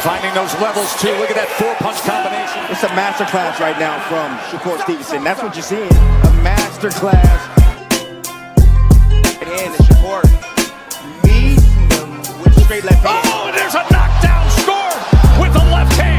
Finding those levels, too. Look at that four-punch combination. It's a masterclass right now from Shakur Stevenson. That's what you're seeing. A masterclass. And Shakur meeting them with straight left hand. Oh, there's a knockdown scored with the left hand.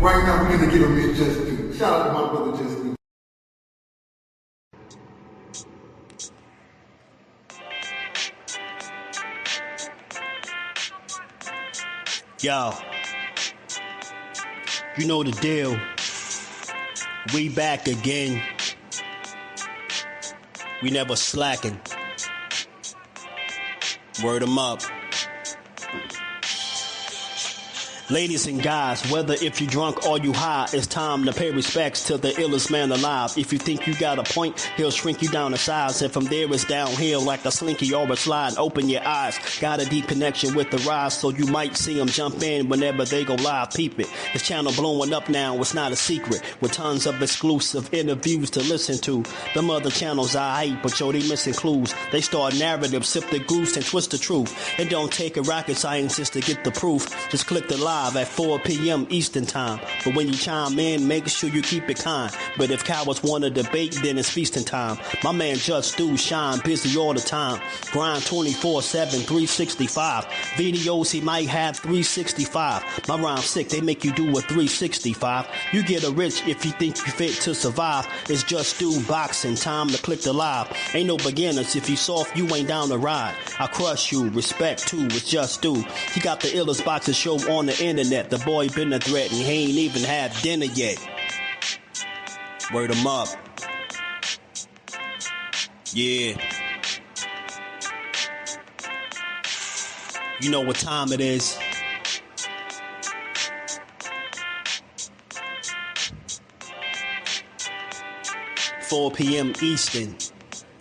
Right now, we're going to give him his just due. Shout out to my brother, Just Due. Yo, you know the deal. We back again. We never slacking. Word 'em up. Ladies and guys, whether if you drunk or you high, it's time to pay respects to the illest man alive. If you think you got a point, he'll shrink you down to size. And from there it's downhill like a slinky or a slide. Open your eyes. Got a deep connection with the rise, so you might see them jump in whenever they go live. Peep it. This channel blowing up now, it's not a secret. With tons of exclusive interviews to listen to. Them other channels I hate, but yo, they missing clues. They start narratives, sip the goose and twist the truth. It don't take a rocket scientist to get the proof. Just click the live at 4 p.m. Eastern time. But when you chime in, make sure you keep it kind. But if cowards want to debate, then it's feasting time. My man Just Do shine, busy all the time. Grind 24/7, 365. Videos he might have 365. My rhyme sick, they make you do a 365. You get a rich if you think you fit to survive. It's Just Do boxing, time to click the live. Ain't no beginners, if you soft, you ain't down to ride. I crush you, respect too, it's Just Do. He got the illest boxing show on the internet. The boy been a threat and he ain't even had dinner yet. Word 'em up. Yeah. You know what time it is. $4 p.m. Eastern.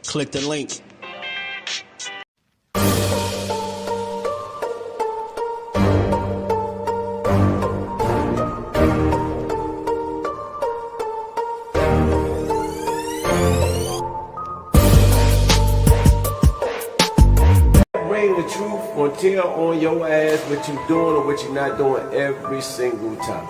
Click the link. The truth or tell on your ass what you doing or what you're not doing every single time.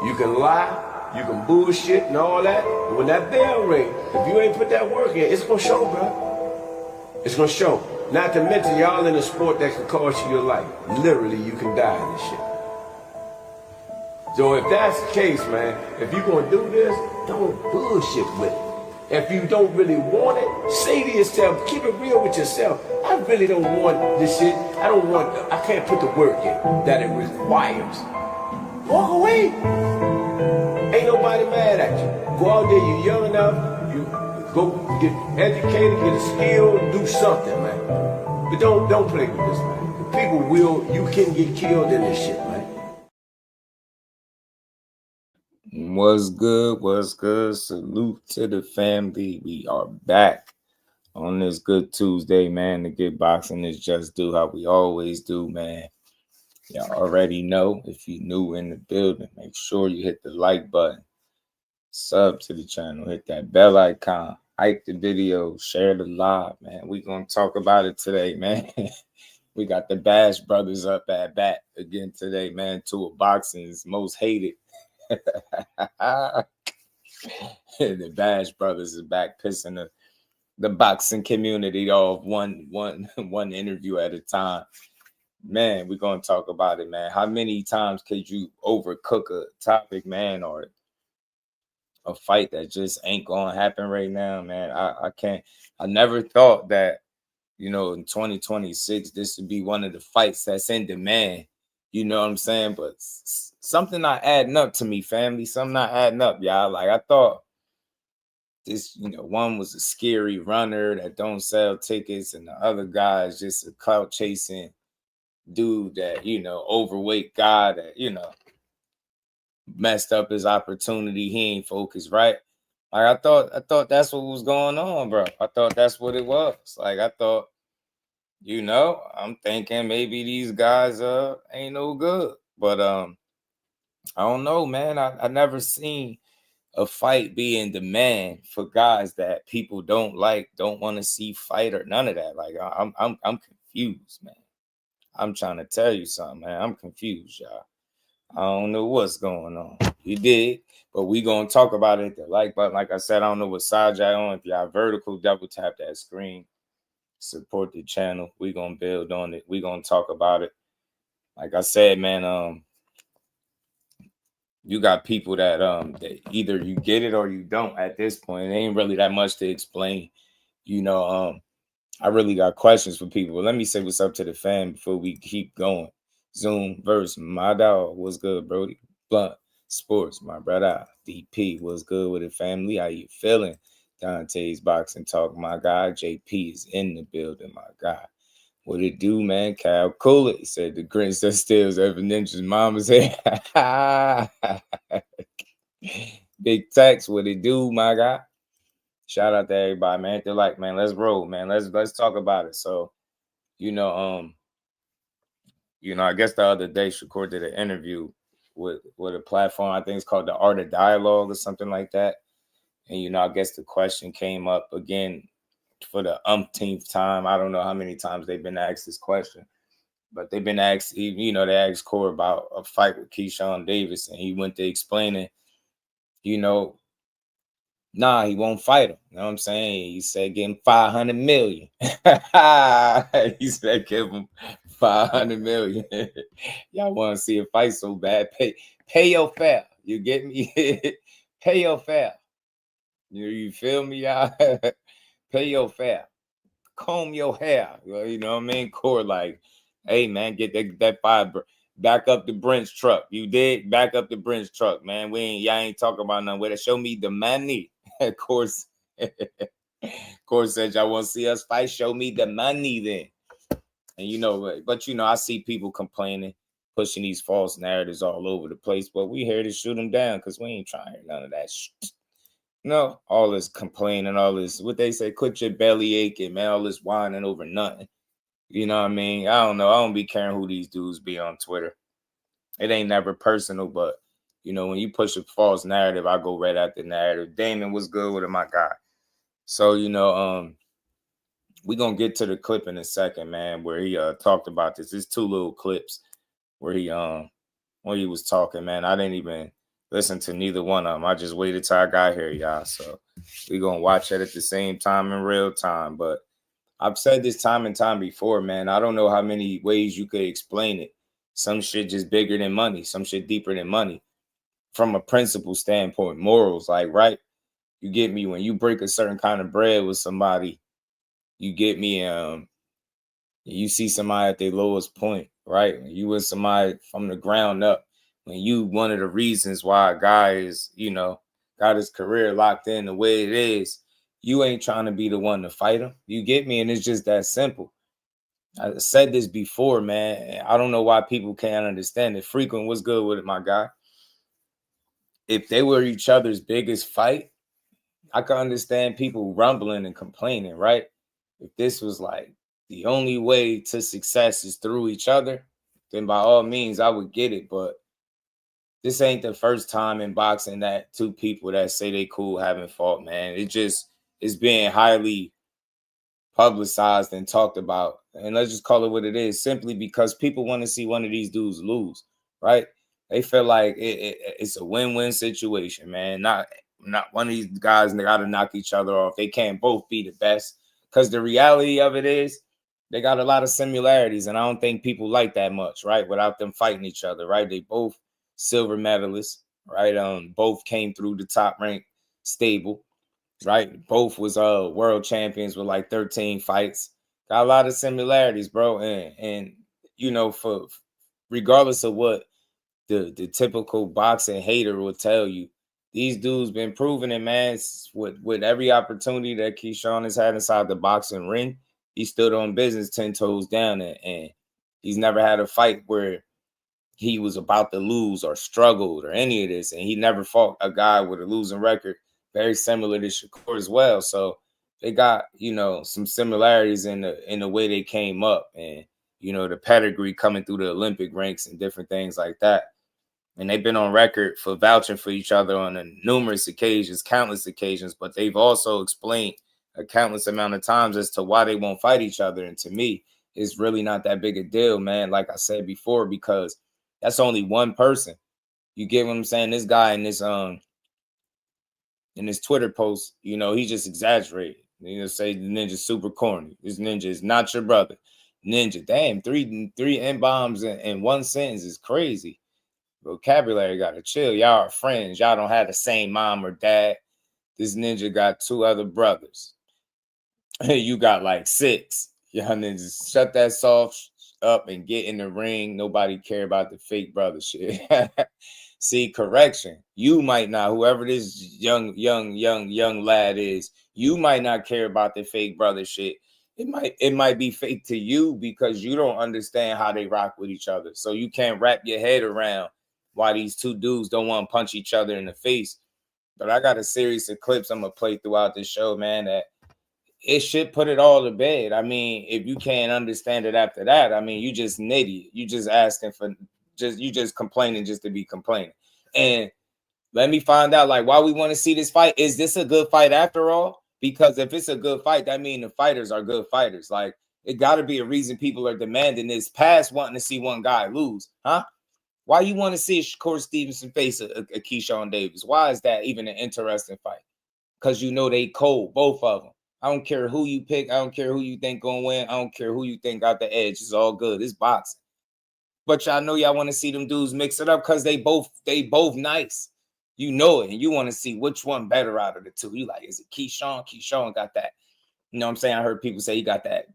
You can lie, you can bullshit and all that, but when that bell ring, if you ain't put that work in, it's gonna show, bro. It's gonna show. Not to mention y'all in a sport that can cost you your life. Literally, you can die in this shit. So if that's the case, man, if you gonna do this, don't bullshit with it. If you don't really want it, say to yourself, keep it real with yourself. I really don't want this shit. I can't put the work in that it requires. Walk away. Ain't nobody mad at you. Go out there, you're young enough, you go get educated, get a skill, do something, man. But don't play with this, man. You can get killed in this shit, man. What's good? What's good? Salute to the family. We are back on this good Tuesday, man. To get boxing is Just Do how we always do, man. Y'all already know. If you're new in the building, make sure you hit the like button, sub to the channel, hit that bell icon, like the video, share the live, man. We're going to talk about it today, man. We got the Bash brothers up at bat again today, man. Two of boxing's most hated. The Bash brothers is back pissing the boxing community off one interview at a time. Man, we're gonna talk about it, man. How many times could you overcook a topic, man, or a fight that just ain't gonna happen right now, man? I can't. I never thought that, in 2026 this would be one of the fights that's in demand. You know what I'm saying? But something not adding up to me, family. Something not adding up, y'all. Like, I thought this, one was a scary runner that don't sell tickets, and the other guy is just a clout chasing dude that, you know, overweight guy that, you know, messed up his opportunity. He ain't focused, right? Like I thought that's what was going on, bro. I thought that's what it was. Like I thought, you know, I'm thinking maybe these guys ain't no good. But I don't know, man. I never seen a fight be in demand for guys that people don't like, don't want to see fight or none of that. Like I'm confused, man. I'm trying to tell you something, man. I'm confused, y'all. I don't know what's going on. You did, but we gonna talk about it. The like button, like I said, I don't know what side y'all on. If y'all vertical, double tap that screen. Support the channel. We gonna build on it. We gonna talk about it. Like I said, man, you got people that that either you get it or you don't at this point. It ain't really that much to explain. You know, I really got questions for people. Let me say what's up to the fam before we keep going. Zoom verse, my dog, what's good, Brody? Blunt Sports, my brother. DP, what's good with the family? How you feeling? Dante's Boxing Talk, my guy. JP is in the building, my guy. What it do, man? Cal Cool it. He said the grins that steals every ninja's mama's head. Big Tex, what it do, my guy? Shout out to everybody, man. If they're like, man, let's roll, man. Let's talk about it. So, you know, I guess the other day Shakur did an interview with a platform. I think it's called The Art of Dialogue or something like that. And, you know, I guess the question came up again for the umpteenth time. I don't know how many times they've been asked this question, but they've been asked, you know, they asked Core about a fight with Keyshawn Davis, and he went to explaining, you know, nah, he won't fight him. You know what I'm saying? He said, give him 500 million. He said, give him 500 million. Y'all want to see a fight so bad. Pay your fare. You get me? Pay your fare. You feel me, y'all? Pay your fare. Comb your hair. You know what I mean? Core like, hey, man, get that fiber. Back up the Brent's truck. You did back up the Brent's truck, man. Y'all ain't talking about nothing with it. Show me the money. Of course, said y'all want to see us fight. Show me the money then. And you know, but you know, I see people complaining, pushing these false narratives all over the place. But we here to shoot them down because we ain't trying to hear none of that shit. No, all this complaining, all this, what they say, quit your belly aching, man, all this whining over nothing. You know what I mean? I don't know. I don't be caring who these dudes be on Twitter. It ain't never personal, but, you know, when you push a false narrative, I go right at the narrative. Damon was good with it, my guy. So, you know, we're going to get to the clip in a second, man, where he talked about this. There's two little clips where he was talking, man. I didn't even listen to neither one of them. I just waited till I got here, y'all. So we're going to watch it at the same time in real time. But I've said this time and time before, man. I don't know how many ways you could explain it. Some shit just bigger than money. Some shit deeper than money. From a principle standpoint, morals, like, right? You get me? When you break a certain kind of bread with somebody, you get me? You see somebody at their lowest point, right? When you with somebody from the ground up, when you one of the reasons why a guy is, you know, got his career locked in the way it is, you ain't trying to be the one to fight him. You get me? And it's just that simple. I said this before, man. I don't know why people can't understand it. Frequent was good with it, my guy. If they were each other's biggest fight, I can understand people rumbling and complaining, right? If this was like the only way to success is through each other, then by all means, I would get it. But this ain't the first time in boxing that two people that say they cool haven't fought, man. It just is being highly publicized and talked about. And let's just call it what it is, simply because people want to see one of these dudes lose, right? They feel like it's a win-win situation, man. Not one of these guys got to knock each other off. They can't both be the best, because the reality of it is they got a lot of similarities, and I don't think people like that much, right? Without them fighting each other, right? They both silver medalists, right? Both came through the top rank stable, right? Both was world champions with like 13 fights. Got a lot of similarities, bro. And you know, for regardless of what the typical boxing hater will tell you, these dudes been proving it, man. With every opportunity that Keyshawn has had inside the boxing ring, he stood on business 10 toes down. And He's never had a fight where he was about to lose or struggled or any of this. And he never fought a guy with a losing record, very similar to Shakur as well. So they got, some similarities in the way they came up and, the pedigree coming through the Olympic ranks and different things like that. And they've been on record for vouching for each other on numerous occasions, countless occasions, but they've also explained a countless amount of times as to why they won't fight each other. And to me, it's really not that big a deal, man. Like I said before, because that's only one person. You get what I'm saying? This guy in this Twitter post, he just exaggerated. Say the ninja's super corny. This ninja is not your brother. Ninja, damn, three N-bombs in one sentence is crazy. Vocabulary gotta chill. Y'all are friends. Y'all don't have the same mom or dad. This ninja got 2 other brothers. You got like 6. Y'all ninjas, shut that soft up and get in the ring. Nobody care about the fake brother shit. See, correction. You might not, whoever this young lad is, you might not care about the fake brother shit. It might be fake to you because you don't understand how they rock with each other. So you can't wrap your head around why these 2 dudes don't want to punch each other in the face. But I got a series of clips I'm gonna play throughout this show, man, that it should put it all to bed. I mean, if you can't understand it after that, I mean, you just an idiot. You just asking for you just complaining just to be complaining. And let me find out, like, why we want to see this fight. Is this a good fight after all? Because if it's a good fight, that means the fighters are good fighters. Like, it got to be a reason people are demanding this past wanting to see one guy lose, huh? Why you want to see Shakur Stevenson face a Keyshawn Davis? Why is that even an interesting fight? Because they cold, both of them. I don't care who you pick. I don't care who you think gonna win. I don't care who you think got the edge. It's all good. It's boxing. But y'all know y'all want to see them dudes mix it up because they both nice. You know it, and you want to see which one better out of the 2. You like, is it Keyshawn? Keyshawn got that. You know what I'm saying? I heard people say he got that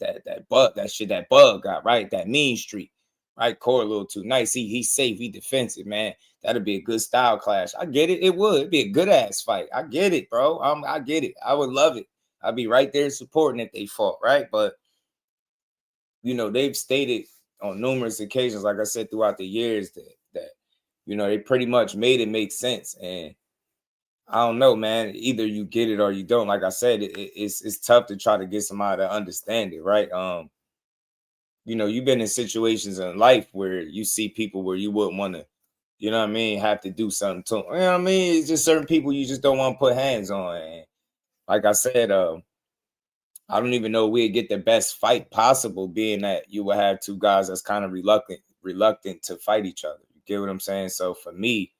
bug, that bug got, right? That mean streak. Right, Core a little too nice. He's safe. He defensive, man. That'd be a good style clash. I get it. It would. It'd be a good ass fight. I get it, bro. I get it. I would love it. I'd be right there supporting if they fought, right? But they've stated on numerous occasions, like I said, throughout the years, that they pretty much made it make sense. And I don't know, man. Either you get it or you don't. Like I said, it's tough to try to get somebody to understand it, right? You've been in situations in life where you see people where you wouldn't want to, have to do something to them. You know what I mean? It's just certain people you just don't want to put hands on. And like I said, I don't even know we'd get the best fight possible, being that you would have 2 guys that's kind of reluctant to fight each other. You get what I'm saying? So for me,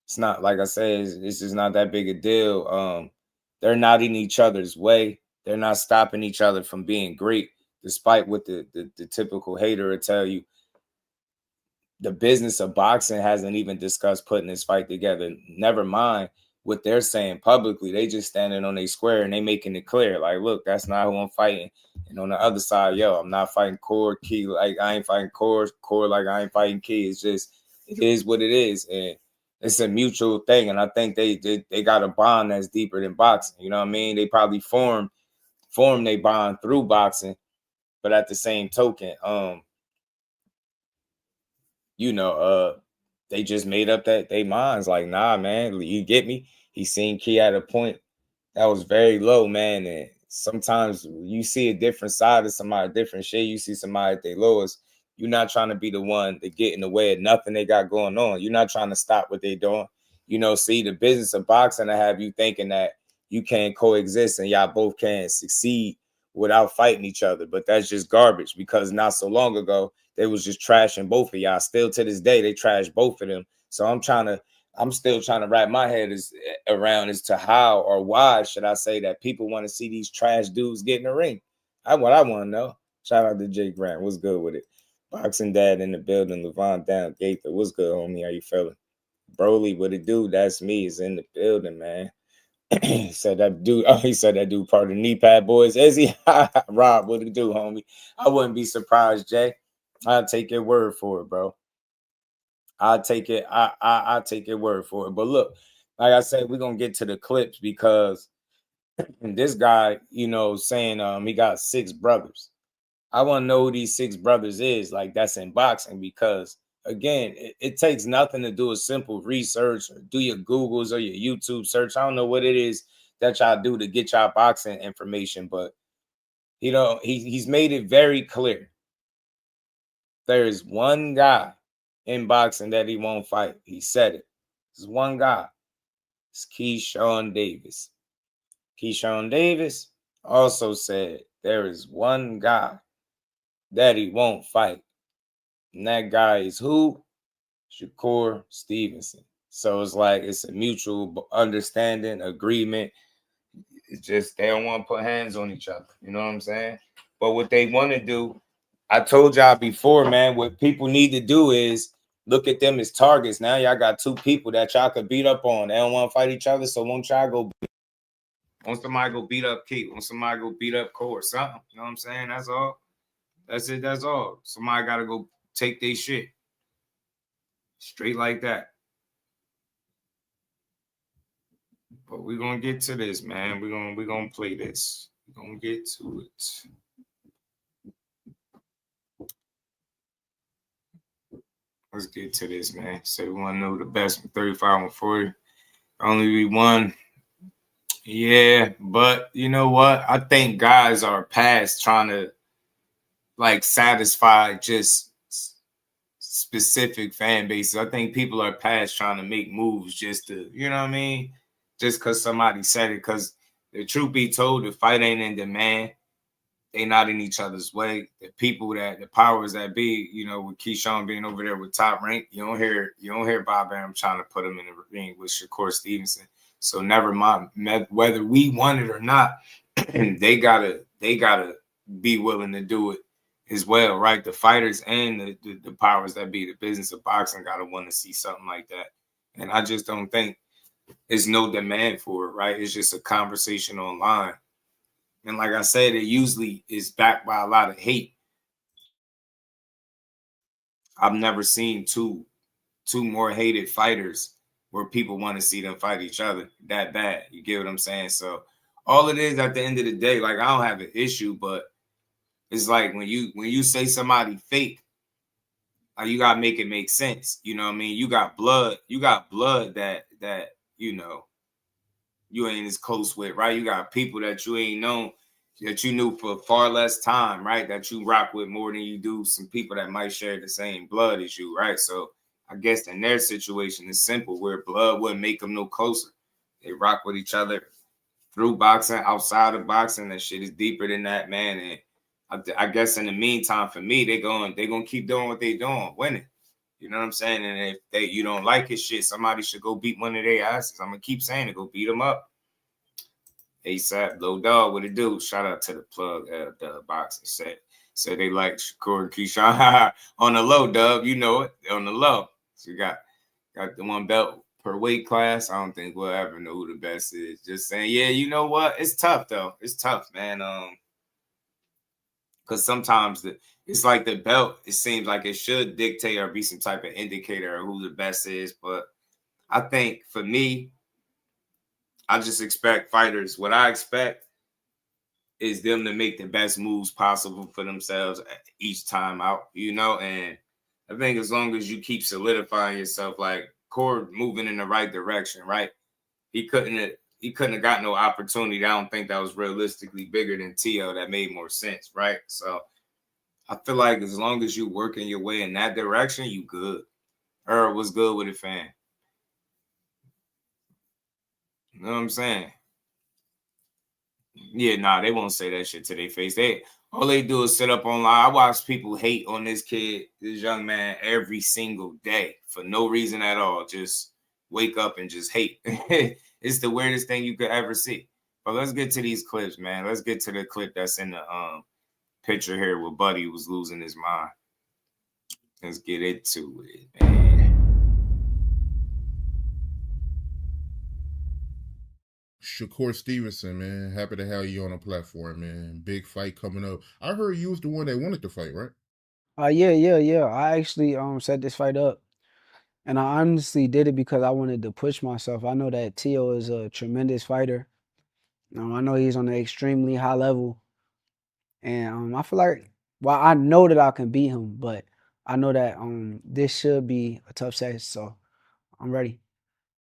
it's not, like I said, it's just not that big a deal. They're not in each other's way. They're not stopping each other from being great. Despite what the typical hater will tell you, the business of boxing hasn't even discussed putting this fight together. Never mind what they're saying publicly. They just standing on their square and they making it clear. Like, look, that's not who I'm fighting. And on the other side, I'm not fighting Core, Key. Like, I ain't fighting Core like I ain't fighting Key. It's just, it is what it is. And it's a mutual thing. And I think they got a bond that's deeper than boxing. You know what I mean? They probably form their bond through boxing. But at the same token, they just made up that they minds like, nah, man, you get me? He seen Key at a point that was very low, man. And sometimes you see a different side of somebody, different shit. You see somebody at their lowest. You're not trying to be the one to get in the way of nothing they got going on. You're not trying to stop what they're doing. See, the business of boxing to have you thinking that you can't coexist and y'all both can't succeed without fighting each other. But that's just garbage, because not so long ago, they was just trashing both of y'all. Still to this day, they trash both of them. So I'm still trying to wrap my head around as to how or why, should I say, that people want to see these trash dudes get in the ring. What I want to know. Shout out to Jay Grant. What's good with it? Boxing Dad in the building. Levon down. Gaither. What's good, homie? How you feeling? Broly, what it do? That's me. Is in the building, man. He said that dude part of the knee pad boys. Is he? Rob, what it do, homie? I wouldn't be surprised, Jay. I'll take your word for it, bro. I'll take it. I'll take your word for it. But look, like I said, we're gonna get to the clips, because this guy, saying he got 6 brothers. I want to know who these 6 brothers is, like, that's in boxing, because again, it takes nothing to do a simple research or do your Googles or your YouTube search. I don't know what it is that y'all do to get y'all boxing information, but he's made it very clear. There is one guy in boxing that he won't fight. He said it. There's one guy. It's Keyshawn Davis. Keyshawn Davis also said there is one guy that he won't fight. And that guy is who? Shakur Stevenson. So it's like it's a mutual understanding, agreement. It's just they don't want to put hands on each other. You know what I'm saying? But what they want to do, I told y'all before, man, what people need to do is look at them as targets. Now y'all got 2 people that y'all could beat up on. They don't want to fight each other, so won't y'all go want somebody go beat up Keith, want somebody go beat up Cole or something. You know what I'm saying? That's all. That's it. That's all. Somebody got to go take their shit. Straight like that. But we're going to get to this, man. We're gonna play this. We're going to get to it. Let's get to this, man. So we want to know the best from 35 and 40. Only be one. Yeah, but you know what? I think guys are past trying to like satisfy just specific fan bases. I think people are past trying to make moves just to, you know what I mean? Just because somebody said it. Because the truth be told, the fight ain't in demand. They not in each other's way. The people that the powers that be, you know, with Keyshawn being over there with Top Rank, you don't hear Bob Arum trying to put him in the ring with Shakur Stevenson. So never mind whether we want it or not, they gotta be willing to do it as well, right? The fighters and the powers that be, the business of boxing, gotta want to see something like that. And I just don't think there's no demand for it, right? It's just a conversation online. And like I said, it usually is backed by a lot of hate. I've never seen two more hated fighters where people want to see them fight each other that bad. You get what I'm saying? So all it is at the end of the day, like I don't have an issue, but it's like when you say somebody fake, you gotta make it make sense. You know what I mean? You got blood that you know you ain't as close with, right? You got people that you ain't known, that you knew for far less time, right? That you rock with more than you do some people that might share the same blood as you, right? So I guess in their situation, it's simple, where blood wouldn't make them no closer. They rock with each other through boxing, outside of boxing. That shit is deeper than that, man. And I guess in the meantime, for me, they gonna keep doing what they doing, winning. You know what I'm saying? And if you don't like his shit, somebody should go beat one of their asses. I'm gonna keep saying it, go beat them up. ASAP, Low Dog, what it do? Shout out to the plug, the boxing said they like Shakur and Keyshawn on the low, Dub. You know it, on the low. So you got the one belt per weight class. I don't think we'll ever know who the best is. Just saying, yeah, you know what? It's tough though. It's tough, man. Because sometimes it's like the belt, it seems like it should dictate or be some type of indicator of who the best is. But I think for me, I just expect fighters. What I expect is them to make the best moves possible for themselves each time out, you know? And I think as long as you keep solidifying yourself, like Cord moving in the right direction, right? He couldn't have got no opportunity. I don't think that was realistically bigger than T.O. that made more sense, right? So I feel like as long as you working your way in that direction, you good. Was good with it, fan. You know what I'm saying? Yeah, nah, they won't say that shit to their face. All they do is sit up online. I watch people hate on this kid, this young man, every single day for no reason at all. Just wake up and just hate. It's the weirdest thing you could ever see. But let's get to these clips, man. Let's get to the clip that's in the picture here where Buddy was losing his mind. Let's get into it, man. Shakur Stevenson, man. Happy to have you on the platform, man. Big fight coming up. I heard you was the one that wanted to fight, right? Yeah. I actually set this fight up, and I honestly did it because I wanted to push myself. I know that Tio is a tremendous fighter. I know he's on an extremely high level, and I feel like Well, I know that I can beat him, but I know that this should be a tough test, so I'm ready.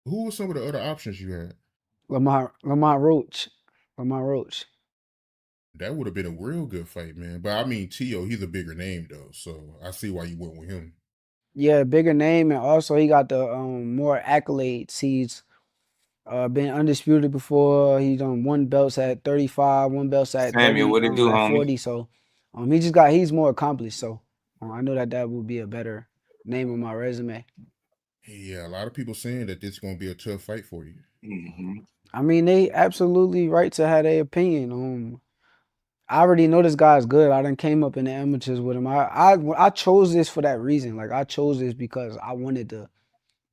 Who were some of the other options you had? Lamont Roach. Lamont Roach. That would have been a real good fight, man. But I mean, Tio, he's a bigger name though, so I see why you went with him. Yeah, bigger name, and also he got the more accolades. He's been undisputed before. He's on one belts at 35, one belts at Samuel, 30, what it do, at homie? 40. So he's more accomplished. So I know that would be a better name on my resume. Yeah, a lot of people saying that this is gonna be a tough fight for you. I mean, they absolutely right to have their opinion. I already know this guy's good. I done came up in the amateurs with him. I chose this for that reason. Like I chose this because I wanted to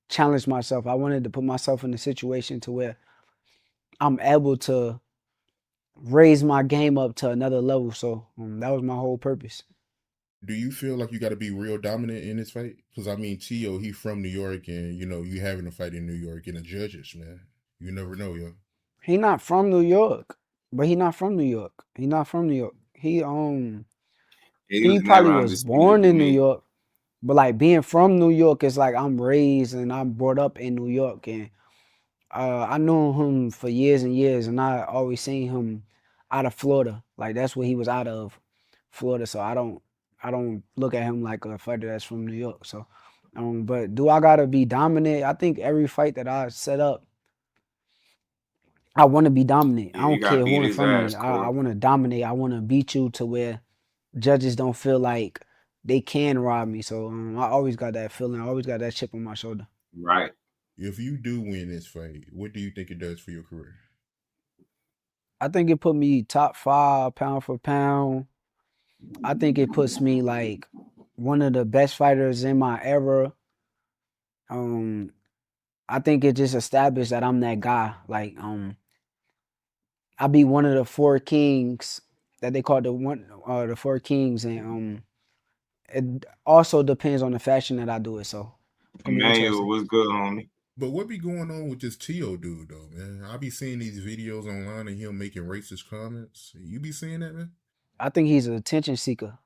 challenge myself. I wanted to put myself in a situation to where I'm able to raise my game up to another level. So that was my whole purpose. Do you feel like you got to be real dominant in this fight? Because I mean, Tio, he from New York, and you know you having a fight in New York, and the judges, man, you never know, yo. He not from New York, but he not from New York. He not from New York. He He he was never probably was undisputed born to in New me. York, but like being from New York is like I'm raised and I'm brought up in New York, and I knew him for years and years, and I always seen him out of Florida. Like that's where he was out of, Florida. So I don't look at him like a fighter that's from New York. So, but do I gotta be dominant? I think every fight that I set up, I want to be dominant. I Yeah, you don't gotta care who beat in his front of me. ass, I Corey. want to dominate. I want to beat you to where judges don't feel like they can rob me. So I always got that feeling. I always got that chip on my shoulder. Right. If you do win this fight, what do you think it does for your career? I think it put me top 5 pound for pound. I think it puts me like one of the best fighters in my era. Um, I think it just established that I'm that guy. Like, I be one of the 4 kings that they call the 4 kings, and it also depends on the fashion that I do it. So it's gonna be Emmanuel interesting. was good, homie. But what be going on with this Tio dude though, man? I be seeing these videos online of him making racist comments. You be seeing that, man? I think he's an attention seeker.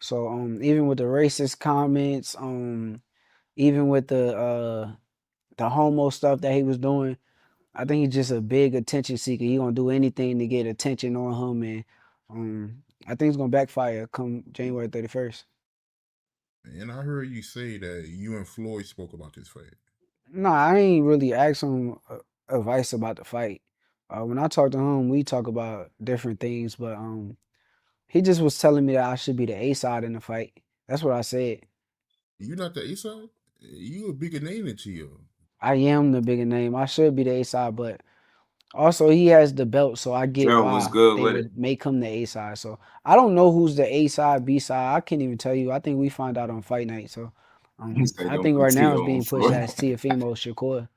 So even with the racist comments, even with the homo stuff that he was doing, I think he's just a big attention seeker. He gonna do anything to get attention on him, and I think it's gonna backfire come January 31st. And I heard you say that you and Floyd spoke about this fight. No, I ain't really asked him advice about the fight. When I talk to him, we talk about different things, but he just was telling me that I should be the A side in the fight. That's what I said. You not the A side? You a bigger name than Tio. I am the bigger name. I should be the A side, but also he has the belt, so I get Joe was why good they with it. would make him the A side. So I don't know who's the A side, B side. I can't even tell you. I think we find out on fight night. So He said, I "Don't think put right now it's Tio on being pushed Floyd." as Teofimo Shakur.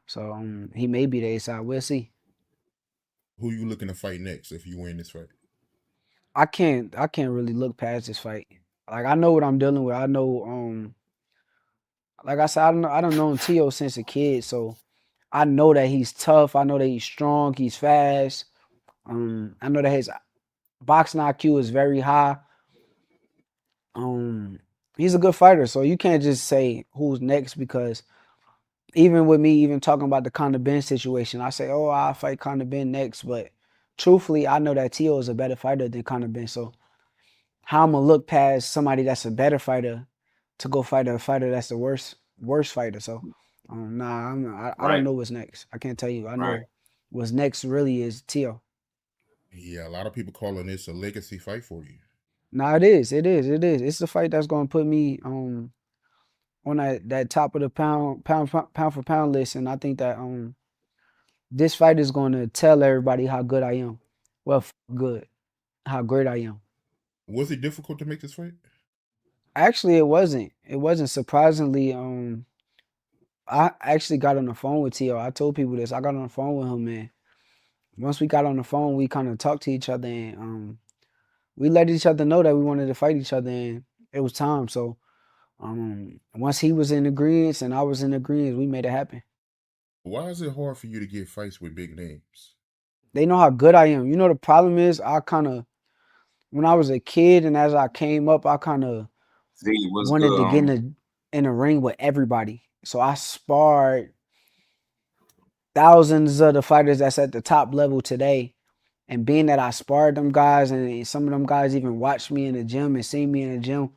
So he may be the A side. We'll see. Who you looking to fight next if you win this fight? I can't really look past this fight. Like I know what I'm dealing with. I know like I said, I don't know Tio since a kid, so I know that he's tough. I know that he's strong, he's fast. I know that his boxing IQ is very high. He's a good fighter, so you can't just say who's next because even with me even talking about the Conor Ben situation, I say, oh, I'll fight Conor Ben next, but truthfully, I know that Tio is a better fighter than Conor Ben, so how I'm gonna look past somebody that's a better fighter to go fight a fighter that's the worst fighter. So I don't Right. know what's next. I can't tell you. I Right. know what's next really is Tio. Yeah, a lot of people calling this a legacy fight for you. Nah, it is. It is. It is. It's the fight that's gonna put me on that top of the pound for pound list, and I think that this fight is gonna tell everybody how good I am. Well, good, how great I am. Was it difficult to make this fight? Actually, it wasn't. It wasn't surprisingly. I actually got on the phone with Tio. I told people this. I got on the phone with him, man. Once we got on the phone, we kind of talked to each other, and we let each other know that we wanted to fight each other, and it was time. So once he was in agreement and I was in agreement, we made it happen. Why is it hard for you to get fights with big names? They know how good I am. You know the problem is I kind of when I was a kid and as I came up, I kind of Z, what's wanted good, to get homie? in a ring with everybody. So I sparred thousands of the fighters that's at the top level today. And being that I sparred them guys and some of them guys even watched me in the gym and seen me in the gym,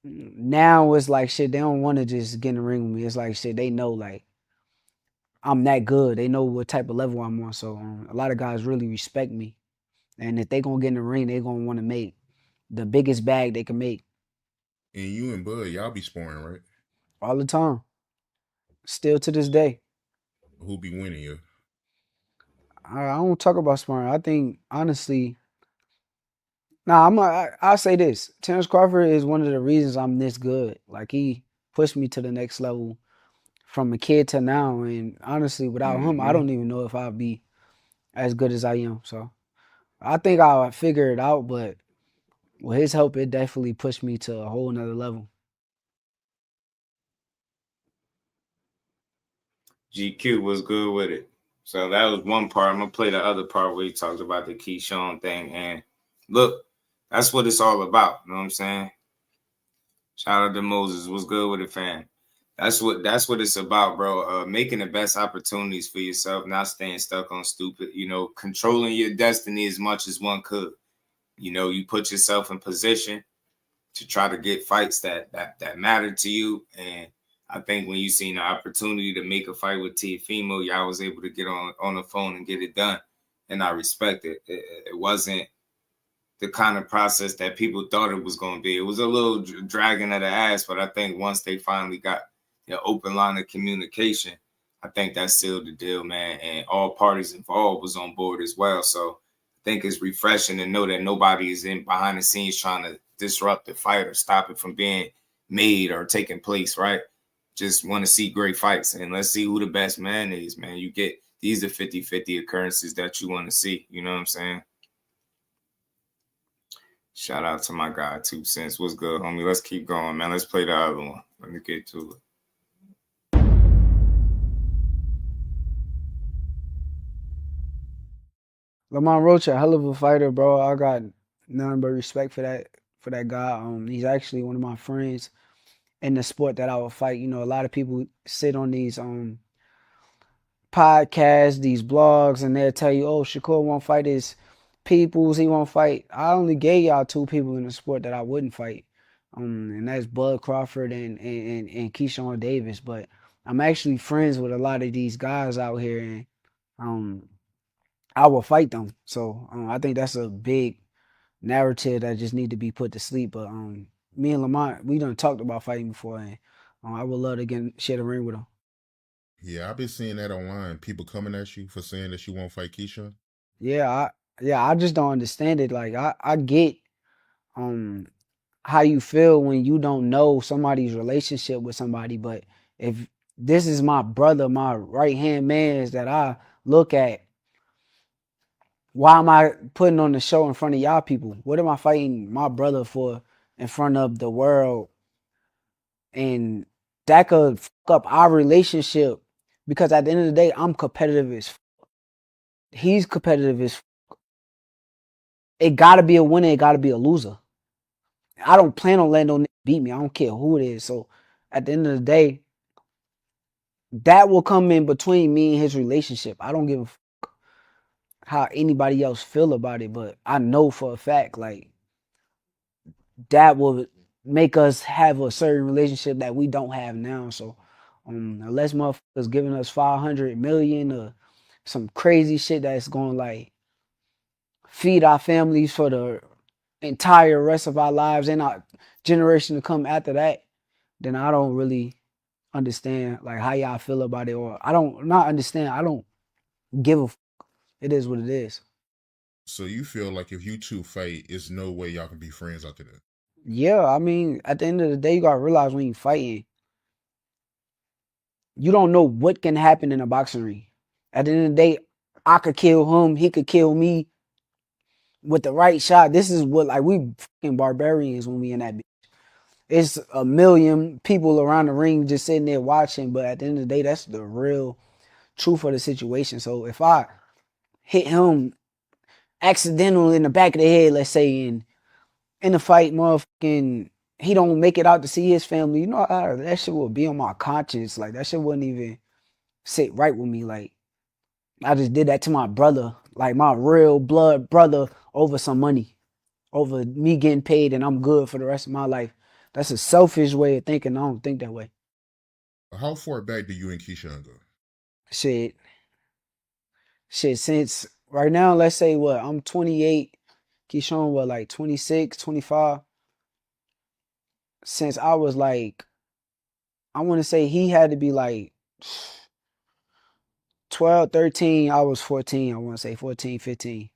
now it's like shit, they don't want to just get in the ring with me. It's like shit, they know like I'm that good. They know what type of level I'm on. So a lot of guys really respect me. And if they gonna get in the ring, they gonna want to make the biggest bag they can make. And you and Bud, y'all be sparring, right? All the time. Still to this day. Who be winning you? I don't talk about sparring. I think honestly, I'll say this. Terrence Crawford is one of the reasons I'm this good. Like he pushed me to the next level from a kid to now. And honestly, without him, I don't even know if I'd be as good as I am. So I think I'll figure it out, but with his help, it definitely pushed me to a whole nother level. GQ was good with it. So that was one part. I'm gonna play the other part where he talks about the Keyshawn thing. And look, that's what it's all about. You know what I'm saying? Shout out to Moses. What's good with it, fam? That's what it's about, bro. Making the best opportunities for yourself, not staying stuck on stupid, controlling your destiny as much as one could. You put yourself in position to try to get fights that matter to you. And I think when you seen the opportunity to make a fight with Teofimo, y'all was able to get on the phone and get it done. And I respect it. It wasn't the kind of process that people thought it was going to be. It was a little dragging of the ass, but I think once they finally got the open line of communication, I think that sealed the deal, man. And all parties involved was on board as well. So I think it's refreshing to know that nobody is in behind the scenes trying to disrupt the fight or stop it from being made or taking place, right? Just want to see great fights. And let's see who the best man is, man. These are 50-50 occurrences that you want to see. You know what I'm saying? Shout out to my guy, 2 Cents. What's good, homie? Let's keep going, man. Let's play the other one. Let me get to it. Lamont Roach, a hell of a fighter, bro. I got nothing but respect for that guy. He's actually one of my friends in the sport that I would fight. A lot of people sit on these podcasts, these blogs, and they'll tell you, oh, Shakur won't fight his peoples, he won't fight. I only gave y'all 2 people in the sport that I wouldn't fight. And that's Bud Crawford and Keyshawn Davis. But I'm actually friends with a lot of these guys out here, and I will fight them. So I think that's a big narrative that just need to be put to sleep. But me and Lamont, we done talked about fighting before, and I would love to share the ring with him. Yeah, I've been seeing that online. People coming at you for saying that you won't fight Keyshawn. Yeah, I just don't understand it. Like I get how you feel when you don't know somebody's relationship with somebody, but if this is my brother, my right hand man that I look at, why am I putting on the show in front of y'all people? What am I fighting my brother for in front of the world? And that could fuck up our relationship because at the end of the day, I'm competitive as he's competitive as it gotta be a winner, it gotta be a loser. I don't plan on letting no nigga beat me. I don't care who it is. So at the end of the day, that will come in between me and his relationship. I don't give a fuck how anybody else feel about it, but I know for a fact, like, that will make us have a certain relationship that we don't have now. So unless motherfuckers giving us 500 million or some crazy shit that's going to like feed our families for the entire rest of our lives and our generation to come after that, then I don't really understand like how y'all feel about it, or I don't not understand. I don't give a fuck. It is what it is. So you feel like if you 2 fight, it's no way y'all can be friends after that. Yeah, I mean, at the end of the day, you gotta realize when you fighting, you don't know what can happen in a boxing ring. At the end of the day, I could kill him, he could kill me with the right shot. This is what like we fucking barbarians when we in that bitch. It's a million people around the ring just sitting there watching, but at the end of the day, that's the real truth of the situation. So if I hit him accidental in the back of the head, let's say, and in the fight, motherfucking, he don't make it out to see his family, you know, that shit will be on my conscience. Like, that shit wouldn't even sit right with me. Like, I just did that to my brother, like my real blood brother, over some money, over me getting paid and I'm good for the rest of my life. That's a selfish way of thinking. I don't think that way. How far back do you and Keyshawn go? Shit, since right now, let's say what, I'm 28, Keyshawn, what, like 26, 25? Since I was like, I want to say he had to be like 12, 13, I was 14, I want to say 14, 15.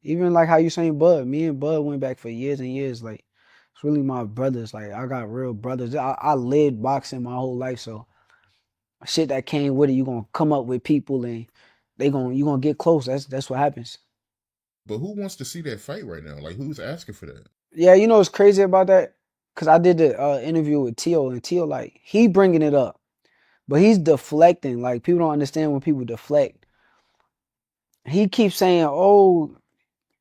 Even like how you saying Bud, me and Bud went back for years and years. Like, it's really my brothers. Like, I got real brothers. I lived boxing my whole life, so shit that came with it, you gonna come up with people and you gonna get close. That's what happens. But who wants to see that fight right now? Like, who's asking for that? Yeah, you know what's crazy about that? Cause I did the interview with Tio, and Tio, like, he bringing it up, but he's deflecting. Like, people don't understand when people deflect. He keeps saying, "Oh,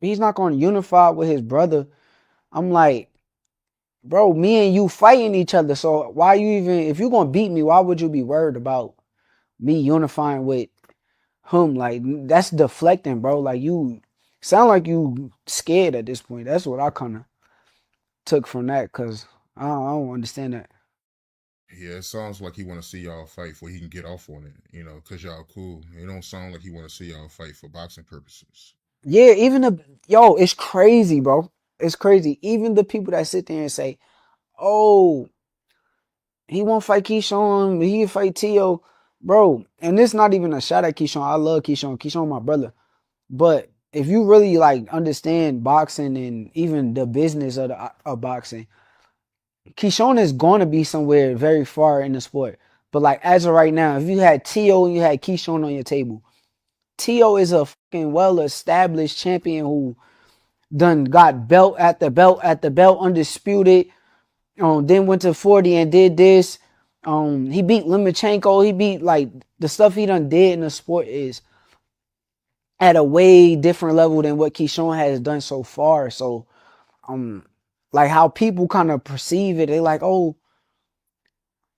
he's not gonna unify with his brother." I'm like, bro, me and you fighting each other. So why you even, if you're gonna beat me, why would you be worried about me unifying with him? Like, that's deflecting, bro. Like, you sound like you scared at this point. That's what I kind of took from that, because I don't understand that. Yeah, it sounds like he want to see y'all fight before he can get off on it, you know, because y'all cool. It don't sound like he want to see y'all fight for boxing purposes. Yeah, even yo, it's crazy, bro. It's crazy. Even the people that sit there and say, oh, he won't fight Keyshawn, he can fight Tio, bro. And it's not even a shot at Keyshawn. I love Keyshawn. Keyshawn my brother. But if you really like understand boxing and even the business of boxing, Keyshawn is going to be somewhere very far in the sport. But like, as of right now, if you had Tio and you had Keyshawn on your table, Tio is a fucking well-established champion who done got belt at the belt at the belt, undisputed. Then went to 40 and did this. He beat Lomachenko. He beat, like, the stuff he done did in the sport is at a way different level than what Keyshawn has done so far. So, like, how people kind of perceive it, they like, oh,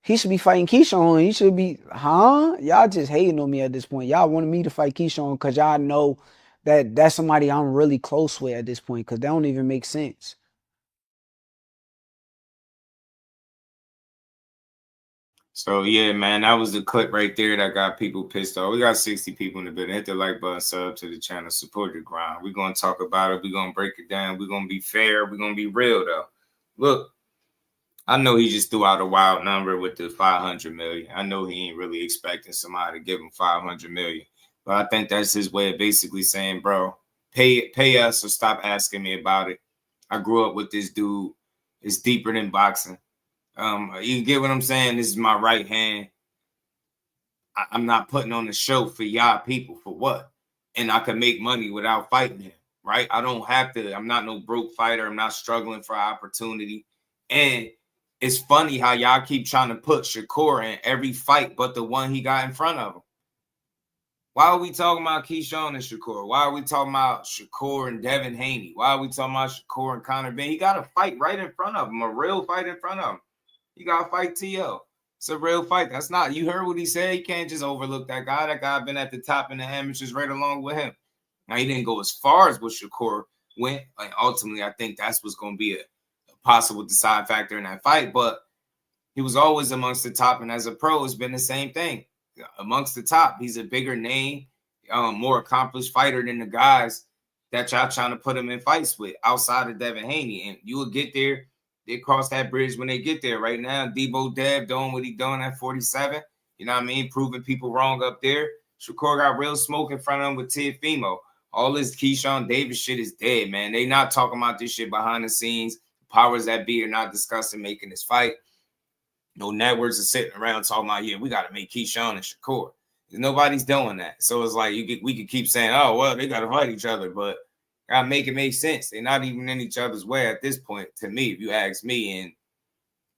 he should be fighting Keyshawn. He should be, huh? Y'all just hating on me at this point. Y'all wanted me to fight Keyshawn because y'all know that that's somebody I'm really close with at this point, because that don't even make sense. So yeah, man, that was the clip right there that got people pissed off. We got 60 people in the building. Hit the like button, sub to the channel, support the grind. We're gonna talk about it. We're gonna break it down. We're gonna be fair. We're gonna be real though. Look, I know he just threw out a wild number with the 500 million. I know he ain't really expecting somebody to give him 500 million, but I think that's his way of basically saying, bro, pay us or stop asking me about it. I grew up with this dude. It's deeper than boxing. You get what I'm saying? This is my right hand. I'm not putting on a show for y'all people for what? And I can make money without fighting him, right? I don't have to. I'm not no broke fighter. I'm not struggling for opportunity. And it's funny how y'all keep trying to put Shakur in every fight but the one he got in front of him. Why are we talking about Keyshawn and Shakur? Why are we talking about Shakur and Devin Haney? Why are we talking about Shakur and Conor Ben? He got a fight right in front of him, a real fight in front of him. You got to fight T.O. It's a real fight. That's not, you heard what he said. You can't just overlook that guy. That guy been at the top in the amateurs right along with him. Now, he didn't go as far as what Shakur went. Like, ultimately, I think that's what's going to be a possible deciding factor in that fight. But he was always amongst the top. And as a pro, it's been the same thing. Amongst the top, he's a bigger name, more accomplished fighter than the guys that y'all trying to put him in fights with outside of Devin Haney. And you will get there. They cross that bridge when they get there. Right now, Debo Dev doing what he doing at 47. You know what I mean? Proving people wrong up there. Shakur got real smoke in front of him with Teofimo. All this Keyshawn Davis shit is dead, man. They not talking about this shit behind the scenes. Powers that be are not discussing making this fight. No networks are sitting around talking about, yeah, we got to make Keyshawn and Shakur. Nobody's doing that. So it's like we could keep saying, oh, well, they got to fight each other, but gotta make it make sense. They're not even in each other's way at this point, to me, if you ask me, and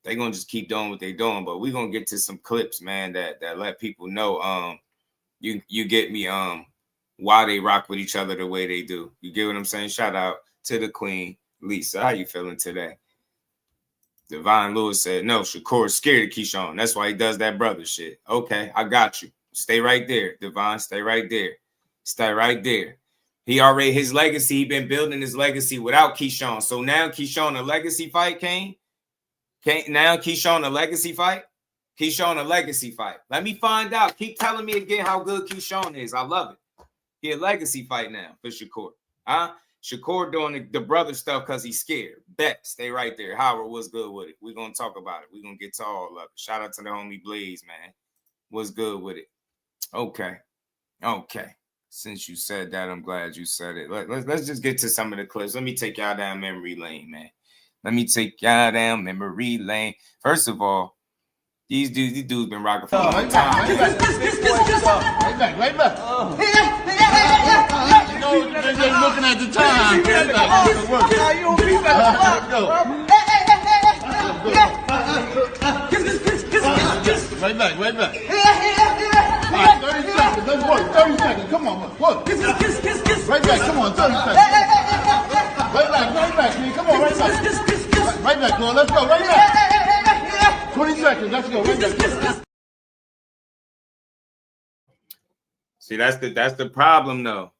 they're gonna just keep doing what they're doing. But we're gonna get to some clips, man, that let people know you get me. why they rock with each other the way they do. You get what I'm saying? Shout out to the queen, Lisa. How you feeling today? Divine Lewis said, no, Shakur is scared of Keyshawn. That's why he does that brother shit. Okay, I got you. Stay right there, Divine. Stay right there. Stay right there. He already, his legacy, he been building his legacy without Keyshawn. So now Keyshawn, a legacy fight came. Now Keyshawn, a legacy fight. Keyshawn, a legacy fight. Let me find out. Keep telling me again how good Keyshawn is. I love it. He a legacy fight now for Shakur. Huh? Shakur doing the brother stuff because he's scared. Bet. Stay right there. Howard, what's good with it? We're going to talk about it. We're going to get to all of it. Shout out to the homie Blaze, man. What's good with it? Okay. Okay. Since you said that, I'm glad you said it. Let's just get to some of the clips. Let me take y'all down memory lane, man. Let me take y'all down memory lane. First of all, these dudes been rocking for a long time. Right back. You know, they're just looking at the time. Right back. All right, 30 seconds. Let's work. 30 seconds. Come on, work. Right back. Come on, 30 seconds. Right back. Come on, right back. Right back, girl. Let's go. Right back. 20 seconds. Let's go. Right back. See, that's the problem, though.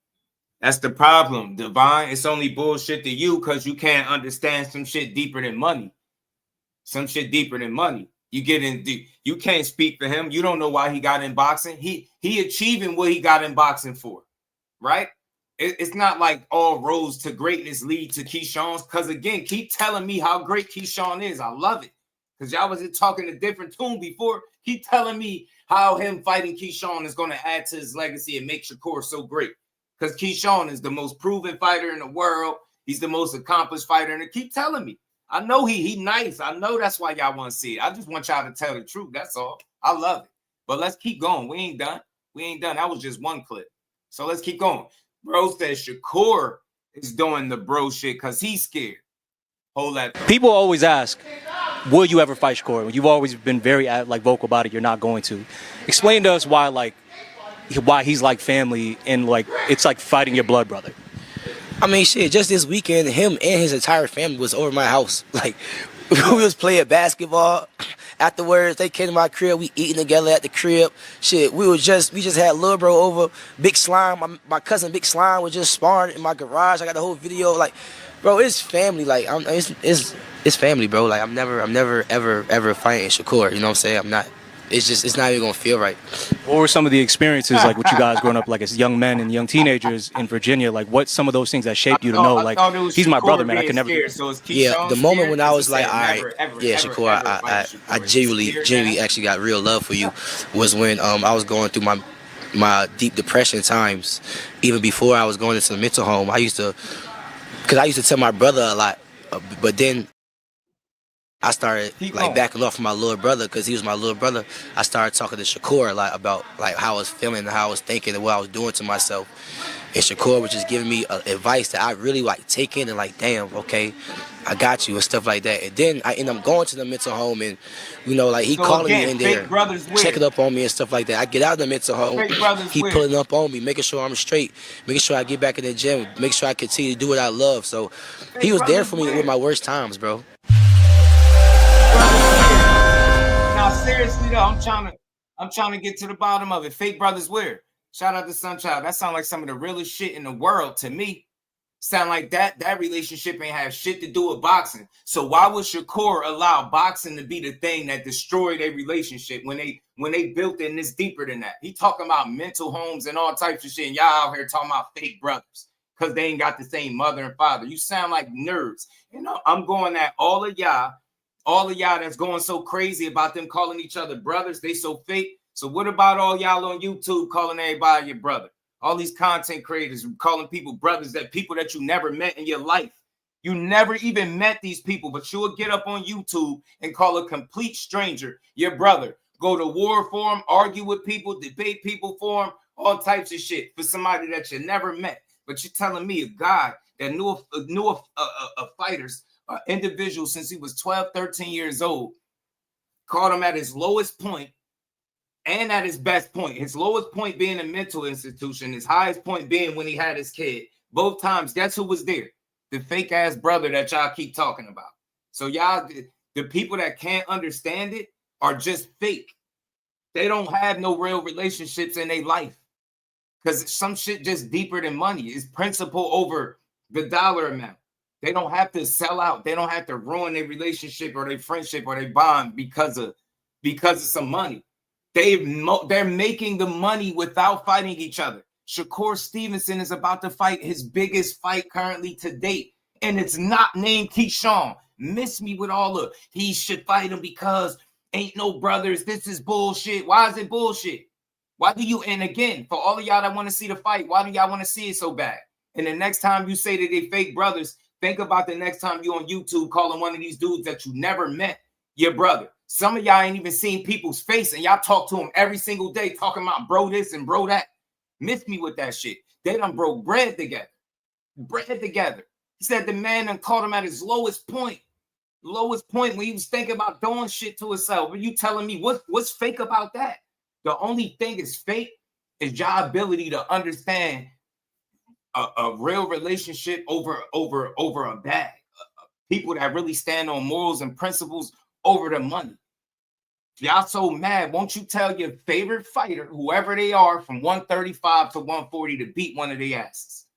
That's the problem, Divine. It's only bullshit to you because you can't understand some shit deeper than money. Some shit deeper than money. You get in, you can't speak for him. You don't know why he got in boxing. He achieving what he got in boxing for, right? It's not like all roads to greatness lead to Keyshawn's. Because again, keep telling me how great Keyshawn is. I love it. Because y'all was talking a different tune before. Keep telling me how him fighting Keyshawn is going to add to his legacy and make Shakur so great. Because Keyshawn is the most proven fighter in the world. He's the most accomplished fighter. And keep telling me. I know he nice. I know that's why y'all want to see it. I just want y'all to tell the truth. That's all. I love it. But let's keep going. We ain't done. That was just one clip. So let's keep going. Bro says Shakur is doing the bro shit because he's scared. Hold that. People always ask, will you ever fight Shakur? You've always been very vocal about it. You're not going to. Explain to us why he's like family and like it's like fighting your blood brother. I mean, shit, just this weekend, him and his entire family was over my house. Like, we was playing basketball. Afterwards, they came to my crib. We eating together at the crib. Shit, we just had Lil Bro over. Big Slime, my cousin Big Slime was just sparring in my garage. I got the whole video. Like, bro, it's family. Like, it's family, bro. Like, I'm never ever fighting Shakur. You know what I'm saying? I'm not. It's not even gonna feel right. What were some of the experiences like with you guys growing up like as young men and young teenagers in Virginia? Like what some of those things that shaped you to know like he's my brother, man. I could never. Yeah, the moment when I was like, all right, yeah, Shakur, I genuinely actually got real love for you was when I was going through my deep depression times. Even before I was going into the mental home, I used to tell my brother a lot, but then I started like backing off from my little brother because he was my little brother. I started talking to Shakur a lot about like how I was feeling and how I was thinking and what I was doing to myself. And Shakur was just giving me advice that I really like take in and like, damn, okay, I got you and stuff like that. And then I end up going to the mental home and, you know, like he calling me in there, checking up on me and stuff like that. I get out of the mental home, he pulling up on me, making sure I'm straight, making sure I get back in the gym, make sure I continue to do what I love. So he was there for me with my worst times, bro. Now, seriously though, I'm trying to get to the bottom of it. Fake brothers weird. Shout out to Sunchild. That sounds like some of the realest shit in the world to me. Sound like that relationship ain't have shit to do with boxing. So why would Shakur allow boxing to be the thing that destroyed a relationship when they built it and it's deeper than that? He talking about mental homes and all types of shit, and y'all out here talking about fake brothers because they ain't got the same mother and father. You sound like nerds. You know, I'm going at all of y'all that's going so crazy about them calling each other brothers. They so fake. So what about all y'all on YouTube calling everybody your brother? All these content creators calling people brothers, people that you never met in your life. You never even met these people, but you'll get up on YouTube and call a complete stranger your brother. Go to war for him, argue with people, debate people for him, all types of shit for somebody that you never met. But you're telling me a guy that knew a fighter's individual since he was 12, 13 years old, caught him at his lowest point, and at his best point. His lowest point being a mental institution, his highest point being when he had his kid. Both times, guess who was there? The fake ass brother that y'all keep talking about. So y'all, the people that can't understand it are just fake. They don't have no real relationships in their life. Because some shit just deeper than money. It's principle over the dollar amount. They don't have to sell out. They don't have to ruin their relationship or their friendship or their bond because of some money. They're making the money without fighting each other. Shakur Stevenson is about to fight his biggest fight currently to date, and it's not named Keyshawn. Miss me with all of he should fight him because ain't no brothers. This is bullshit. Why is it bullshit? Why do you? And again, for all of y'all that want to see the fight, why do y'all want to see it so bad? And the next time you say that they fake brothers, think about the next time you on YouTube calling one of these dudes that you never met your brother. Some of y'all ain't even seen people's face, and y'all talk to them every single day talking about bro this and bro that. Miss me with that shit. They done broke bread together. He said the man done caught him at his lowest point. Lowest point when he was thinking about doing shit to himself. Are you telling me what's fake about that? The only thing is fake is your ability to understand a real relationship over a bag. People that really stand on morals and principles over the money. Y'all so mad, won't you tell your favorite fighter, whoever they are, from 135 to 140 to beat one of their asses?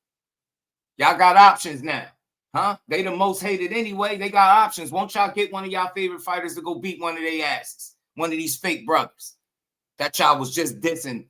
Y'all got options now, huh? They the most hated anyway. They got options. Won't y'all get one of y'all favorite fighters to go beat one of their asses? One of these fake brothers that y'all was just dissing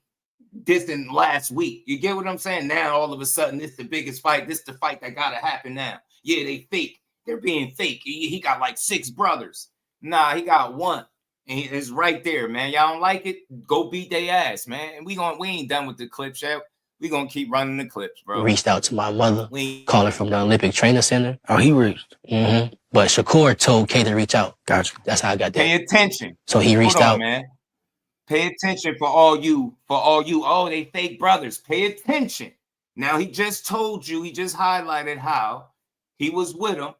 last week. You get what I'm saying? Now, all of a sudden, this the biggest fight. This the fight that got to happen now. Yeah, they fake. They're being fake. He got like 6 brothers. Nah, he got 1. And it's right there, man. Y'all don't like it? Go beat their ass, man. And we ain't done with the clips yet. We gonna keep running the clips, bro. Reached out to my mother, calling from the Olympic Training Center. Oh, he reached. Mm-hmm. But Shakur told K to reach out. Gotcha. That's how I got that. Pay attention. So he reached out, man. Pay attention for all you. Oh, they fake brothers. Pay attention. Now he just told you. He just highlighted how he was with him.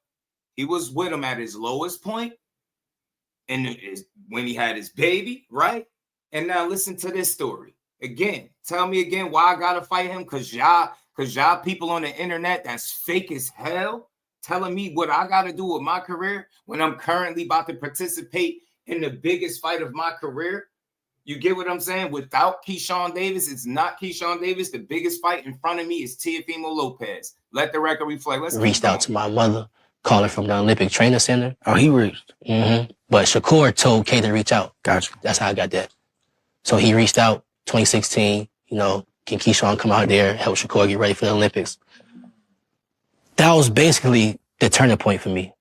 He was with him at his lowest point. And when he had his baby, right? And now listen to this story. Again, tell me again why I gotta fight him. Cause y'all people on the internet that's fake as hell telling me what I gotta do with my career when I'm currently about to participate in the biggest fight of my career. You get what I'm saying? Without Keyshawn Davis, it's not Keyshawn Davis. The biggest fight in front of me is Teofimo Lopez. Let the record reflect. Let's reached out to my mother, calling from the Olympic Training Center. Oh, he reached. Mm-hmm. But Shakur told K to reach out. Gotcha. That's how I got that. So he reached out 2016, can Keyshawn come out there, help Shakur get ready for the Olympics? That was basically the turning point for me.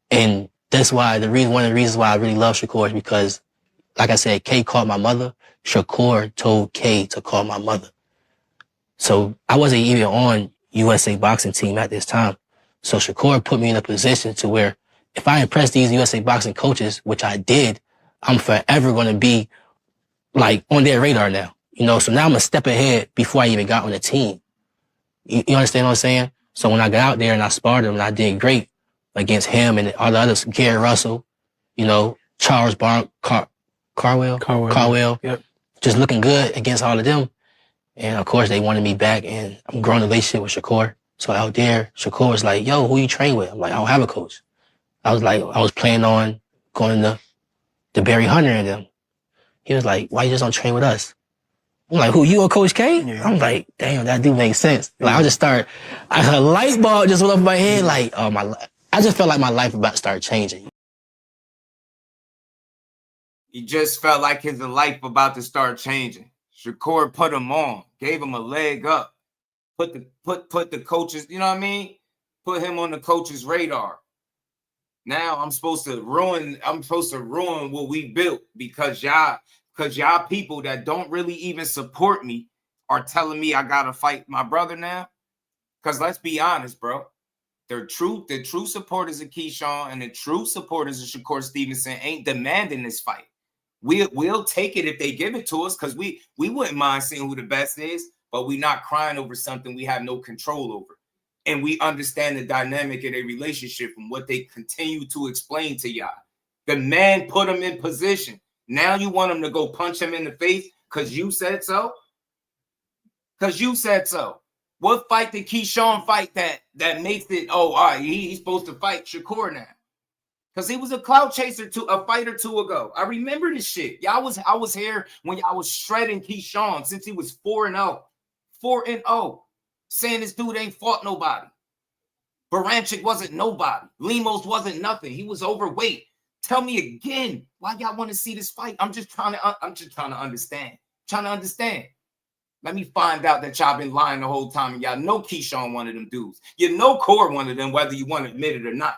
And that's why one of the reasons why I really love Shakur is because, like I said, K called my mother. Shakur told K to call my mother. So I wasn't even on USA boxing team at this time. So Shakur put me in a position to where if I impress these USA boxing coaches, which I did, I'm forever going to be like on their radar now. So now I'm a step ahead before I even got on the team. You understand what I'm saying? So when I got out there and I sparred him and I did great against him and all the others, Gary Russell, Charles Carwell, yep. Just looking good against all of them. And of course they wanted me back and I'm growing a relationship with Shakur. So out there, Shakur was like, yo, who you train with? I'm like, I don't have a coach. I was planning on going to Barry Hunter and them. He was like, why you just don't train with us? I'm like, who, you or Coach K? Yeah. I'm like, damn, that do make sense. Like, I just a light bulb just went off my head. Like, I just felt like my life about to start changing. He just felt like his life about to start changing. Shakur put him on, gave him a leg up, put the coaches, you know what I mean? Put him on the coach's radar. Now I'm supposed to ruin what we built because y'all people that don't really even support me are telling me I gotta fight my brother now. Because let's be honest, bro. The true supporters of Keyshawn and the true supporters of Shakur Stevenson ain't demanding this fight. We'll take it if they give it to us because we wouldn't mind seeing who the best is, but we're not crying over something we have no control over. And we understand the dynamic of their relationship and what they continue to explain to y'all. The man put him in position. Now you want him to go punch him in the face because you said so? Because you said so. What fight did Keyshawn fight that makes it, oh, all right, he's supposed to fight Shakur now? Because he was a clout chaser a fight or two ago. I remember this shit. I was here when y'all was shredding Keyshawn since he was 4-0. 4-0. Saying this dude ain't fought nobody. Baranchik wasn't nobody. Lemos wasn't nothing. He was overweight. Tell me again why y'all want to see this fight. I'm just trying to understand. Trying to understand. Let me find out that y'all been lying the whole time and y'all know Keyshawn one of them dudes. You know Core one of them, whether you want to admit it or not.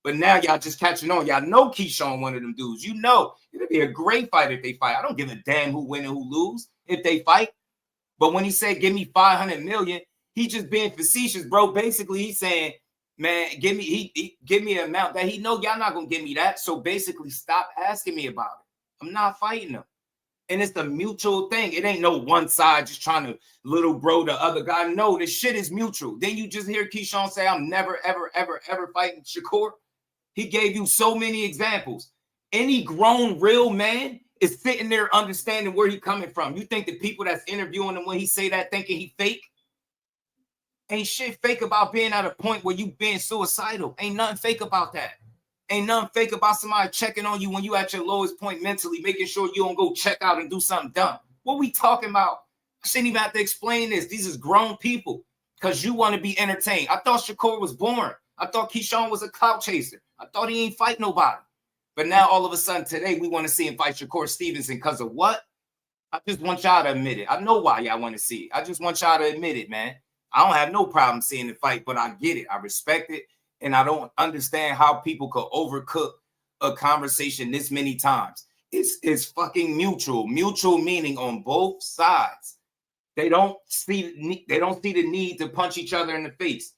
But now y'all just catching on. Y'all know Keyshawn one of them dudes. You know it'll be a great fight if they fight. I don't give a damn who win and who lose if they fight. But when he said, give me 500 million, he just being facetious, bro. Basically, he's saying, man, give me an amount that he know y'all not going to give me that. So basically, stop asking me about it. I'm not fighting him. And it's the mutual thing. It ain't no one side just trying to little bro the other guy. No, this shit is mutual. Then you just hear Keyshawn say, I'm never, ever, ever, ever fighting Shakur. He gave you so many examples. Any grown real man is sitting there understanding where he coming from. You think the people that's interviewing him when he say that thinking he fake? Ain't shit fake about being at a point where you being suicidal. Ain't nothing fake about that. Ain't nothing fake about somebody checking on you when you at your lowest point mentally, making sure you don't go check out and do something dumb. What we talking about? I shouldn't even have to explain this. These is grown people because you want to be entertained. I thought Shakur was boring. I thought Keyshawn was a clout chaser. I thought he ain't fight nobody. But now all of a sudden today we want to see him fight Shakur Stevenson because of what? I just want y'all to admit it. I know why y'all want to see it. I just want y'all to admit it, man. I don't have no problem seeing the fight, but I get it. I respect it. And I don't understand how people could overcook a conversation this many times. It's fucking mutual. Mutual meaning on both sides. They don't see the need to punch each other in the face.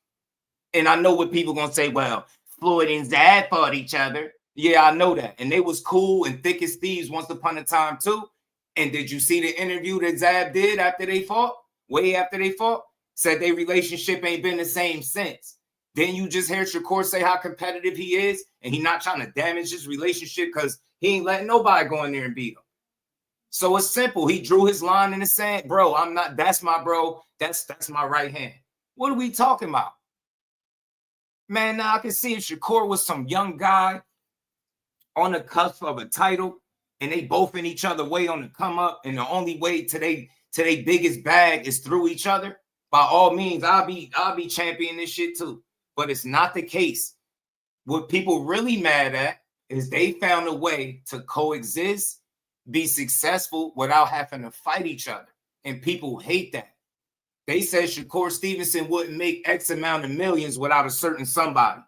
And I know what people gonna say, well, Floyd and Zab fought each other. Yeah, I know that. And they was cool and thick as thieves once upon a time too. And did you see the interview that Zab did after they fought? Way after they fought? Said their relationship ain't been the same since. Then you just hear Shakur say how competitive he is, and he not trying to damage his relationship because he ain't letting nobody go in there and beat him. So it's simple. He drew his line in the sand. Bro, I'm not, that's my bro. That's my right hand. What are we talking about? Man, now I can see if Shakur was some young guy on the cusp of a title, and they both in each other way on the come up, and the only way to they biggest bag is through each other. By all means, I'll be championing this shit too. But it's not the case. What people really mad at is they found a way to coexist, be successful without having to fight each other. And people hate that. They said Shakur Stevenson wouldn't make X amount of millions without a certain somebody.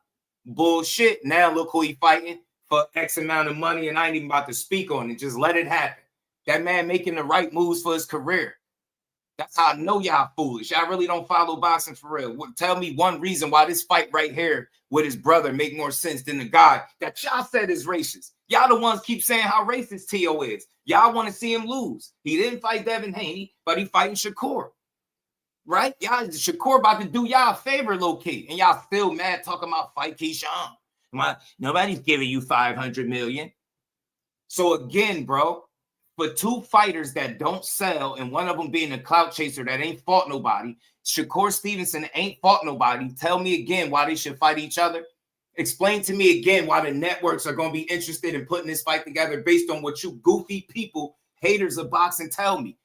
Bullshit. Now look who he fighting for X amount of money, and I ain't even about to speak on it. Just let it happen. That man making the right moves for his career. That's how I know y'all foolish. Y'all really don't follow boxing for real. Tell me one reason why this fight right here with his brother make more sense than the guy that y'all said is racist. Y'all the ones keep saying how racist T.O. is. Y'all want to see him lose. He didn't fight Devin Haney, but he fighting Shakur. Right? Y'all, Shakur about to do y'all a favor, low-key. And y'all still mad talking about fight Keyshawn. Nobody's giving you 500 million. So again, bro, for two fighters that don't sell, and one of them being a clout chaser that ain't fought nobody, Shakur Stevenson ain't fought nobody. Tell me again why they should fight each other. Explain to me again why the networks are going to be interested in putting this fight together based on what you goofy people, haters of boxing, tell me.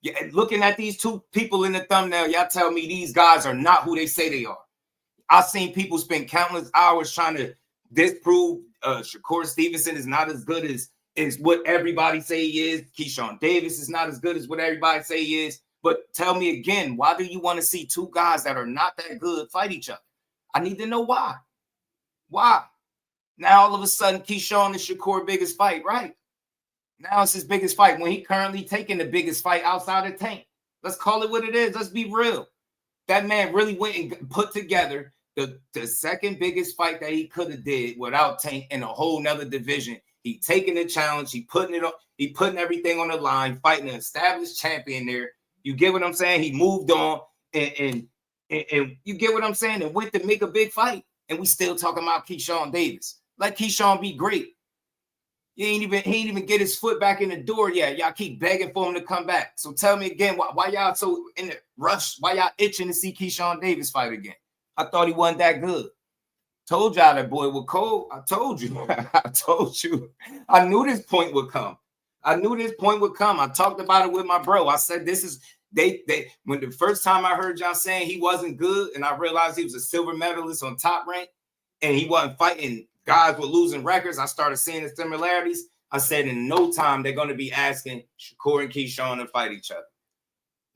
Yeah, looking at these two people in the thumbnail, y'all tell me these guys are not who they say they are. I've seen people spend countless hours trying to disprove Shakur Stevenson is not as good as what everybody say he is. Keyshawn Davis is not as good as what everybody say he is. But tell me again, why do you want to see two guys that are not that good fight each other? I need to know why. Why? Now all of a sudden, Keyshawn is Shakur's biggest fight, right? Now it's his biggest fight when he currently taking the biggest fight outside of Tank. Let's call it what it is. Let's be real. That man really went and put together the second biggest fight that he could have did without Tank in a whole nother division. He taking the challenge. He putting it on. He putting everything on the line, fighting an established champion there. You get what I'm saying? He moved on and you get what I'm saying? And went to make a big fight. And we still talking about Keyshawn Davis. Let Keyshawn be great. He ain't even get his foot back in the door yet. Y'all keep begging for him to come back. So tell me again, why y'all so in the rush? Why y'all itching to see Keyshawn Davis fight again? I thought he wasn't that good. Told y'all that boy was cold. I told you. I told you. I knew this point would come. I talked about it with my bro. I said this is they when the first time I heard y'all saying he wasn't good, and I realized he was a silver medalist on Top Rank, and he wasn't fighting guys with losing records. I started seeing the similarities. I said in no time they're going to be asking Shakur and Keyshawn to fight each other.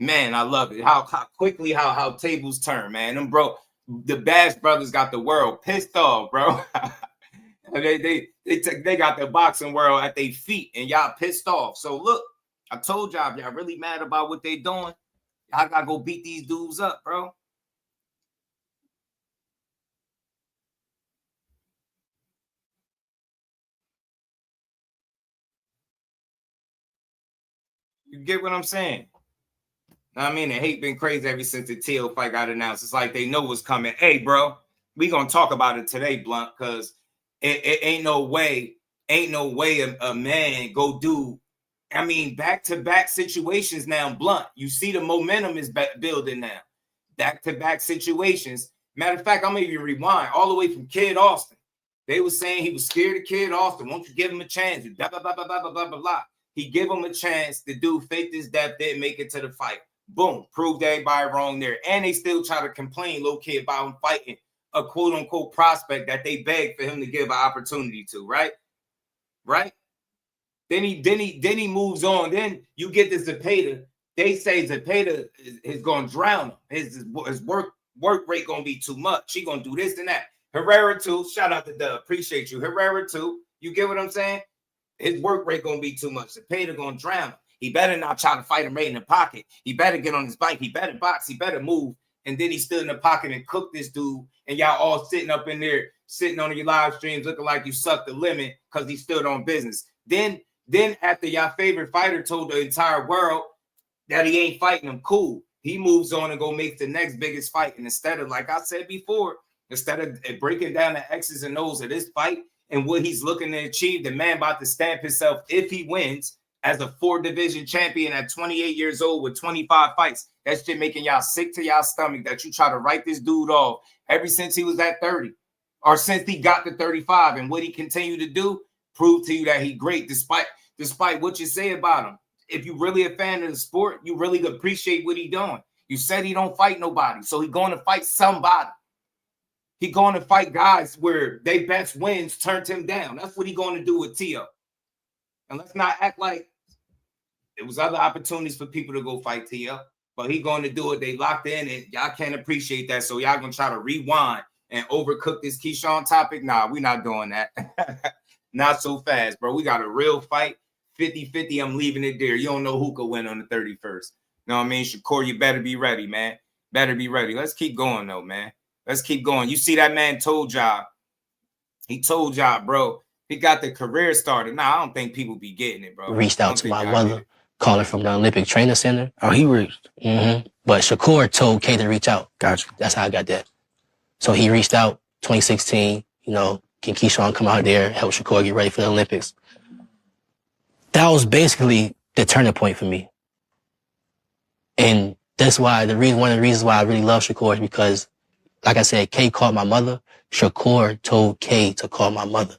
Man, I love it. How quickly how tables turn, man. Them bro, the Bash brothers got the world pissed off, bro. they got the boxing world at their feet, and y'all pissed off. So look, I told y'all, if y'all really mad about what they doing, y'all gotta go beat these dudes up, bro. You get what I'm saying? I mean, the hate been crazy ever since the Teal fight got announced. It's like they know what's coming. Hey, bro, we gonna talk about it today, Blunt, because it ain't no way a man go do. I mean, back-to-back situations now, Blunt. You see the momentum is building now. Back-to-back situations. Matter of fact, I'm gonna even rewind all the way from Kid Austin. They were saying he was scared of Kid Austin. Won't you give him a chance? Blah, blah, blah, blah, blah, blah, blah, blah. He give him a chance. The dude faked his death, didn't make it to the fight. Boom, proved everybody wrong there. And they still try to complain, low-key, about him fighting a quote-unquote prospect that they begged for him to give an opportunity to, right? Right? Then he moves on. Then you get the Zepeda. They say Zepeda is going to drown him. His work rate going to be too much. He going to do this and that. Herrera too. Shout out to Dub. Appreciate you. Herrera too. You get what I'm saying? His work rate going to be too much. Zepeda going to drown him. He better not try to fight him right in the pocket. He better get on his bike. He better box. He better move. And then he stood in the pocket and cooked this dude. And y'all all sitting up in there, sitting on your live streams, looking like you sucked the lemon because he stood on business. Then after y'all favorite fighter told the entire world that he ain't fighting him, cool. He moves on and go make the next biggest fight. And instead of, like I said before, instead of breaking down the X's and O's of this fight and what he's looking to achieve, the man about to stamp himself, if he wins, as a 4-division champion at 28 years old with 25 fights. That shit making y'all sick to y'all stomach that you try to write this dude off ever since he was at 30 or since he got to 35. And what he continued to do, prove to you that he great despite what you say about him. If you really a fan of the sport, you really appreciate what he doing. You said he don't fight nobody, so he going to fight somebody. He going to fight guys where they best wins turned him down. That's what he going to do with Tio. And let's not act like there was other opportunities for people to go fight Tio, but he going to do it. They locked in, and y'all can't appreciate that. So y'all going to try to rewind and overcook this Keyshawn topic? Nah, we're not doing that. Not so fast, bro. We got a real fight. 50-50, I'm leaving it there. You don't know who could win on the 31st. You know what I mean? Shakur, you better be ready, man. Better be ready. Let's keep going, though, man. Let's keep going. You see that man told y'all. He told y'all, bro, he got the career started. Nah, I don't think people be getting it, bro. Reached out to my mother, called her from the Olympic Training Center. Oh, he reached. Mm-hmm. But Shakur told K to reach out. Gotcha. That's how I got that. So he reached out 2016, you know, can Keyshawn come out there, help Shakur get ready for the Olympics? That was basically the turning point for me. And that's why one of the reasons why I really love Shakur is because, like I said, K called my mother. Shakur told K to call my mother.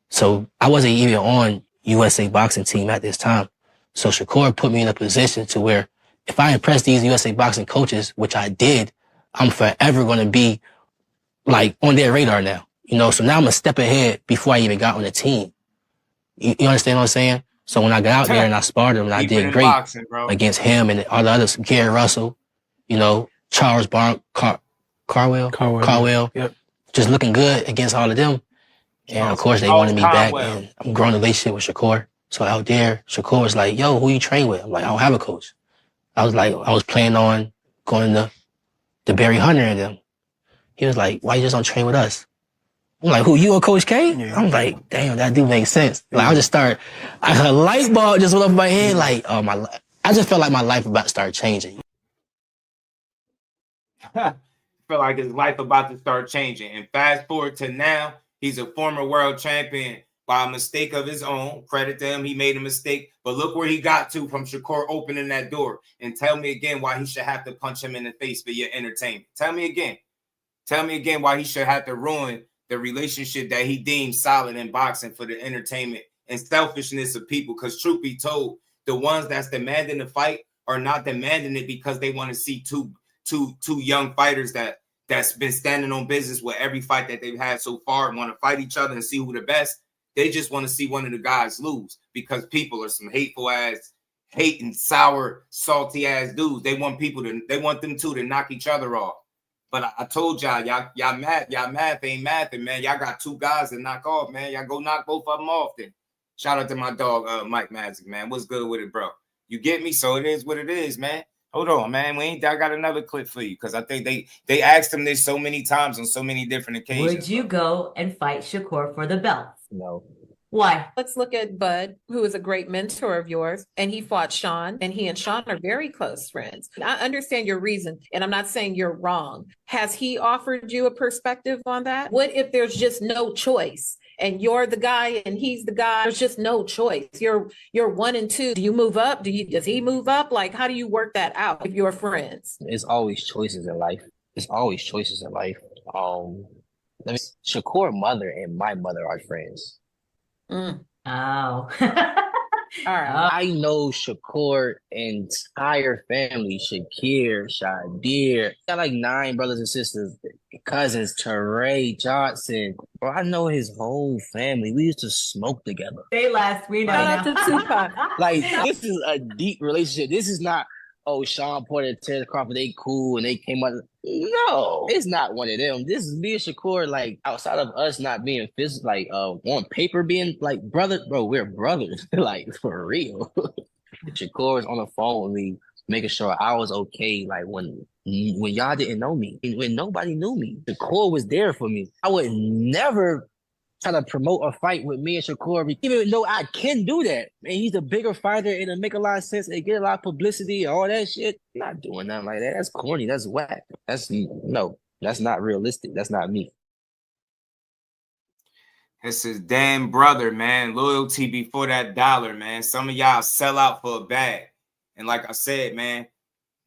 So I wasn't even on USA boxing team at this time. So Shakur put me in a position to where if I impress these USA boxing coaches, which I did, I'm forever going to be like on their radar now. You know, so now I'm a step ahead before I even got on the team. You understand what I'm saying? So when I got out there and I sparred him and I did great boxing, against him and all the others, Gary Russell, you know, Charles Carwell, yep. Just looking good against all of them. And of course they wanted me back, and I'm growing a relationship with Shakur. So out there, Shakur was like, yo, who you train with? I'm like, I don't have a coach. I was planning on going to Barry Hunter and them. He was like, why you just don't train with us? I'm like, who, you or Coach K? Yeah. I'm like, damn, that do make sense. Like, I just started, a light bulb just went up in my head, like, oh, I just felt like my life about to start changing. Felt like his life about to start changing. And fast forward to now, he's a former world champion, by a mistake of his own. Credit to him, he made a mistake. But look where he got to from Shakur opening that door. And tell me again why he should have to punch him in the face for your entertainment. Tell me again. Tell me again why he should have to ruin the relationship that he deemed solid in boxing for the entertainment and selfishness of people. Because truth be told, the ones that's demanding the fight are not demanding it because they want to see two young fighters that's been standing on business with every fight that they've had so far and want to fight each other and see who the best. They just want to see one of the guys lose because people are some hateful ass, hating, sour, salty ass dudes. They want them two to knock each other off. But I told y'all math ain't math, and man, y'all got two guys to knock off, man. Y'all go knock both of them off then. Shout out to my dog, Mike Magic, man. What's good with it, bro? You get me? So it is what it is, man. Hold on, man. I got another clip for you because I think they asked him this so many times on so many different occasions. Would you go and fight Shakur for the belt? No. Why? Let's look at Bud, who is a great mentor of yours, and he fought Sean, and he and Sean are very close friends. I understand your reason, and I'm not saying you're wrong. Has he offered you a perspective on that? What if there's just no choice, and you're the guy and he's the guy? There's just no choice. You're 1 and 2. Do you move up? Does he move up? Like, how do you work that out if you're friends? It's always choices in life. Shakur mother and my mother are friends. Oh. All right. I know Shakur entire family, Shakir, Shadir. Got like 9 brothers and sisters, cousins, Teray, Johnson. Bro, I know his whole family. We used to smoke together. Say last, we know. Shout out to Tupac. Like, this is a deep relationship. This is not, oh, Sean Porter and Terrence Crawford, they cool and they came out. No, it's not one of them. This is me and Shakur, like, outside of us not being physical, like, on paper being, like, brother, bro, we're brothers, like, for real. Shakur was on the phone with me, making sure I was okay, like, when y'all didn't know me, when nobody knew me. Shakur was there for me. I would never try to promote a fight with me and Shakur, even though I can do that. Man, he's a bigger fighter and it make a lot of sense and get a lot of publicity and all that shit. I'm not doing nothing like that. That's corny. That's whack. That's not realistic. That's not me. It's his damn brother, man. Loyalty before that dollar, man. Some of y'all sell out for a bag. And like I said, man,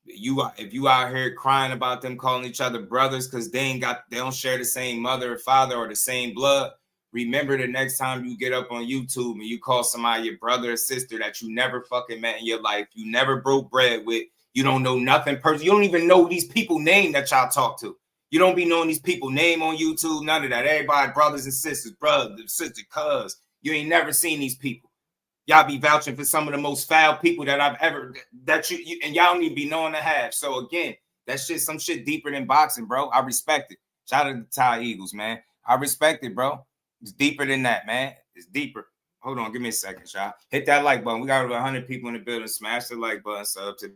if you out here crying about them calling each other brothers because they don't share the same mother or father or the same blood, remember the next time you get up on YouTube and you call somebody your brother or sister that you never fucking met in your life, you never broke bread with, you don't know nothing personal, you don't even know these people name that y'all talk to. You don't be knowing these people name on YouTube, none of that. Everybody brothers and sisters, brother, sister, cuz. You ain't never seen these people. Y'all be vouching for some of the most foul people that I've ever, that you and y'all don't even be knowing to have. So again, that shit, some shit deeper than boxing, bro. I respect it. Shout out to the Thai Eagles, man. I respect it, bro. It's deeper than that, man. It's deeper. Hold on, give me a second, y'all. Hit that like button. We got over 100 people in the building. Smash the like button. Sub to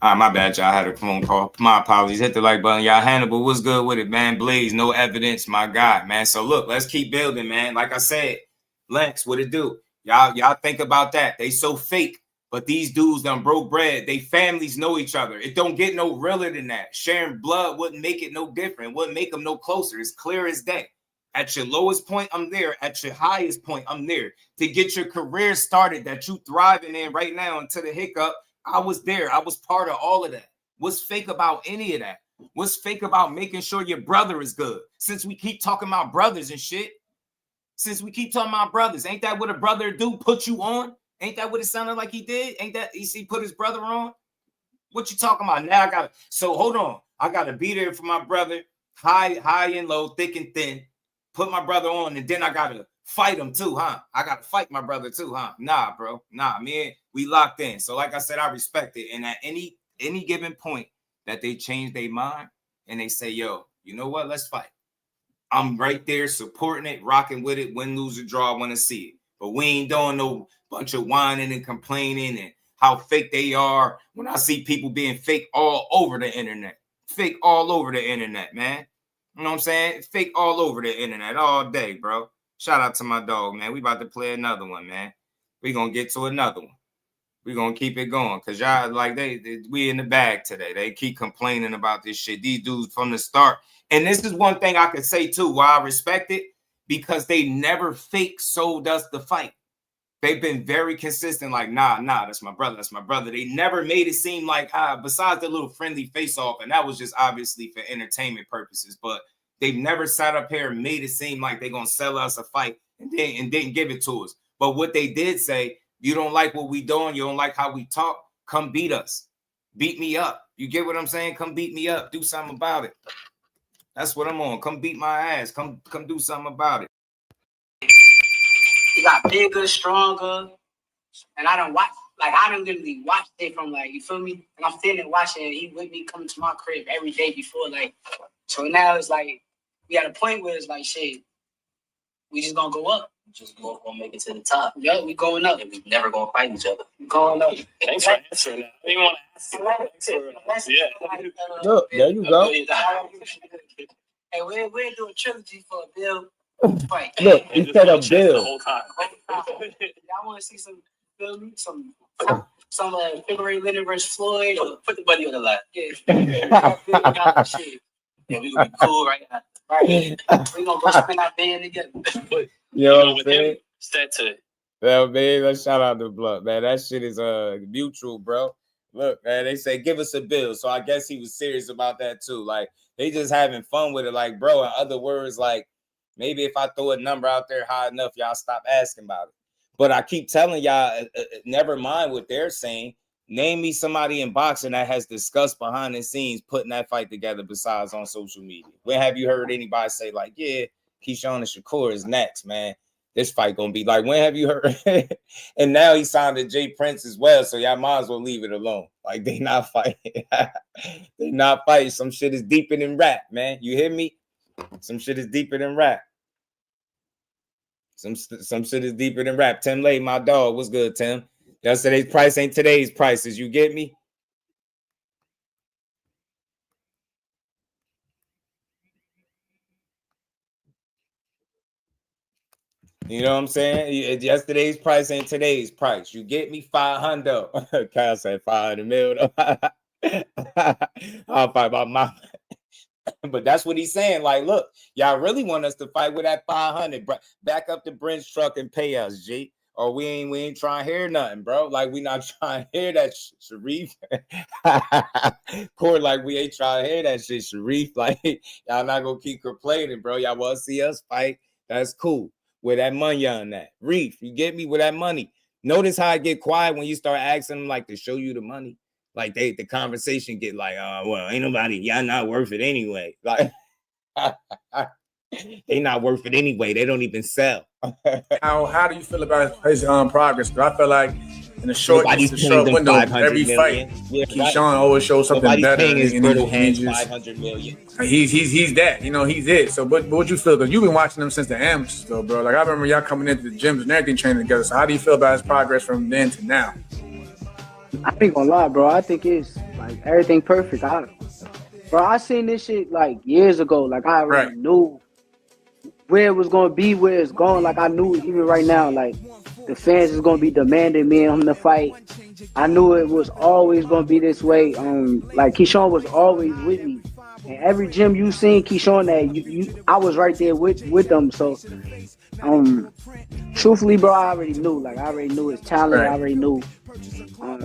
my bad, y'all. I had a phone call. My apologies. Hit the like button. Y'all, Hannibal, what's good with it, man? Blaze, no evidence, my God, man. So look, let's keep building, man. Like I said, Lance, what it do? Y'all think about that. They so fake, but these dudes done broke bread. They families know each other. It don't get no realer than that. Sharing blood wouldn't make it no different. It wouldn't make them no closer. It's clear as day. At your lowest point, I'm there. At your highest point, I'm there. To get your career started that you thriving in right now until the hiccup, I was there. I was part of all of that. What's fake about any of that? What's fake about making sure your brother is good? Since we keep talking about brothers and shit. Since we keep talking about brothers, ain't that what a brother do? Put you on? Ain't that what it sounded like he did? Ain't that he put his brother on? What you talking about? Now so hold on. I gotta be there for my brother, high and low, thick and thin. Put my brother on, and then I gotta fight him too, huh? I got to fight my brother too, huh? Nah, bro. Nah, man, we locked in. So like I said, I respect it. And at any given point that they change their mind and they say, yo, you know what? Let's fight. I'm right there supporting it, rocking with it, win, lose, or draw. I want to see it. But we ain't doing no bunch of whining and complaining and how fake they are. When I see people being fake all over the internet. Fake all over the internet, man. You know what I'm saying? Fake all over the internet all day, bro. Shout out to my dog, man. We about to play another one, man. We gonna get to another one. We gonna keep it going. Cause y'all like we in the bag today. They keep complaining about this shit. These dudes from the start. And this is one thing I could say too, why I respect it, because they never fake sold us the fight. They've been very consistent, like, nah, that's my brother, that's my brother. They never made it seem like, besides the little friendly face-off, and that was just obviously for entertainment purposes, but they've never sat up here and made it seem like they're going to sell us a fight and didn't give it to us. But what they did say, you don't like what we doing, you don't like how we talk, come beat us. Beat me up. You get what I'm saying? Come beat me up. Do something about it. That's what I'm on. Come beat my ass. Come do something about it. He got bigger, stronger, and I don't watch. Like I don't literally watch it from like, you feel me? And I'm sitting there watching it. He with me coming to my crib every day before, like. So now it's like we at a point where it's like, shit, we just gonna go up. Just gonna make it to the top. Yup, we going up. And we never gonna fight each other. We going up. Thanks for answering that. I didn't want to ask you. Yeah. Look, there you go. Hey, we're doing trilogy for a bill. Fight. Look, he said a bill. The whole time. Y'all want to see some February Leonard versus Floyd? Or put the buddy on the lap. Yeah. Shit. Yeah, we gonna be cool right now. Right. We gonna go spin our band together. You know what I'm saying? Stay to it. Well, man, let's shout out to Blunt, man. That shit is mutual, bro. Look, man, they say give us a bill. So I guess he was serious about that too. Like they just having fun with it. Like, bro, in other words, like maybe if I throw a number out there high enough, y'all stop asking about it. But I keep telling y'all, never mind what they're saying. Name me somebody in boxing that has discussed behind the scenes putting that fight together besides on social media. When have you heard anybody say like, yeah, Keyshawn and Shakur is next, man? This fight gonna be like, when have you heard? And now he signed to Jay Prince as well, so y'all might as well leave it alone. Like they not fighting. They not fighting. Some shit is deeper than rap, man. You hear me? Some shit is deeper than rap. Some shit is deeper than rap. Tim Lay, my dog. What's good, Tim? Yesterday's price ain't today's prices. You get me? You know what I'm saying? Yesterday's price ain't today's price. You get me? 500. Kyle said 500 mil. I'll fight my mama. But that's what he's saying. Like, look, y'all really want us to fight with that 500, bro. Back up the Brent's truck and pay us, G. Or we ain't trying to hear nothing, bro. Like, we not trying to hear that shit, Sharif. Court, like, we ain't trying to hear that shit, Sharif. Like, y'all not going to keep complaining, bro. Y'all want to see us fight? That's cool. Where that money on that. Reef, you get me? With that money. Notice how I get quiet when you start asking them, like, to show you the money. Like, the conversation get like, well, ain't nobody, y'all not worth it anyway. Like, they not worth it anyway. They don't even sell. How do you feel about his progress? Because I feel like in the short window, every fight, yeah, Keyshawn always shows something better. He's 500 million. He's that, you know, he's it. So, but what you feel? Because you've been watching him since the amateurs, though, bro. Like I remember y'all coming into the gyms and everything, training together. So, how do you feel about his progress from then to now? I ain't gonna lie, bro. I think it's like everything perfect. I seen this shit like years ago. Like I already knew where it was gonna be, where it's going. Like I knew even right now, like the fans is gonna be demanding me and him to fight. I knew it was always gonna be this way. Like Keyshawn was always with me. And every gym you seen Keyshawn at, I was right there with them. So truthfully, bro, I already knew. Like I already knew his talent. I already knew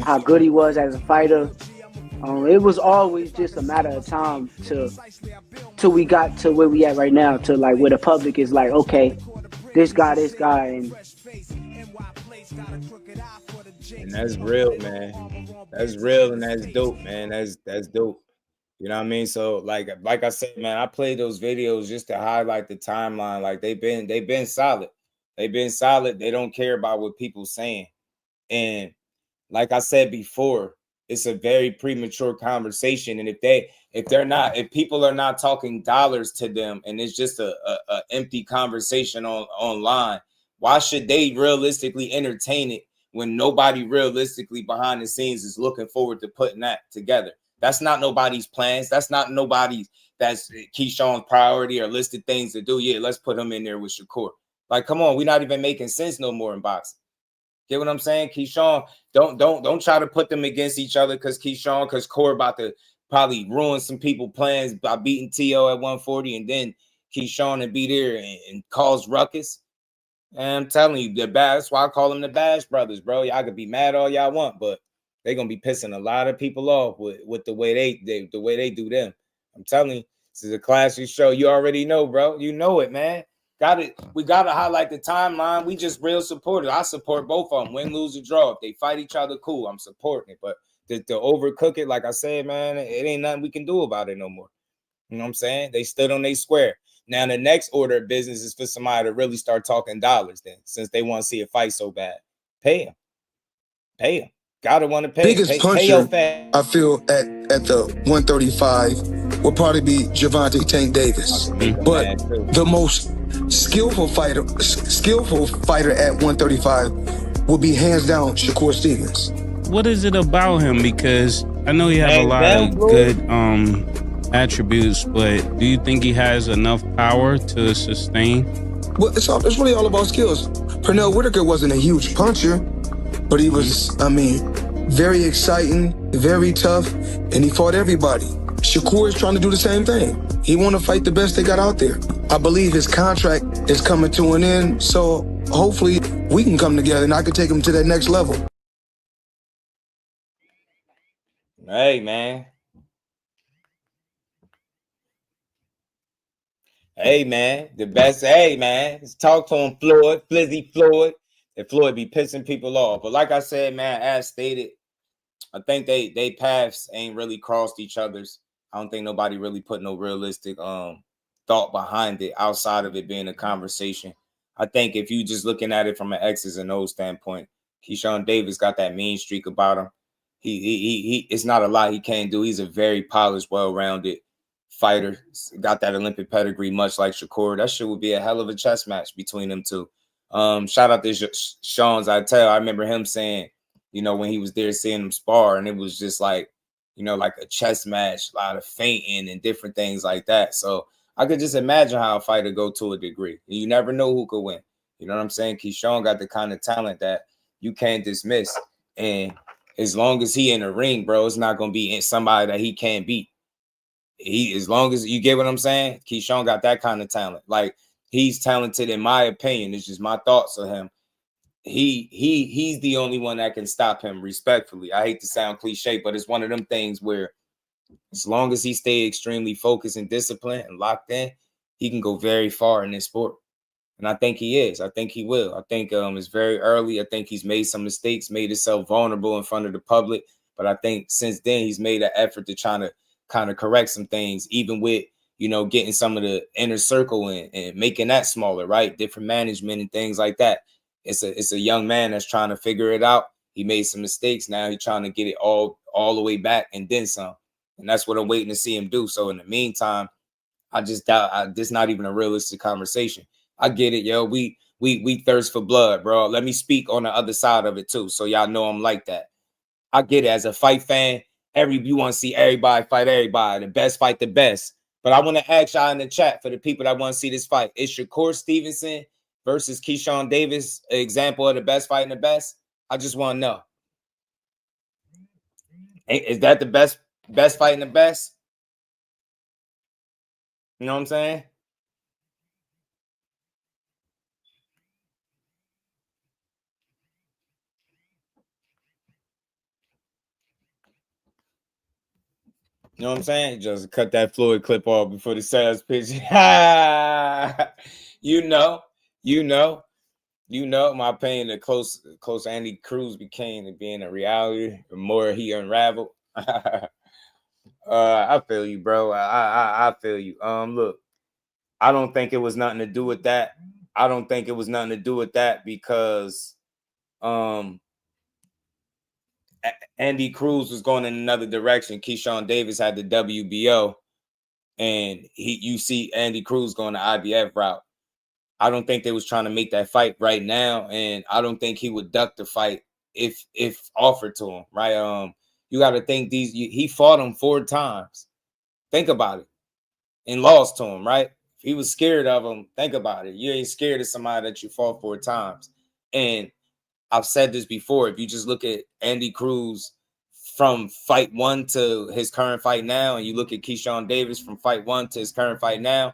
how good he was as a fighter. It was always just a matter of time till we got to where we at right now, to like where the public is like, okay, this guy, and that's real, man. That's real and that's dope, man. That's dope. You know what I mean? So like I said, man, I played those videos just to highlight the timeline. Like they've been solid. They've been solid. They don't care about what people saying. And like I said before, it's a very premature conversation. And if people are not talking dollars to them and it's just a empty conversation online, why should they realistically entertain it when nobody realistically behind the scenes is looking forward to putting that together? That's not nobody's plans. That's Keyshawn's priority or listed things to do. Yeah, let's put him in there with Shakur. Like, come on, we're not even making sense no more in boxing. Get what I'm saying? Keyshawn, don't try to put them against each other because Core about to probably ruin some people's plans by beating T.O. at 140 and then Keyshawn and be there and cause ruckus. And I'm telling you, that's why I call them the Bash Brothers, bro. Y'all could be mad all y'all want, but they're gonna be pissing a lot of people off with the way they do them. I'm telling you, this is a classic show. You already know, bro. You know it, man. We gotta highlight the timeline. We just real supporters. I support both of them. Win, lose, or draw. If they fight each other, cool. I'm supporting it. But to overcook it, like I said, man, it ain't nothing we can do about it no more. You know what I'm saying? They stood on their square. Now the next order of business is for somebody to really start talking dollars. Then, since they want to see a fight so bad, pay them. Gotta want to pay. Biggest puncher, I feel, at the 135 will probably be Gervonta Tank Davis. But the most skillful fighter at 135 will be hands down Shakur Stevenson. What is it about him? Because I know he has a lot of good attributes, but do you think he has enough power to sustain? Well, it's really all about skills. Pernell Whitaker wasn't a huge puncher, but he was, very exciting, very tough, and he fought everybody. Shakur is trying to do the same thing. He want to fight the best they got out there. I believe his contract is coming to an end, so hopefully we can come together and I can take him to that next level. Hey, man. Hey, man. The best. Hey, man. Let's talk to him, Flizzy Floyd. And Floyd be pissing people off. But like I said, man, as stated, I think they paths ain't really crossed each other's. I don't think nobody really put no realistic thought behind it outside of it being a conversation. I think if you just looking at it from an X's and O's standpoint, Keyshawn Davis got that mean streak about him. He it's not a lot he can't do. He's a very polished, well-rounded fighter. Got that Olympic pedigree, much like Shakur. That shit would be a hell of a chess match between them two. Shout out to Sean Zytel. I remember him saying, when he was there seeing him spar, and it was just like, like a chess match, a lot of feinting and different things like that. So I could just imagine how a fighter go to a degree. You never know who could win. You know what I'm saying? Keyshawn got the kind of talent that you can't dismiss. And as long as he in the ring, bro, it's not going to be somebody that he can't beat. As long as you get what I'm saying, Keyshawn got that kind of talent. Like, he's talented, in my opinion. It's just my thoughts of him. He's the only one that can stop him, respectfully. I hate to sound cliche, but it's one of them things where as long as he stay extremely focused and disciplined and locked in, he can go very far in this sport. And I think he is. I think he will. I think it's very early. I think he's made some mistakes, made himself vulnerable in front of the public. But I think since then he's made an effort to try to kind of correct some things, even with, getting some of the inner circle and making that smaller, right? Different management and things like that. It's a young man that's trying to figure it out. He made some mistakes. Now he's trying to get it all the way back and then some. And that's what I'm waiting to see him do. So in the meantime, I just doubt this not even a realistic conversation. I get it, yo. We thirst for blood, bro. Let me speak on the other side of it too, so y'all know I'm like that. I get it. As a fight fan, you want to see everybody fight everybody. The best fight the best. But I want to ask y'all in the chat, for the people that want to see this fight, is Shakur Stevenson versus Keyshawn Davis an example of the best fighting the best? I just want to know. Is that the best fighting the best? You know what I'm saying? You know what I'm saying? Just cut that Floyd clip off before the sales pitch. You know my opinion, the close Andy Cruz became to being a reality, the more he unraveled. I feel you, bro. I feel you. Look, I don't think it was nothing to do with that. I don't think it was nothing to do with that because Andy Cruz was going in another direction. Keyshawn Davis had the WBO, and you see Andy Cruz going the IBF route. I don't think they was trying to make that fight right now, and I don't think he would duck the fight if offered to him. Right? You got to think he fought him 4 times. Think about it, and lost to him. Right? If he was scared of him, think about it. You ain't scared of somebody that you fought 4 times. And I've said this before. If you just look at Andy Cruz from fight 1 to his current fight now, and you look at Keyshawn Davis from fight 1 to his current fight now,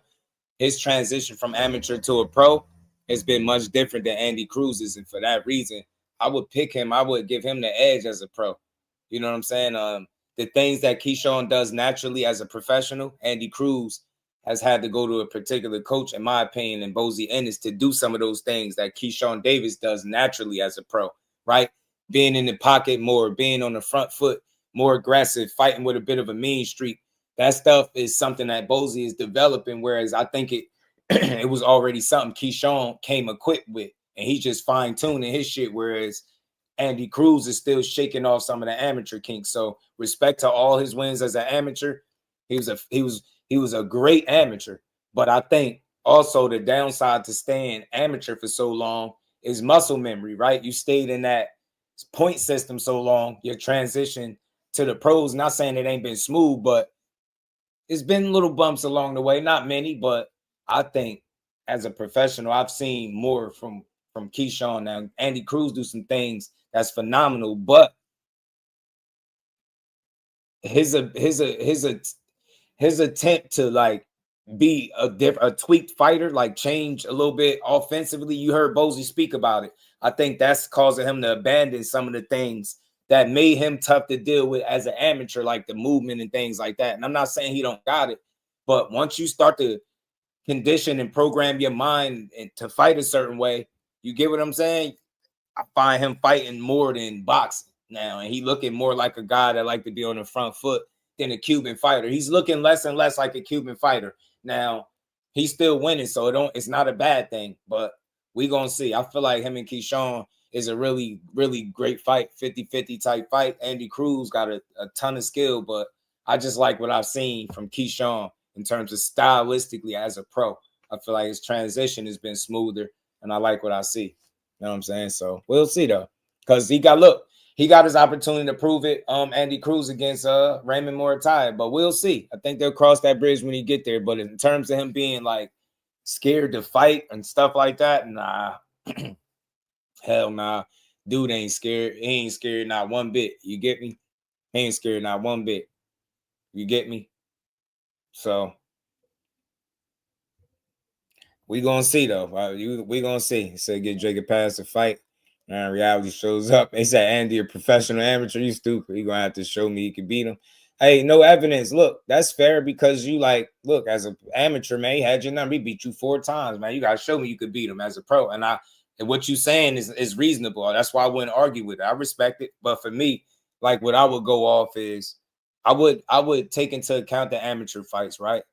his transition from amateur to a pro has been much different than Andy Cruz's. And for that reason, I would pick him. I would give him the edge as a pro. You know what I'm saying? The things that Keyshawn does naturally as a professional, Andy Cruz has had to go to a particular coach, in my opinion, and Bozy Ennis to do some of those things that Keyshawn Davis does naturally as a pro, right? Being in the pocket more, being on the front foot, more aggressive, fighting with a bit of a mean streak. That stuff is something that Bozy is developing, whereas I think it was already something Keyshawn came equipped with, and he's just fine-tuning his shit, whereas Andy Cruz is still shaking off some of the amateur kinks. So respect to all his wins as an amateur. He was a great amateur, but I think also the downside to staying amateur for so long is muscle memory, right? You stayed in that point system so long, your transition to the pros, not saying it ain't been smooth, but it's been little bumps along the way, not many, but I think as a professional, I've seen more from Keyshawn. Now, Andy Cruz do some things that's phenomenal, but his attempt to like be a tweaked fighter, like change a little bit offensively. You heard Bozy speak about it. I think that's causing him to abandon some of the things that made him tough to deal with as an amateur, like the movement and things like that. And I'm not saying he don't got it, but once you start to condition and program your mind to fight a certain way, you get what I'm saying? I find him fighting more than boxing now, and he looking more like a guy that like to be on the front foot than a Cuban fighter. He's looking less and less like a Cuban fighter. Now, he's still winning, so it's not a bad thing, but we gonna see. I feel like him and Keyshawn is a really, really great fight, 50-50 type fight. Andy Cruz got a ton of skill, but I just like what I've seen from Keyshawn in terms of stylistically as a pro. I feel like his transition has been smoother, and I like what I see. You know what I'm saying? So we'll see though, because he got his opportunity to prove it. Andy Cruz against Raymond Moratai, but we'll see. I think they'll cross that bridge when he get there. But in terms of him being like scared to fight and stuff like that, nah, hell nah. Dude ain't scared. He ain't scared not one bit. You get me? He ain't scared not one bit. You get me? So we gonna see though. We gonna see. So get Drake a pass to fight. And reality shows up. They said Andy a professional amateur. You stupid. He gonna have to show me he can beat him. Hey, no evidence. Look, that's fair because you look, as an amateur, man, he had your number. He beat you 4 times, man. You gotta show me you could beat him as a pro. And what you saying is reasonable. That's why I wouldn't argue with it. I respect it. But for me, like what I would go off is I would take into account the amateur fights, right?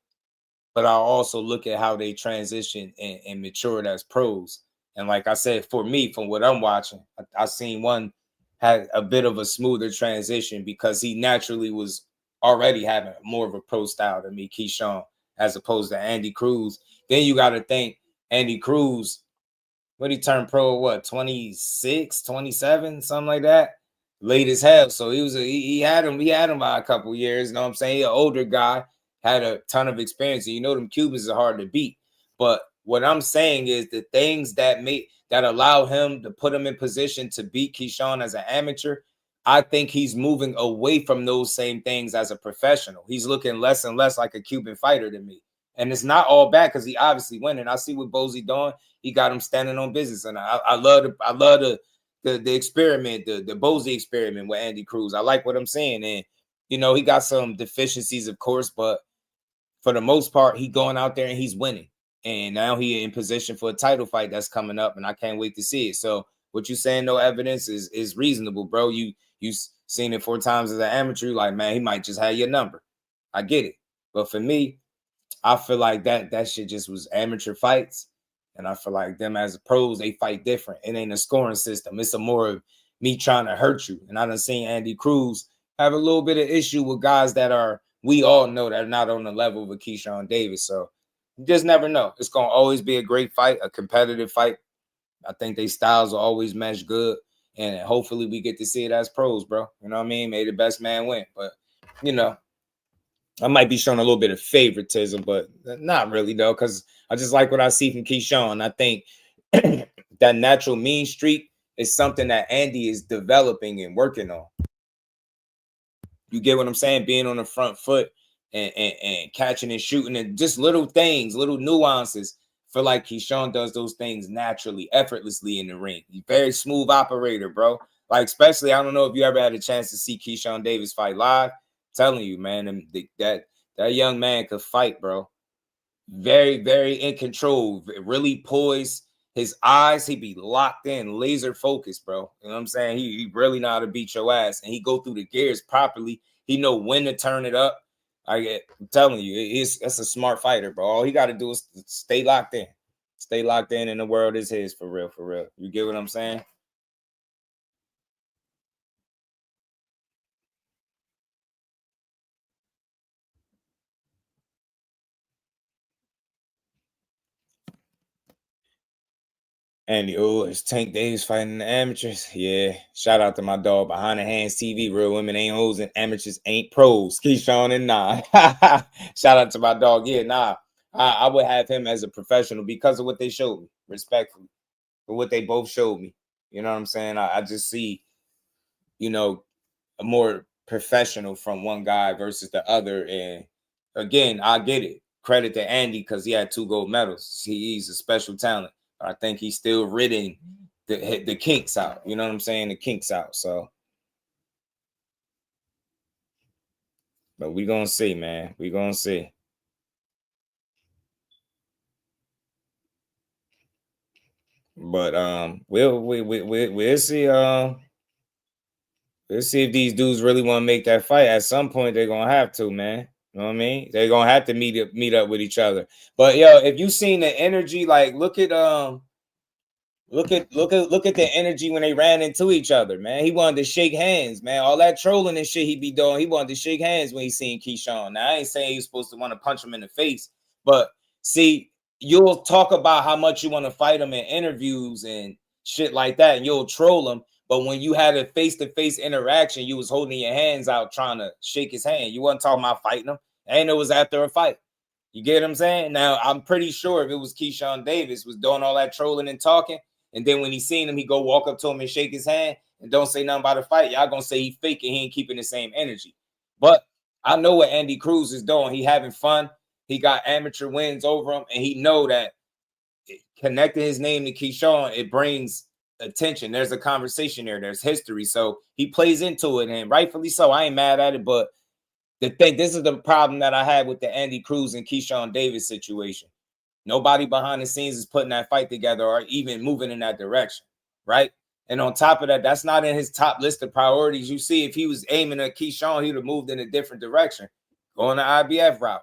But I'll also look at how they transition and matured as pros. And like I said, for me, from what I'm watching, I seen one had a bit of a smoother transition because he naturally was already having more of a pro style than me, Keyshawn, as opposed to Andy Cruz. Then you got to think Andy Cruz, when he turned pro, what, 26, 27, something like that? Late as hell. So he had him by a couple years, you know what I'm saying? He an older guy, had a ton of experience. And you know them Cubans are hard to beat. But what I'm saying is the things that allow him to put him in position to beat Keyshawn as an amateur, I think he's moving away from those same things as a professional. He's looking less and less like a Cuban fighter to me. And it's not all bad because he obviously winning. I see what Bozy doing. He got him standing on business. And I love the experiment, the Bozy experiment with Andy Cruz. I like what I'm saying. And, you know, he got some deficiencies, of course, but for the most part, he going out there and he's winning. And now he in position for a title fight that's coming up, and I can't wait to see it. So what you saying, no evidence, is reasonable, bro. You seen it 4 times as an amateur, like, man, he might just have your number. I get it. But for me, I feel like that shit just was amateur fights. And I feel like them as pros, they fight different. It ain't a scoring system. It's a more of me trying to hurt you. And I done seen Andy Cruz have a little bit of issue with guys that are, we all know that are not on the level of a Keyshawn Davis. So you just never know. It's going to always be a great fight, a competitive fight. I think they styles will always mesh good. And hopefully we get to see it as pros, bro. You know what I mean? May the best man win. But, you know, I might be showing a little bit of favoritism, but not really, though, because I just like what I see from Keyshawn. I think that natural mean streak is something that Andy is developing and working on. You get what I'm saying? Being on the front foot and catching and shooting and just little things, little nuances. Feel like Keyshawn does those things naturally, effortlessly in the ring. He's very smooth operator, bro. Like, especially, I don't know if you ever had a chance to see Keyshawn Davis fight live. I'm telling you, man, and that young man could fight, bro. Very, very in control, really poised. His eyes, he be locked in, laser focused, bro. You know what I'm saying? He really know how to beat your ass, and he go through the gears properly. He know when to turn it up. I'm telling you, that's a smart fighter, bro. All he got to do is stay locked in. Stay locked in, and the world is his, for real, for real. You get what I'm saying? Andy, it's Tank Davis fighting the amateurs. Yeah, shout out to my dog Behind the Hands TV. Real women ain't hoes and amateurs ain't pros. Keyshawn and nah. Shout out to my dog. Yeah, nah. I would have him as a professional because of what they showed me, respectfully, for what they both showed me. You know what I'm saying? I just see, you know, a more professional from one guy versus the other. And again, I get it. Credit to Andy because he had 2 gold medals. He's a special talent. I think he's still ridding the kinks out. You know what I'm saying? The kinks out. So, but we gonna see, man. We gonna see. But we'll see. We'll see if these dudes really want to make that fight. At some point, they're gonna have to, man. You know what I mean? They're gonna have to meet up with each other. But yo, if you seen the energy, like look at the energy when they ran into each other, man. He wanted to shake hands, man. All that trolling and shit he be doing, he wanted to shake hands when he seen Keyshawn. Now I ain't saying he's supposed to want to punch him in the face, but see, you'll talk about how much you want to fight him in interviews and shit like that, and you'll troll him. But when you had a face-to-face interaction, you was holding your hands out trying to shake his hand. You wasn't talking about fighting him. And it was after a fight. You get what I'm saying? Now, I'm pretty sure if it was Keyshawn Davis was doing all that trolling and talking, and then when he seen him, he go walk up to him and shake his hand and don't say nothing about the fight, y'all gonna say he fake and he ain't keeping the same energy. But I know what Andy Cruz is doing. He having fun. He got amateur wins over him, and he know that connecting his name to Keyshawn, it brings attention. There's a conversation there. There's history. So he plays into it, and rightfully so. I ain't mad at it, but this is the problem that I had with the Andy Cruz and Keyshawn Davis situation. Nobody behind the scenes is putting that fight together or even moving in that direction, right? And on top of that, that's not in his top list of priorities. You see, if he was aiming at Keyshawn, he would have moved in a different direction, going the IBF route.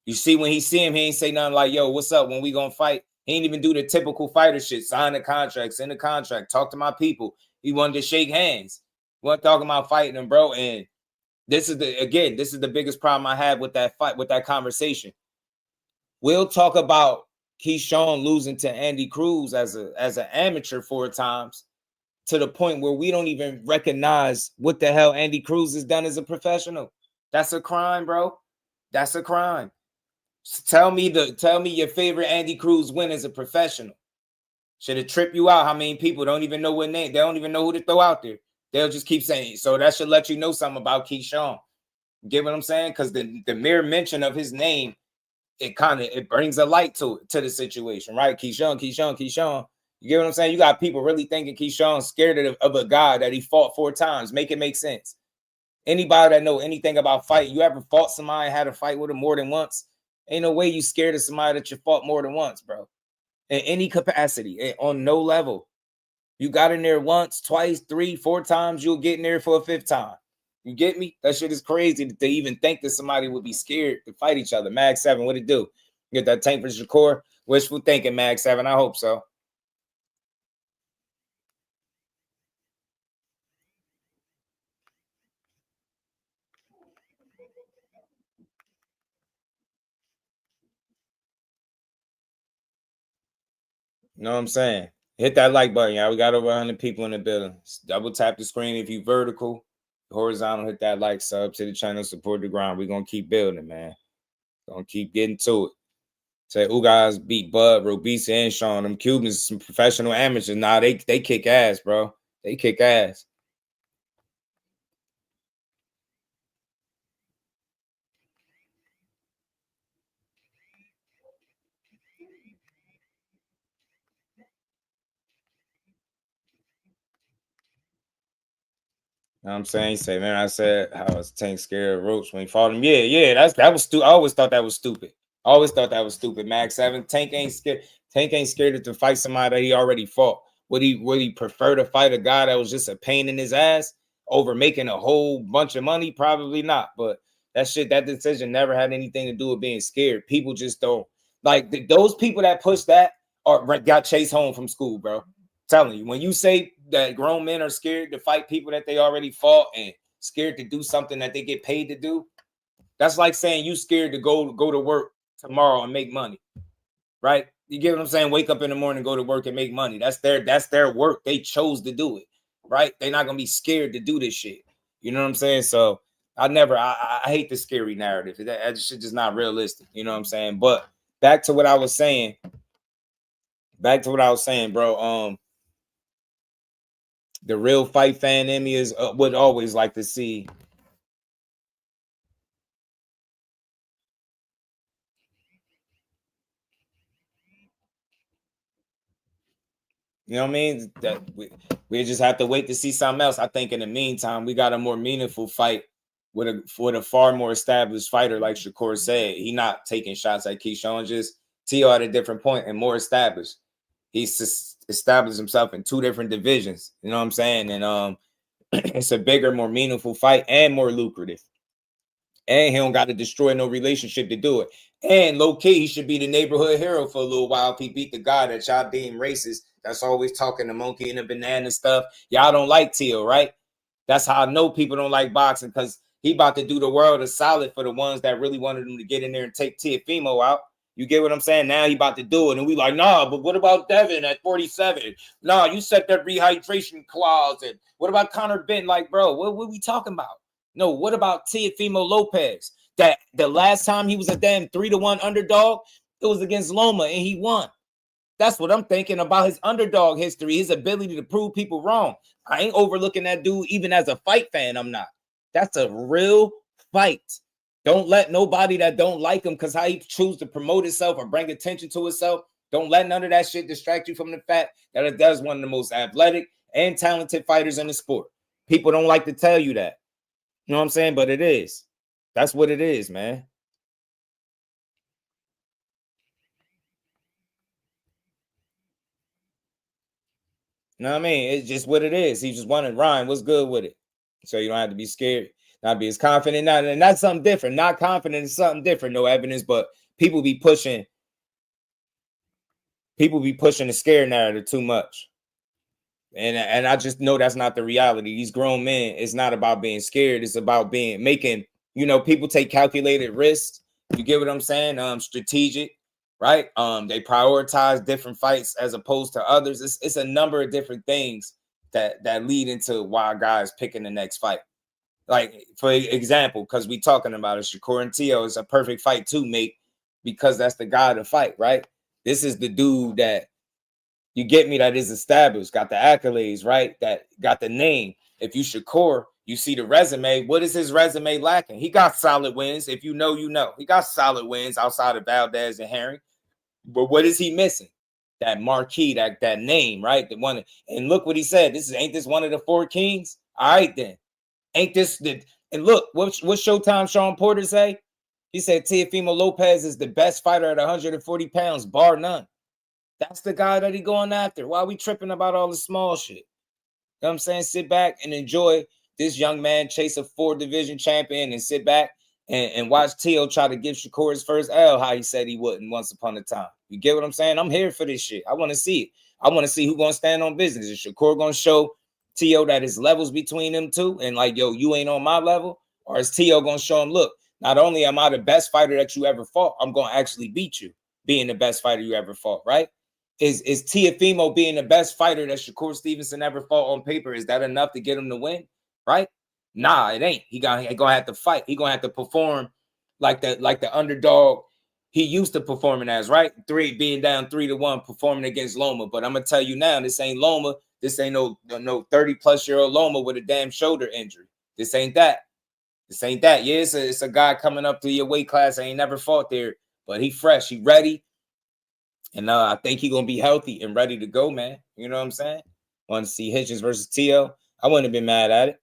You see, when he see him, he ain't say nothing like, yo, what's up, when we gonna fight? He ain't even do the typical fighter shit, sign the contract, send the contract, talk to my people. He wanted to shake hands. He wasn't talking about fighting him, bro. And this is the biggest problem I had with that fight, with that conversation. We'll talk about Keyshawn losing to Andy Cruz as an amateur 4 times to the point where we don't even recognize what the hell Andy Cruz has done as a professional. That's a crime, bro. That's a crime. Tell me your favorite Andy Cruz win as a professional. Should it trip you out how many people don't even know what name? They don't even know who to throw out there. They'll just keep saying it. So that should let you know something about Keyshawn. Get what I'm saying? Because the mere mention of his name, it brings a light to the situation, right? Keyshawn. You get what I'm saying? You got people really thinking Keyshawn's scared of a guy that he fought 4 times. Make it make sense. Anybody that know anything about fighting, you ever fought somebody and had a fight with him more than once? Ain't no way you scared of somebody that you fought more than once, bro. In any capacity, on no level. You got in there once, twice, 3, 4 times, you'll get in there for a 5th time. You get me? That shit is crazy that they even think that somebody would be scared to fight each other. Mag 7, what it do? You get that tank for Shakur? Wishful thinking, Mag 7. I hope so. You know what I'm saying? Hit that like button, y'all. We got over 100 people in the building. Double tap the screen if you vertical. Horizontal, hit that like, sub to the channel, support the grind. We're going to keep building, man. Going to keep getting to it. Say, guys beat Bud, Robisa, and Sean. Them Cubans, some professional amateurs. Nah, they kick ass, bro. They kick ass. You know what I'm saying? Say, man, I said how was Tank scared of ropes when he fought him. Yeah, that was stupid. I always thought that was stupid. Mag 7. Tank ain't scared. Tank ain't scared to fight somebody that he already fought. Would he prefer to fight a guy that was just a pain in his ass over making a whole bunch of money? Probably not. But that decision never had anything to do with being scared. People just don't like those people that push that got chased home from school, bro. Telling you, when you say that grown men are scared to fight people that they already fought and scared to do something that they get paid to do, that's like saying you scared to go to work tomorrow and make money, right? You get what I'm saying? Wake up in the morning, go to work and make money. That's their work. They chose to do it, right? They're not gonna be scared to do this shit. You know what I'm saying? So I hate the scary narrative. That shit just not realistic. You know what I'm saying? But back to what I was saying, bro. The real fight fan in me is would always like to see. You know what I mean? That we just have to wait to see something else. I think in the meantime, we got a more meaningful fight with a far more established fighter, like Shakur said. He not taking shots at Keyshawn, just T.O. at a different point and more established. He's established himself in two different divisions. You know what I'm saying? And it's a bigger, more meaningful fight and more lucrative. And he don't got to destroy no relationship to do it. And low-key, he should be the neighborhood hero for a little while if he beat the guy that y'all deem racist. That's always talking the monkey and the banana stuff. Y'all don't like Teal, right? That's how I know people don't like boxing, because he about to do the world a solid for the ones that really wanted him to get in there and take Teofimo out. You get what I'm saying? Now he about to do it. And we like, nah, but what about Devin at 47? Nah, you set that rehydration clause. And what about Connor Benton? Like, bro, what we talking about? No, what about Teofimo Lopez? That the last time he was a damn 3-1 underdog, it was against Loma and he won. That's what I'm thinking about his underdog history, his ability to prove people wrong. I ain't overlooking that dude even as a fight fan. I'm not. That's a real fight. Don't let nobody that don't like him because how he choose to promote himself or bring attention to himself, don't let none of that shit distract you from the fact that it does one of the most athletic and talented fighters in the sport. People don't like to tell you that. You know what I'm saying? But it is. That's what it is, man. You know what I mean? It's just what it is. He just wanted Ryan. What's good with it? So you don't have to be scared, not be as confident. And that's something different. Not confident is something different. No evidence, but people be pushing the scare narrative too much. And I just know that's not the reality. These grown men, it's not about being scared. It's about making, people take calculated risks. You get what I'm saying? Strategic, right? They prioritize different fights as opposed to others. It's a number of different things that lead into why guys picking the next fight. Like, for example, because we talking about it, Shakur and Tio is a perfect fight to make because that's the guy to fight, right? This is the dude that, you get me, that is established, got the accolades, right? That got the name. If you Shakur, you see the resume. What is his resume lacking? He got solid wins. If you know, you know. He got solid wins outside of Valdez and Herring. But what is he missing? That marquee, that name, right? The one. And look what he said. Ain't this one of the 4 kings? All right, then. Ain't this the? And look, what Showtime Sean Porter say? He said Teofimo Lopez is the best fighter at 140 pounds, bar none. That's the guy that he going after. Why are we tripping about all the small shit? You know what I'm saying? Sit back and enjoy this young man chase a 4 division champion and sit back and watch Tio try to give Shakur his first L how he said he wouldn't once upon a time. You get what I'm saying? I'm here for this shit. I want to see it. I want to see who's going to stand on business. Is Shakur going to show Tio that his levels between them two and like, yo, you ain't on my level? Or is Tio going to show him, look, not only am I the best fighter that you ever fought, I'm going to actually beat you being the best fighter you ever fought, right? Is Teofimo being the best fighter that Shakur Stevenson ever fought on paper, is that enough to get him to win, right? Nah, it ain't. He gonna have to fight. He gonna have to perform like the underdog he used to performing as, right? Being down 3-1, performing against Loma. But I'm gonna tell you now, this ain't Loma. This ain't no 30-plus-year-old Loma with a damn shoulder injury. This ain't that. This ain't that. Yeah, it's a guy coming up to your weight class. I ain't never fought there, but he fresh, he ready. And I think he gonna be healthy and ready to go, man. You know what I'm saying? Want to see Hitchens versus Tio? I wouldn't have been mad at it.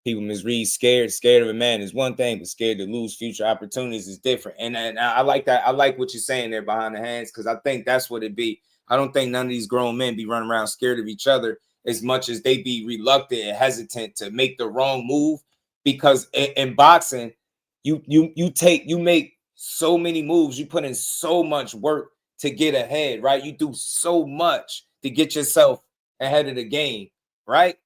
People misread scared of a man is one thing, but scared to lose future opportunities is different. And I like that. I like what you're saying there behind the hands, because I think that's what it be. I don't think none of these grown men be running around scared of each other as much as they be reluctant and hesitant to make the wrong move. Because in boxing, you make so many moves, you put in so much work to get ahead, right? You do so much to get yourself ahead of the game, right?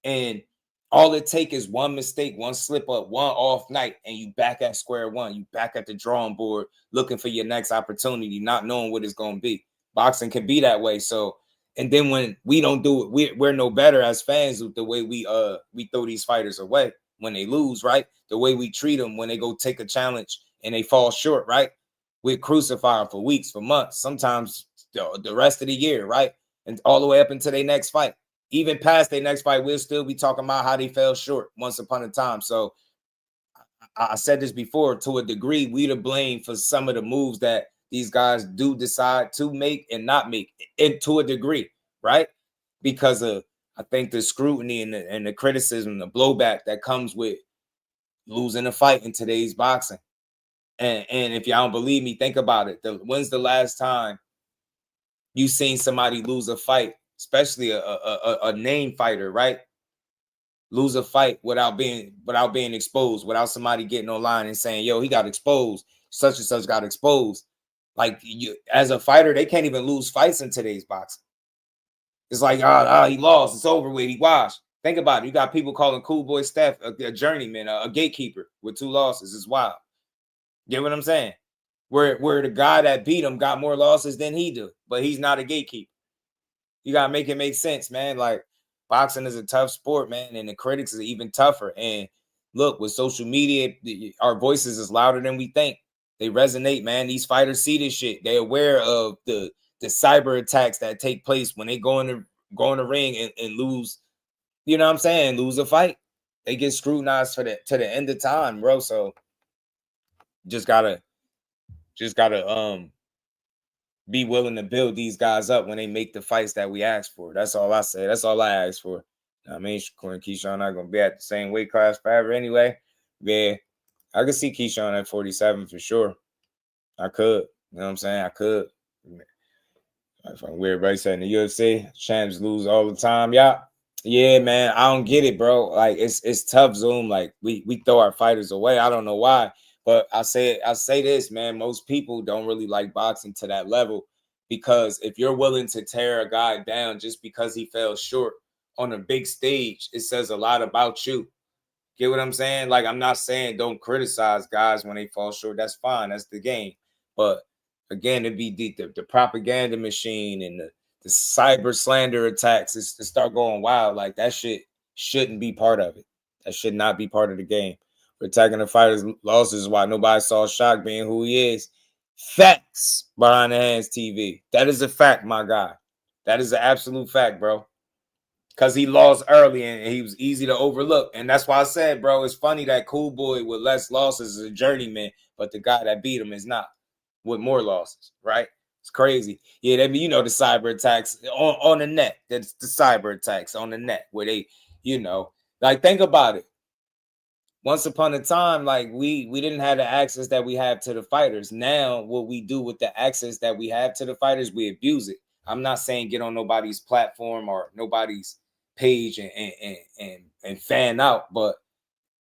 And all it takes is one mistake, one slip up, one off night, and you back at square one. You back at the drawing board looking for your next opportunity, not knowing what it's going to be. Boxing can be that way. So, and then when we don't do it, we're no better as fans with the way we throw these fighters away when they lose, right? The way we treat them when they go take a challenge and they fall short, right? We crucify them for weeks, for months, sometimes the rest of the year, right? And all the way up into their next fight. Even past their next fight, we'll still be talking about how they fell short once upon a time. So I said this before, to a degree, we to blame for some of the moves that these guys do decide to make and not make, and to a degree, right? Because of, I think, the scrutiny and the criticism, the blowback that comes with losing a fight in today's boxing. And if y'all don't believe me, think about it. When's the last time you seen somebody lose a fight, especially a name fighter, right? Lose a fight without being exposed, without somebody getting online and saying, yo, he got exposed, such and such got exposed. Like, you as a fighter, they can't even lose fights in today's boxing. It's like, he lost, it's over with, he washed. Think about it. You got people calling Cool Boy Steph a journeyman, a gatekeeper with 2 losses. It's wild. Get what I'm saying? Where the guy that beat him got more losses than he do, but he's not a gatekeeper. You gotta make it make sense, man. Like, boxing is a tough sport, man, and the critics is even tougher. And look, with social media, our voices is louder than we think. They resonate, man. These fighters see this shit. They're aware of the cyber attacks that take place when they go in the ring and lose. You know what I'm saying? Lose a fight. They get scrutinized to the end of time, bro. So just gotta be willing to build these guys up when they make the fights that we ask for. That's all I say. That's all I ask for. I mean, Shakur and Keyshawn not gonna be at the same weight class forever anyway. Yeah, I could see Keyshawn at 47 for sure. I could. You know what I'm saying? I could. If I'm weird, right? Saying the UFC champs lose all the time. Yeah, man. I don't get it, bro. Like, it's tough, Zoom. Like, we throw our fighters away. I don't know why. But I say this, man, most people don't really like boxing to that level, because if you're willing to tear a guy down just because he fell short on a big stage, it says a lot about you. Get what I'm saying? Like, I'm not saying don't criticize guys when they fall short. That's fine. That's the game. But again, it'd be the propaganda machine and the cyber slander attacks is to start going wild. Like, that shit shouldn't be part of it. That should not be part of the game. Attacking the fighters' losses is why nobody saw Shock being who he is. Facts behind the hands TV. That is a fact, my guy. That is an absolute fact, bro. Because he lost early and he was easy to overlook. And that's why I said, bro, it's funny that Cool Boy with less losses is a journeyman, but the guy that beat him is not, with more losses, right? It's crazy. Yeah, the cyber attacks on the net. That's the cyber attacks on the net where they, like, think about it. Once upon a time, like, we didn't have the access that we have to the fighters. Now, what we do with the access that we have to the fighters, we abuse it. I'm not saying get on nobody's platform or nobody's page and fan out, but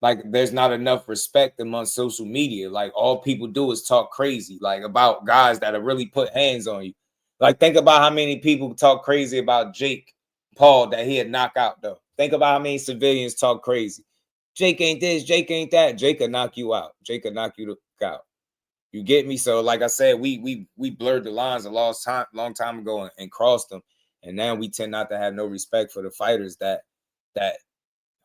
like there's not enough respect amongst social media. Like all people do is talk crazy, like about guys that have really put hands on you. Like think about how many people talk crazy about Jake Paul that he had knocked out though. Think about how many civilians talk crazy. Jake ain't this, Jake ain't that. Jake could knock you out. Jake could knock you out. You get me? So like I said, we blurred the lines a long time ago and crossed them. And now we tend not to have no respect for the fighters that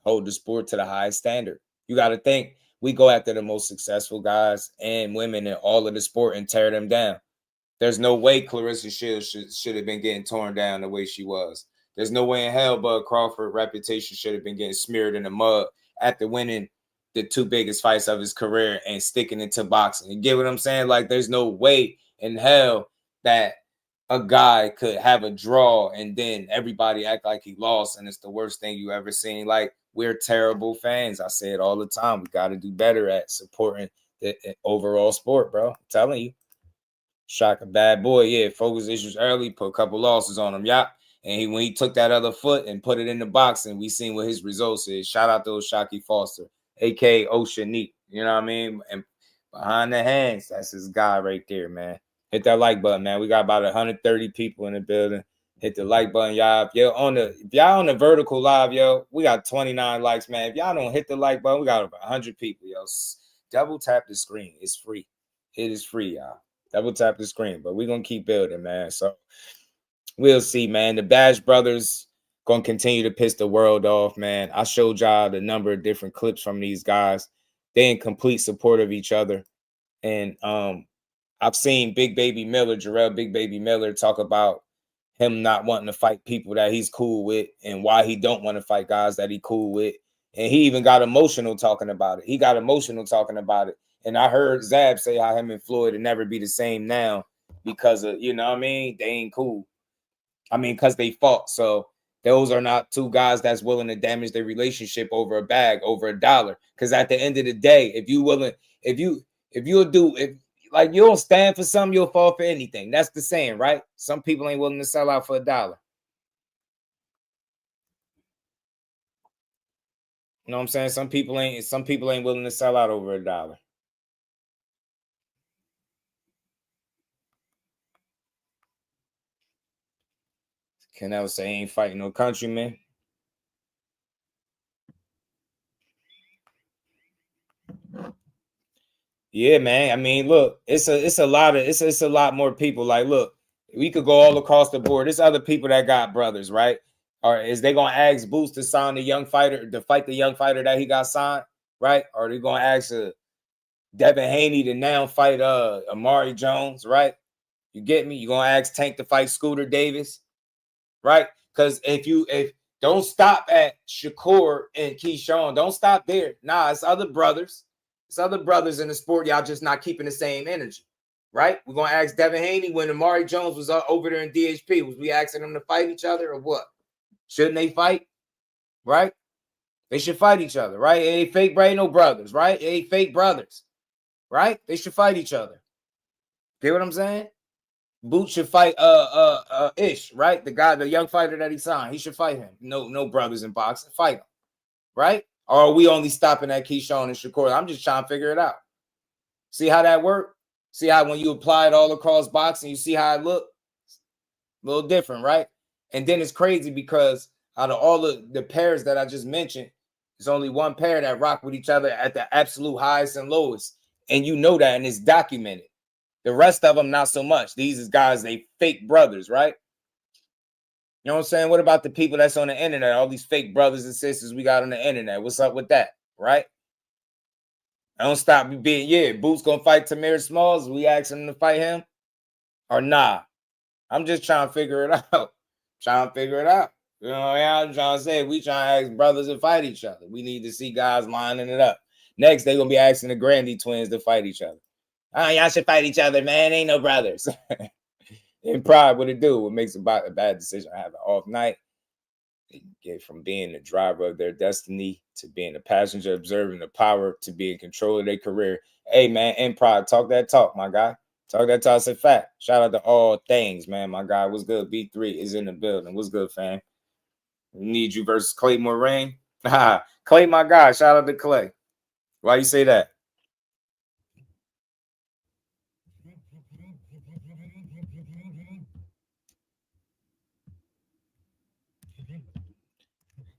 hold the sport to the highest standard. You got to think we go after the most successful guys and women in all of the sport and tear them down. There's no way Claressa should have been getting torn down the way she was. There's no way in hell Bud Crawford's reputation should have been getting smeared in the mud after winning the 2 biggest fights of his career and sticking into boxing. You get what I'm saying? Like there's no way in hell that a guy could have a draw and then everybody act like he lost and it's the worst thing you ever seen. Like we're terrible fans. I say it all the time. We got to do better at supporting the overall sport, bro. I'm telling you. Shock a bad boy. Yeah, focus issues early, put a couple losses on him. Yeah. And when he took that other foot and put it in the boxing, we seen what his results is. Shout out to Shocky Foster, a.k.a. Ocean Neat. You know what I mean? And behind the hands, that's his guy right there, man. Hit that like button, man. We got about 130 people in the building. Hit the like button, y'all. If y'all on the vertical live, yo, we got 29 likes, man. If y'all don't hit the like button, we got about 100 people, yo. Double tap the screen. It's free. It is free, y'all. Double tap the screen. But we're going to keep building, man. So we'll see, man. The Bash Brothers going to continue to piss the world off, man. I showed y'all the number of different clips from these guys. They in complete support of each other. And I've seen Big Baby Miller, Dirrell Big Baby Miller, talk about him not wanting to fight people that he's cool with and why he don't want to fight guys that he cool with. And he even got emotional talking about it. And I heard Zab say how him and Floyd will never be the same now because of, you know what I mean? They ain't cool. I mean, because they fought. So those are not two guys that's willing to damage their relationship over a bag, over $1. Because at the end of the day, if you don't stand for something, you'll fall for anything. That's the saying, right? Some people ain't willing to sell out for $1. You know what I'm saying? Some people ain't willing to sell out over $1. Can never say he ain't fighting no countryman. Yeah, man. I mean, look, it's a lot more people. Like, look, we could go all across the board. There's other people that got brothers, right? Or is they gonna ask Boots to sign the young fighter to fight the young fighter that he got signed, right? Or are they gonna ask Devin Haney to now fight Amari Jones, right? You get me? You gonna ask Tank to fight Scooter Davis, right? Because if don't stop at Shakur and Keyshawn, don't stop there. Nah, it's other brothers. It's other brothers in the sport. Y'all just not keeping the same energy, right? We're gonna ask Devin Haney when Amari Jones was over there in DHP. Was we asking them to fight each other or what? Shouldn't they fight? Right? They should fight each other, right? It ain't fake, ain't no brothers, right? It ain't fake brothers, right? They should fight each other. Get what I'm saying? Boots should fight Ish, right? The young fighter that he signed. He should fight him. No brothers in boxing. Fight him, right? Or are we only stopping at Keyshawn and Shakur? I'm just trying to figure it out. See how that worked? See how when you apply it all across boxing, you see how it looked? A little different, right? And then it's crazy because out of all the pairs that I just mentioned, there's only one pair that rock with each other at the absolute highest and lowest. And you know that, and it's documented. The rest of them, not so much. These is guys, they fake brothers, right? You know what I'm saying? What about the people that's on the internet? All these fake brothers and sisters we got on the internet. What's up with that, right? I don't stop me being, Boots gonna fight Tamir Smalls. We asking him to fight him or nah? I'm just trying to figure it out. You know what I'm trying to say? We trying to ask brothers to fight each other. We need to see guys lining it up. Next, they're gonna be asking the Grandy twins to fight each other. Oh, y'all should fight each other, man. Ain't no brothers. In pride, what it do? What makes a bad decision? I have an off night. They get from being the driver of their destiny to being a passenger, observing the power to be in control of their career. Hey, man, in pride, talk that talk, my guy. Talk that talk. It's a fact. Shout out to all things, man. My guy, what's good? B3 is in the building. What's good, fam? Need you versus Clay Moraine. Clay, my guy. Shout out to Clay. Why you say that?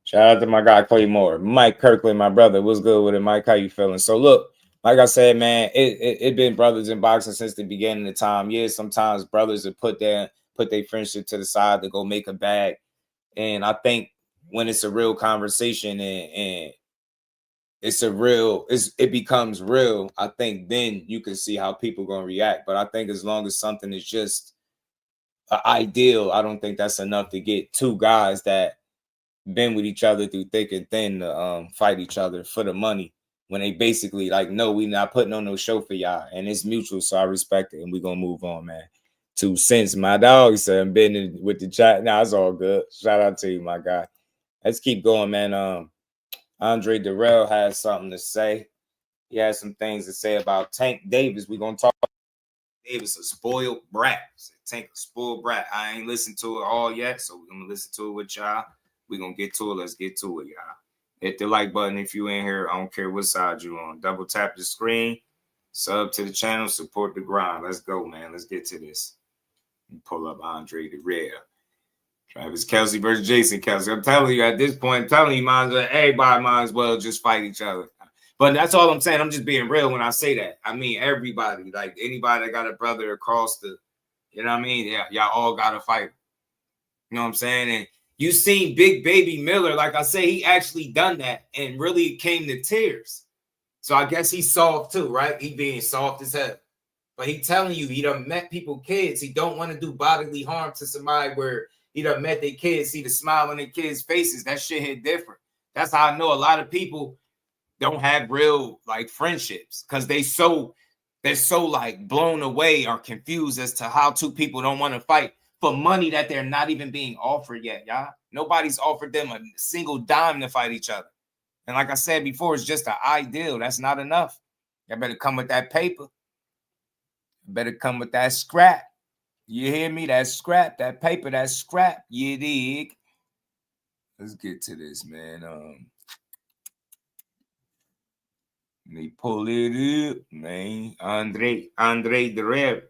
Shout out to my guy Claymore, Mike Kirkland, my brother. What's good with it, Mike? How you feeling? So look, like I said, man, it been brothers in boxing since the beginning of time. Yeah, sometimes brothers have put their friendship to the side to go make a bag, and I think when it's a real conversation and it becomes real, I think then you can see how people gonna react. But I think as long as something is just an ideal, I don't think that's enough to get two guys that been with each other through thick and thin to fight each other for the money when they basically like, no, we not putting on no show for y'all, and it's mutual. So I respect it, and we gonna move on, man. 2 cents, my dog said I'm been with the chat. Now it's all good. Shout out to you, my guy. Let's keep going, man. Andre Dirrell has something to say. He has some things to say about Tank Davis. We're gonna talk about Davis, a spoiled brat. Tank a spoiled brat. I ain't listened to it all yet, so we're gonna listen to it with y'all. We're going to get to it. Let's get to it, y'all. Hit the like button if you in here. I don't care what side you on. Double tap the screen. Sub to the channel. Support the grind. Let's go, man. Let's get to this. Pull up Andre Dirrell. Travis Kelce versus Jason Kelce. I'm telling you, at this point, everybody might as well just fight each other. But that's all I'm saying. I'm just being real when I say that. I mean, everybody. Like, anybody that got a brother across the, you know what I mean? Yeah, y'all all got to fight. You know what I'm saying? And you seen Big Baby Miller, like I say, he actually done that and really came to tears. So I guess he's soft too, right? He being soft as hell. But he telling you, he done met people, kids. He don't want to do bodily harm to somebody where he done met their kids, see the smile on their kids' faces. That shit hit different. That's how I know a lot of people don't have real like friendships because they're so like blown away or confused as to how two people don't want to fight for money that they're not even being offered yet, y'all. Nobody's offered them a single dime to fight each other. And like I said before, it's just an ideal. That's not enough. Y'all better come with that paper. Better come with that scrap. You hear me? That scrap, that paper, that scrap. You dig? Let's get to this, man. Let me pull it up, man. Andre Dirrell.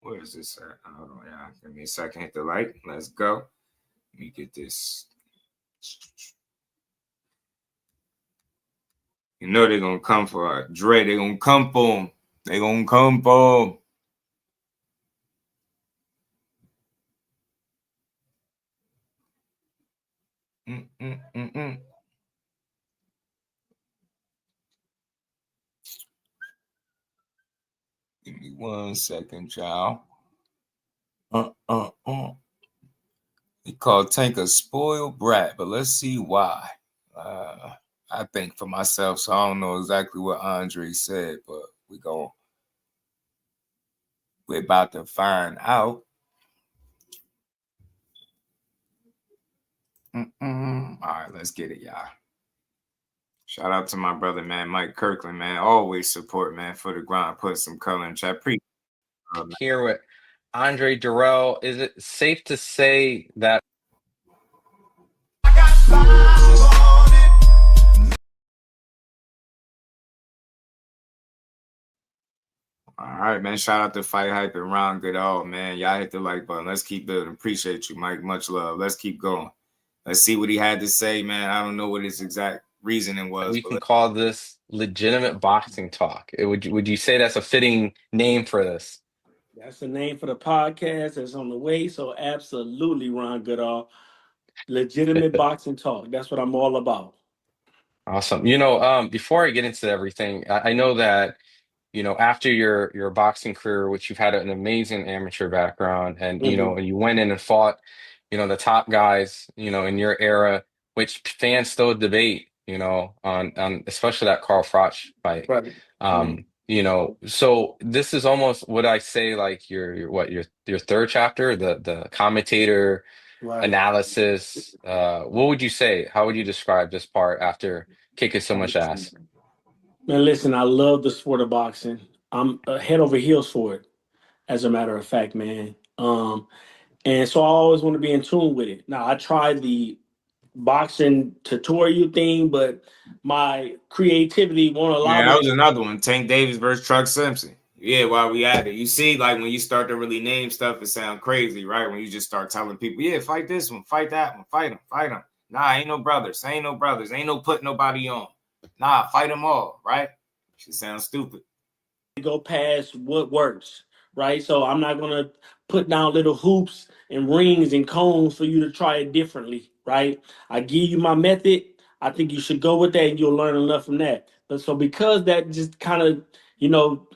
Where is this at? Hold on, y'all. Give me a second. Hit the like. Let's go. Let me get this. You know they're gonna come for Dre. They're gonna come for him. They're gonna come for him. Give me 1 second, child. He called Tank a spoiled brat, but let's see why. I think for myself, so I don't know exactly what Andre said, but we're about to find out. All right, let's get it, y'all. Shout out to my brother, man, Mike Kirkland, man. Always support, man, for the grind. Put some color in chat. Here with Andre Dirrell, is it safe to say that? All right, man. Shout out to Fight Hype and Ron Goodall, man. Y'all hit the like button. Let's keep building. Appreciate you, Mike. Much love. Let's keep going. Let's see what he had to say, man. I don't know what his exact reasoning was. We can call this legitimate boxing talk. Would you say that's a fitting name for this? That's the name for the podcast that's on the way. So absolutely, Ron Goodall. Legitimate boxing talk. That's what I'm all about. Awesome. Before I get into everything, I know that, after your boxing career, which you've had an amazing amateur background, and and you went in and fought, the top guys, in your era, which fans still debate, on especially that Carl Froch fight. Right. So this is almost what I say, like your third chapter, the commentator analysis. What would you say? How would you describe this part after kicking so much ass? Man, listen, I love the sport of boxing. I'm head over heels for it, as a matter of fact, man. And so I always want to be in tune with it. Now I tried the boxing tutorial thing, but my creativity won't allow Yeah, me that to. was another one. Tank Davis versus Truck Simpson. Yeah, while we at it. You see, like when you start to really name stuff, it sounds crazy, right? When you just start telling people, yeah, fight this one, fight that one, fight them, fight them. Nah, ain't no brothers, ain't no brothers, ain't no putting nobody on. Nah, fight them all, right? Shit sounds stupid. Go past what works, right? So I'm not gonna put down little hoops and rings and cones for you to try it differently, right? I give you my method. I think you should go with that, and you'll learn enough from that. But so because that just kind of, you know,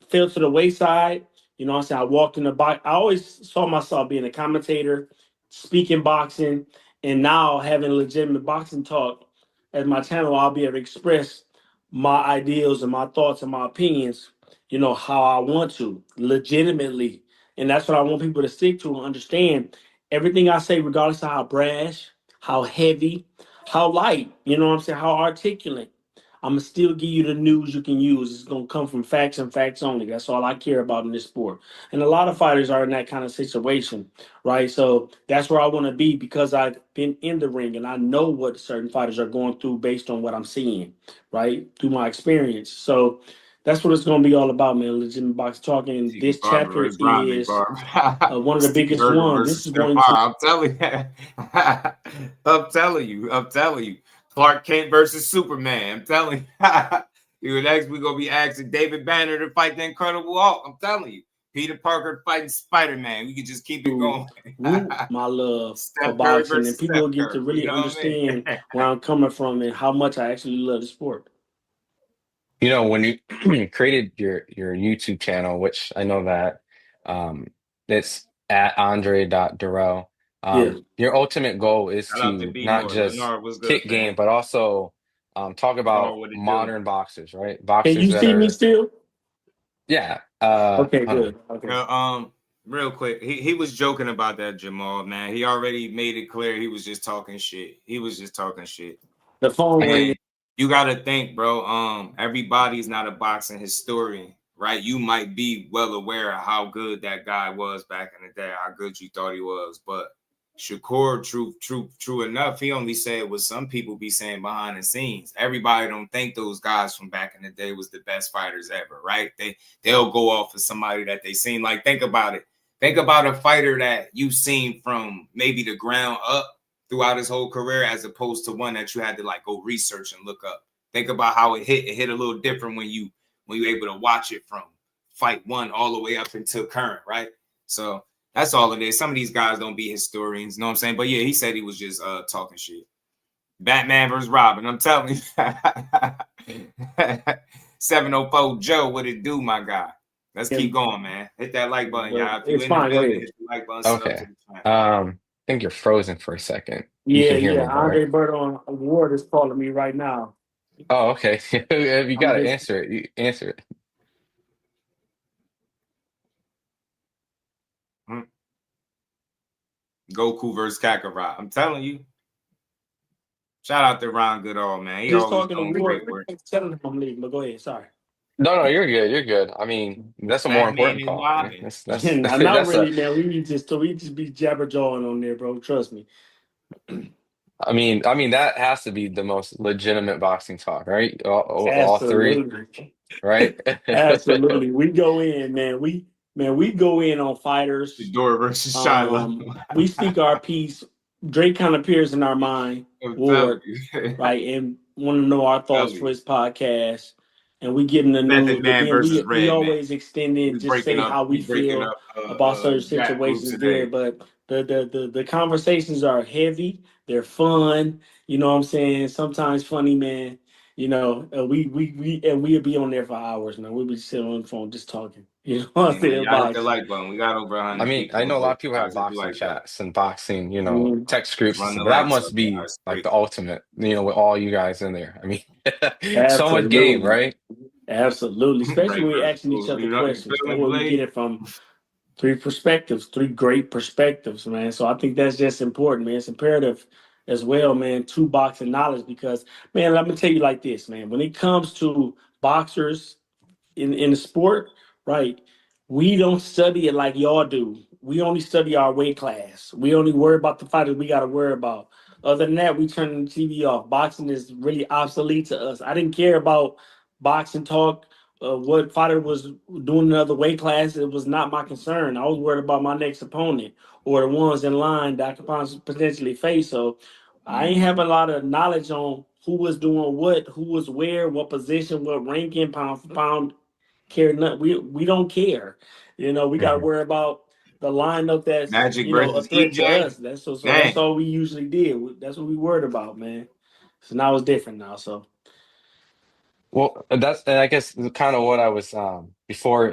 fell to the wayside. You know what I'm saying? I walked in the box. I always saw myself being a commentator, speaking boxing, and now having legitimate boxing talk as my channel. I'll be able to express my ideals and my thoughts and my opinions, you know, how I want to, legitimately. And that's what I want people to stick to and understand. Everything I say, regardless of how brash, how heavy, how light, you know what I'm saying, how articulate, I'm gonna still give you the news you can use. It's gonna come from facts and facts only. That's all I care about in this sport. And a lot of fighters are in that kind of situation, right? So that's where I want to be because I've been in the ring and I know what certain fighters are going through based on what I'm seeing, right? Through my experience. So that's what it's gonna be all about, man. Legitimate Box Talking. Tiki This Barber chapter versus Rodney is Barber. one of the Steve biggest Burger ones. This versus is Steph going to. I'm telling you. I'm telling you. I'm telling you. Clark Kent versus Superman. I'm telling you. Next, we're going to be asking David Banner to fight the Incredible Hulk. I'm telling you. Peter Parker fighting Spider-Man. We can just keep it going. Root my love for Steph Curry boxing, and versus people Steph will get to Curry. You really know what I mean? understand where I'm coming from and how much I actually love the sport. You know, when you created your YouTube channel, which I know that it's at Andre.Dirrell, Yeah. your ultimate goal is Shout out to to B not More. just Bernard, what's good, kick fam? game, but also talk about Bernard, what it do? modern boxers, right? Can Boxers you that see me are, still? yeah. Okay, Hold on. good. Okay. Real quick, he was joking about that, Jamal, man. He already made it clear he was just talking shit. He was just talking shit. The phone ringing. And you gotta think, bro. Everybody's not a boxing historian, right? You might be well aware of how good that guy was back in the day, how good you thought he was. But Shakur, true enough, he only said what some people be saying behind the scenes. Everybody don't think those guys from back in the day was the best fighters ever, right? They'll go off of somebody that they seen. Like, think about it. Think about a fighter that you've seen from maybe the ground up throughout his whole career, as opposed to one that you had to like go research and look up. Think about how it hit. It hit a little different when you're able to watch it from fight one all the way up until current, right? So that's all it is. Some of these guys don't be historians, you know what I'm saying? But yeah, he said he was just talking shit. Batman versus Robin. I'm telling you. 704 Joe, what it do, my guy? Let's keep going, man. Hit that like button, y'all. If you It's in the fine. Go building, ahead. hit the like button. Sub to Okay. the channel. I think you're frozen for a second. You Yeah, can hear yeah. me, though, Andre right? Berton Ward is calling me right now. Oh, okay. If you I'm got to just answer it, you answer it. Goku versus Kakarot. I'm telling you. Shout out to Ron Goodall, man. He always talking to doing Ward. great work. Telling him I'm leaving, but go ahead. Sorry. No, you're good. You're good. I mean, that's a more Batman important and call. Right? Robin. Not That's a. really, man. We just be jabber jawing on there, bro. Trust me. I mean, that has to be the most legitimate boxing talk, right? All three, Absolutely. right? Absolutely. We go in, man. We go in on fighters. Shador versus Shiloh. We speak our piece. Drake kind of appears in our mind, I'm telling Ward, you. right? And want to know our thoughts for his podcast. And we give him the Method news, but Man then versus we Red Man. always extend it, We just say how we breaking feel up about certain rap groups situations there. today. But the conversations are heavy, they're fun, you know what I'm saying? Sometimes funny, man. You know, we'll be on there for hours, man. We'll be sitting on the phone just talking. You know what I'm Hey, man, saying? y'all hit the Boxing. like button. We got over I 100 mean, people I on know a lot both of people have sides. If you boxing like that, chats and boxing, Mhm. text groups and run the stuff, but that likes must up, y'all. be It's like the grateful. ultimate, with all you guys in there. I mean, so much game, Absolutely. right? Absolutely. Especially Right when we're versus asking each Cole. other You know, you questions. feel That me, way we get Blade? it from three perspectives, three great perspectives, man. So I think that's just important, man. It's imperative as well, man, to boxing knowledge because, man, let me tell you like this, man. When it comes to boxers in the sport, right, we don't study it like y'all do we only study our weight class. We only worry about the fighters we got to worry about. Other than that, we turn the TV off. Boxing is really obsolete to us. I didn't care about boxing talk, what fighter was doing another weight class. It was not my concern. I was worried about my next opponent or the ones in line that I could potentially face. So I ain't have a lot of knowledge on who was doing what, who was where, what position, what ranking, pound for pound. Care nothing. We don't care. You know, we got to worry about the lineup that's Magic you know a versus threat to EJ. us. That's so that's all we usually did. That's what we worried about, man. So now it's different now. So Well, that's and I guess kind of what I was before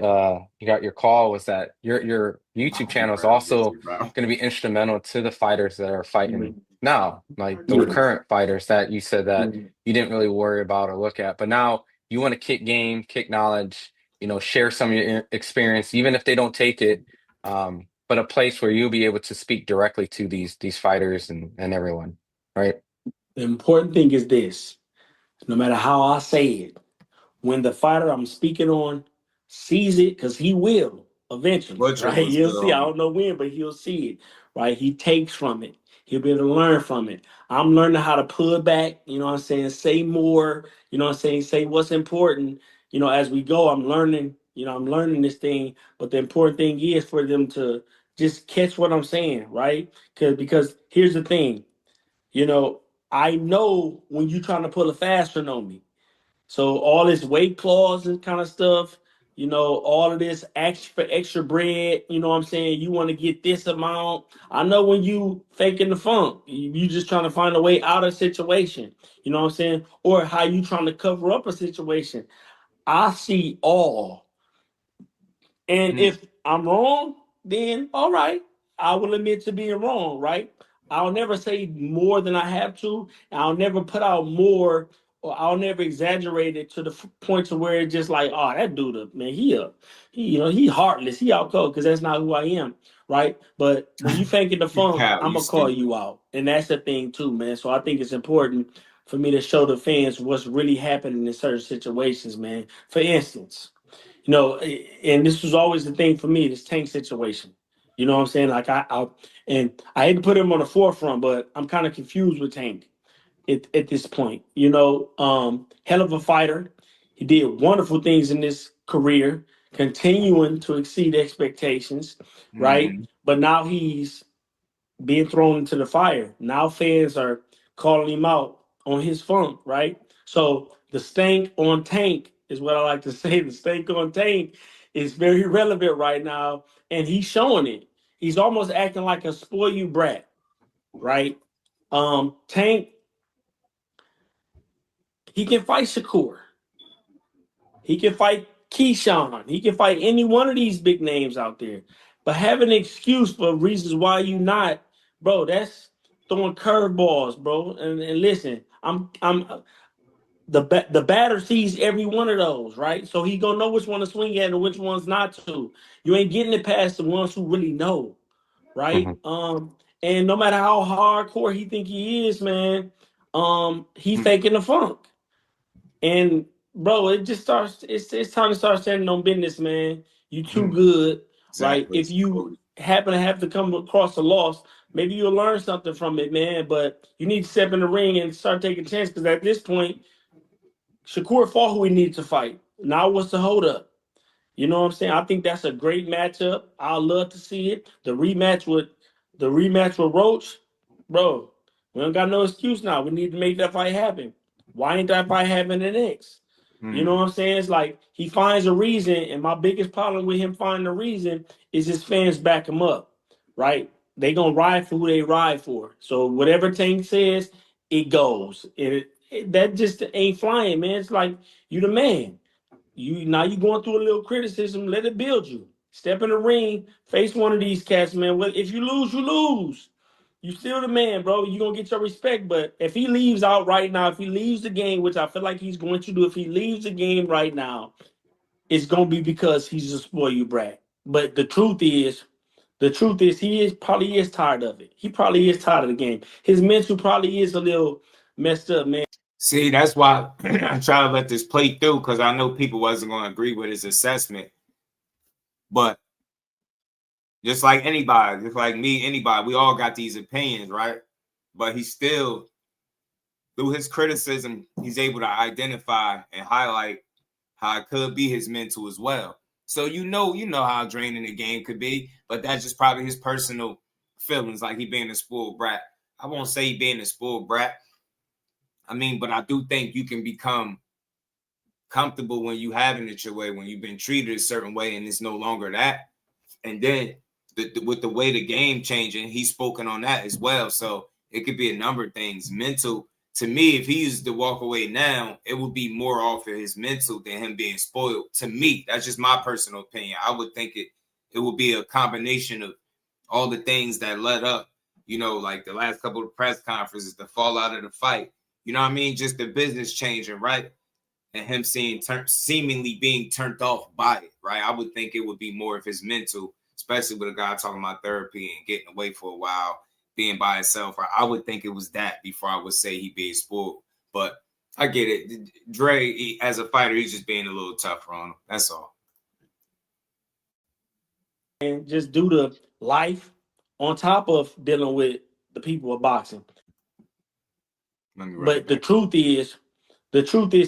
you got your call was that your YouTube channel is also going to be instrumental to the fighters that are fighting now, like the current fighters that you said that you didn't really worry about or look at, but now you want to kick game, kick knowledge, you know, share some of your experience, even if they don't take it, but a place where you'll be able to speak directly to these fighters and everyone, right? the important thing is this: no matter how I say it, when the fighter I'm speaking on sees it, because he will eventually, Butcher right? was He'll good see. I on don't know when, but he'll see it, right? He takes from it. He'll be able to learn from it. I'm learning how to pull back, you know what I'm saying? Say more, you know what I'm saying? Say what's important. You know, as we go, I'm learning, I'm learning this thing. But the important thing is for them to just catch what I'm saying, right? Because here's the thing, I know when you're trying to pull a fast one on me. So all this weight clause and kind of stuff, all of this extra bread, you know what I'm saying? You want to get this amount. I know when you faking the funk, you just trying to find a way out of a situation, you know what I'm saying? Or how you trying to cover up a situation. I see all. And if I'm wrong, then all right, I will admit to being wrong, right? I'll never say more than I have to. I'll never put out more, or I'll never exaggerate it to the point to where it's just like, oh, that dude, man, he heartless, he out cold, because that's not who I am, right? But when you faking the funk, I'm gonna call you out, and that's the thing too, man. So I think it's important for me to show the fans what's really happening in certain situations, man. For instance. And this was always the thing for me, this Tank situation. You know what I'm saying? Like I hate to put him on the forefront, but I'm kind of confused with Tank at this point. Hell of a fighter. He did wonderful things in his career, continuing to exceed expectations, right? But now he's being thrown into the fire. Now fans are calling him out on his funk, right? So the stank on Tank is what I like to say. The stank on Tank is very relevant right now, and he's showing it. He's almost acting like a spoil you brat, right? Tank, he can fight Shakur. He can fight Keyshawn. He can fight any one of these big names out there. But having an excuse for reasons why you not, bro, that's throwing curveballs, bro. And listen, the batter sees every one of those, right? So he gonna know which one to swing at and which ones not to. You ain't getting it past the ones who really know, right? And no matter how hardcore he think he is, man, he faking the funk. And bro, it just starts. It's time to start standing on business, man. You too good, right? If you happen to have to come across a loss, maybe you'll learn something from it, man. But you need to step in the ring and start taking chances, because at this point, Shakur fought who he needed to fight. Now what's the hold up? You know what I'm saying? I think that's a great matchup. I'd love to see it. The rematch with Roach, bro. We don't got no excuse now. We need to make that fight happen. Why ain't that fight happening next? You know what I'm saying? It's like he finds a reason, and my biggest problem with him finding a reason is his fans back him up, right? They gonna ride for who they ride for. So whatever Tank says, it goes. That just ain't flying, man. It's like you the man. You going through a little criticism. Let it build you. Step in the ring, face one of these cats, man. Well, if you lose, you lose. You still the man, bro. You're going to get your respect. But if he leaves out right now, if he leaves the game, which I feel like he's going to do, if he leaves the game right now, it's going to be because he's a spoil you brat. But the truth is he probably is tired of it. He probably is tired of the game. His mental probably is a little messed up, man. See, that's why I try to let this play through, because I know people wasn't going to agree with his assessment. But Just like anybody, just like me, anybody, we all got these opinions, right? But he still, through his criticism, he's able to identify and highlight how it could be his mental as well. So you know how draining the game could be, but that's just probably his personal feelings, like he being a spoiled brat. I won't say he being a spoiled brat. I mean, but I do think you can become comfortable when you having it your way, when you've been treated a certain way and it's no longer that. And then with the way the game changing, he's spoken on that as well. So it could be a number of things. Mental, to me, if he used to walk away now, it would be more off of his mental than him being spoiled. To me, that's just my personal opinion. I would think it would be a combination of all the things that led up, like the last couple of press conferences, the fallout of the fight. You know what I mean? Just the business changing, right? And him seemingly being turned off by it, right? I would think it would be more of his mental, especially with a guy talking about therapy and getting away for a while, being by himself. I would think it was that before I would say he being spoiled. But I get it. Dre, as a fighter, he's just being a little tougher on him. That's all. And just due to life, on top of dealing with the people of boxing. But the truth is,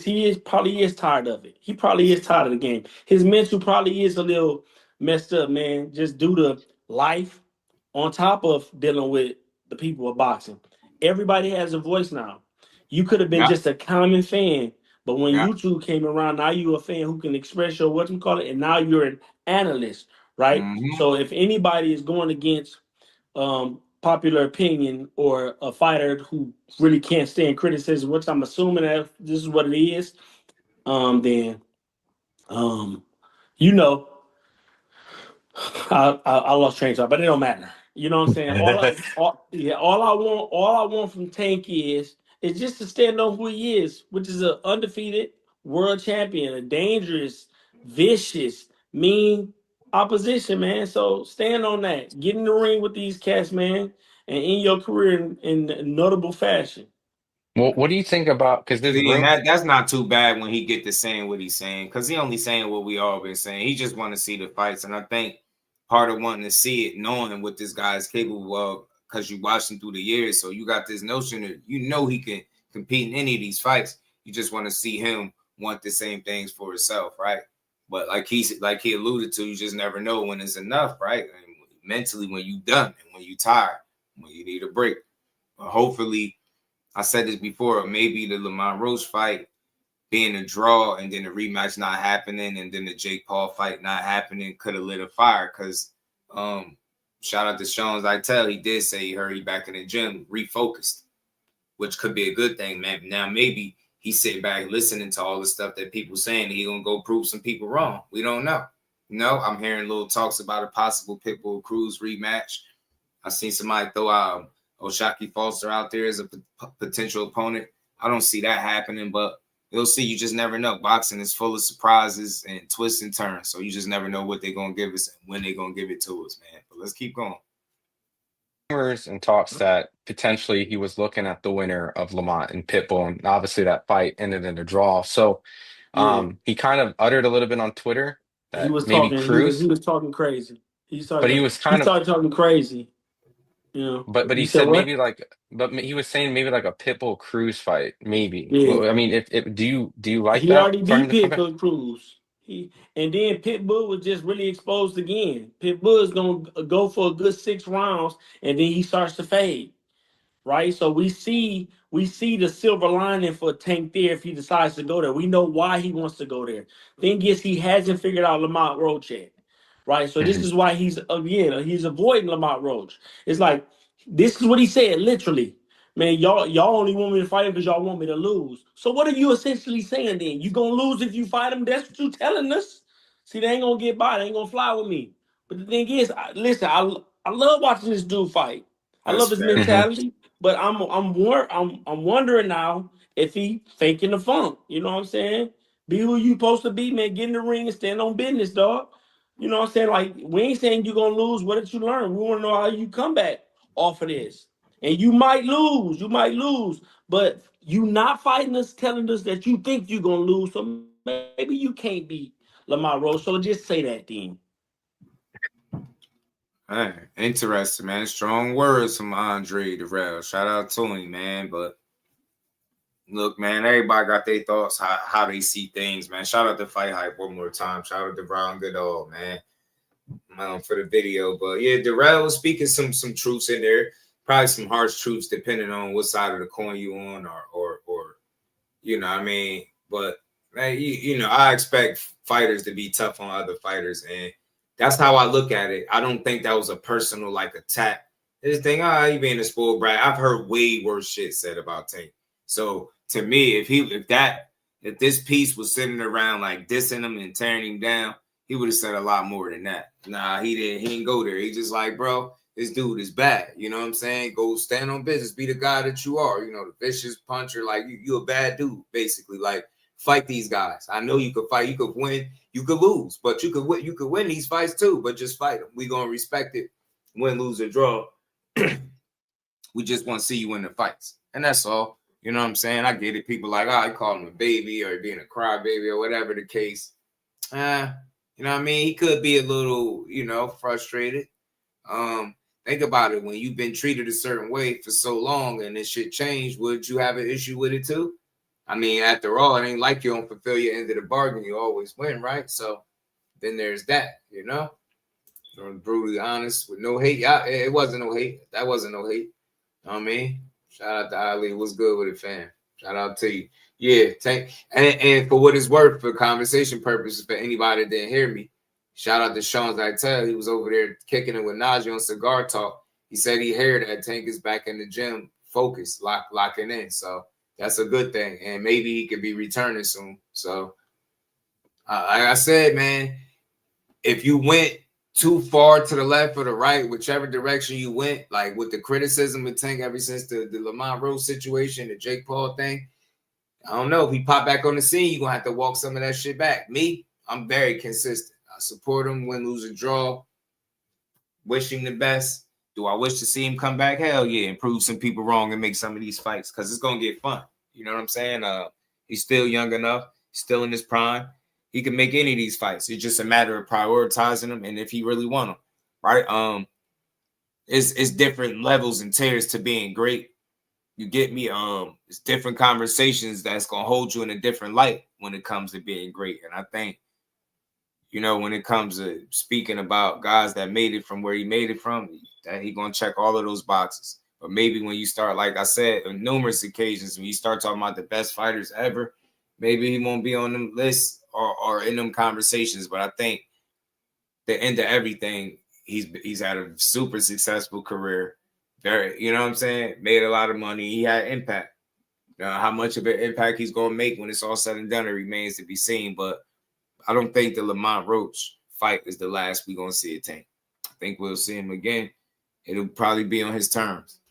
he probably is tired of it. He probably is tired of the game. His mental probably is a little messed up, man, just due to life, on top of dealing with the people of boxing. Everybody has a voice now. You could have been just a common fan, but when YouTube came around, now you're a fan who can express your and now you're an analyst, right? So if anybody is going against popular opinion or a fighter who really can't stand criticism, which I'm assuming that this is what it is, then I lost train of thought, but it don't matter. You know what I'm saying? All I want from Tank is just to stand on who he is, which is an undefeated world champion, a dangerous, vicious, mean opposition, man. So stand on that. Get in the ring with these cats, man, and end your career in notable fashion. Well, what do you think about, because there's room? That's not too bad when he get to saying what he's saying, because he only saying what we all been saying. He just want to see the fights, and I think part of wanting to see it, knowing what this guy is capable of, because you watched him through the years, so you got this notion that he can compete in any of these fights. You just want to see him want the same things for himself, right? But like he alluded to, you just never know when it's enough, right? And mentally, when you done and when you tired, when you need a break. But hopefully, I said this before, maybe the Lamont Roach fight being a draw and then the rematch not happening and then the Jake Paul fight not happening could have lit a fire, because shout out to Sean Zeitel, he did say he hurried back in the gym, refocused, which could be a good thing, man. Now maybe he's sitting back listening to all the stuff that people saying, he gonna go prove some people wrong. We don't know. I'm hearing little talks about a possible Pitbull Cruz rematch. I seen somebody throw out O'Shaquie Foster out there as a potential opponent. I don't see that happening, but you'll see. You just never know. Boxing is full of surprises and twists and turns, so you just never know what they're going to give us and when they're going to give it to us, man. But let's keep going. Rumors and talks that potentially he was looking at the winner of Lamont and Pitbull, and obviously that fight ended in a draw. So he kind of uttered a little bit on Twitter that he was maybe talking, Cruz. He was talking crazy. He started talking crazy. But he said maybe but he was saying maybe like a Pitbull Cruz fight, maybe. Yeah. I mean, if do you like he that? He already beat Pitbull Cruz. And then Pitbull was just really exposed again. Pitbull is gonna go for a good 6 rounds, and then he starts to fade. Right? So we see the silver lining for Tank there if he decides to go there. We know why he wants to go there. Thing is, he hasn't figured out Lamont Roach yet. Right? So this is why he's avoiding Lamont Roach. It's like, this is what he said, literally. Man, y'all only want me to fight him because y'all want me to lose. So what are you essentially saying then? You gonna lose if you fight him? That's what you telling us. See, they ain't gonna get by. They ain't gonna fly with me. But the thing is, I love watching this dude fight. I love his mentality. But I'm wondering now if he faking the funk. You know what I'm saying? Be who you supposed to be, man. Get in the ring and stand on business, dog. You know what I'm saying? Like, we ain't saying you're gonna lose. What did you learn? We want to know how you come back off of this. And you might lose, but you not fighting us, telling us that you think you're gonna lose. So maybe you can't beat Lamont Roach. So just say that then. Hey, interesting, man. Strong words from Andre Dirrell. Shout out to him, man. But look, man, everybody got their thoughts, how they see things, man. Shout out to Fight Hype one more time. Shout out to Brown Goodall, man, for the video. But yeah, Dirrell was speaking some truths in there. Probably some harsh truths depending on what side of the coin you on or you know what I mean. But man, you know, I expect fighters to be tough on other fighters, and that's how I look at it. I don't think that was a personal like attack. This thing, you being a spoiled brat. I've heard way worse shit said about Tank. So to me, if this piece was sitting around like dissing him and tearing him down, he would have said a lot more than that. Nah, he didn't. He didn't go there. He just like, bro, this dude is bad. You know what I'm saying? Go stand on business. Be the guy that you are. You know, the vicious puncher. Like you a bad dude, basically. Like fight these guys. I know you could fight. You could win. You could lose, but you could win. You could win these fights too. But just fight them. We gonna respect it. Win, lose, or draw. We just want to see you win the fights, and that's all. You know what I'm saying? I get it. People like, I call him a baby or being a crybaby or whatever the case. You know what I mean? He could be a little, you know, frustrated. Think about it. When you've been treated a certain way for so long and this shit changed, would you have an issue with it too? I mean, after all, it ain't like you don't fulfill your end of the bargain. You always win, right? So then there's that, you know? I'm brutally honest with no hate. Yeah, it wasn't no hate. That wasn't no hate. You know what I mean? Shout out to Ali. What's good with it, fam? Shout out to you. Yeah, and for what it's worth, for conversation purposes, for anybody that didn't hear me, shout out to Sean Zytel. He was over there kicking it with Najee on Cigar Talk. He said he heard that Tank is back in the gym, focused, locking in. So that's a good thing. And maybe he could be returning soon. So like I said, man, if you went too far to the left or the right, whichever direction you went, like with the criticism of Tank ever since the Lamont Rose situation, the Jake Paul thing, I don't know. If he pop back on the scene, you're going to have to walk some of that shit back. Me, I'm very consistent. I support him, win, lose, or draw. Wish him the best. Do I wish to see him come back? Hell yeah, and prove some people wrong and make some of these fights because it's going to get fun. You know what I'm saying? He's still young enough, still in his prime. He can make any of these fights. It's just a matter of prioritizing them and if he really want them, right? It's different levels and tiers to being great. You get me? It's different conversations that's gonna hold you in a different light when it comes to being great. And I think, you know, when it comes to speaking about guys that made it from where he made it from, that he gonna check all of those boxes. But maybe when you start, like I said, on numerous occasions, when you start talking about the best fighters ever, maybe he won't be on them lists or in them conversations. But I think the end of everything, he's had a super successful career. Very, you know what I'm saying? Made a lot of money. He had impact. How much of an impact he's going to make when it's all said and done, it remains to be seen. But I don't think the Lamont Roach fight is the last we're going to see at Tank. I think we'll see him again. It'll probably be on his terms.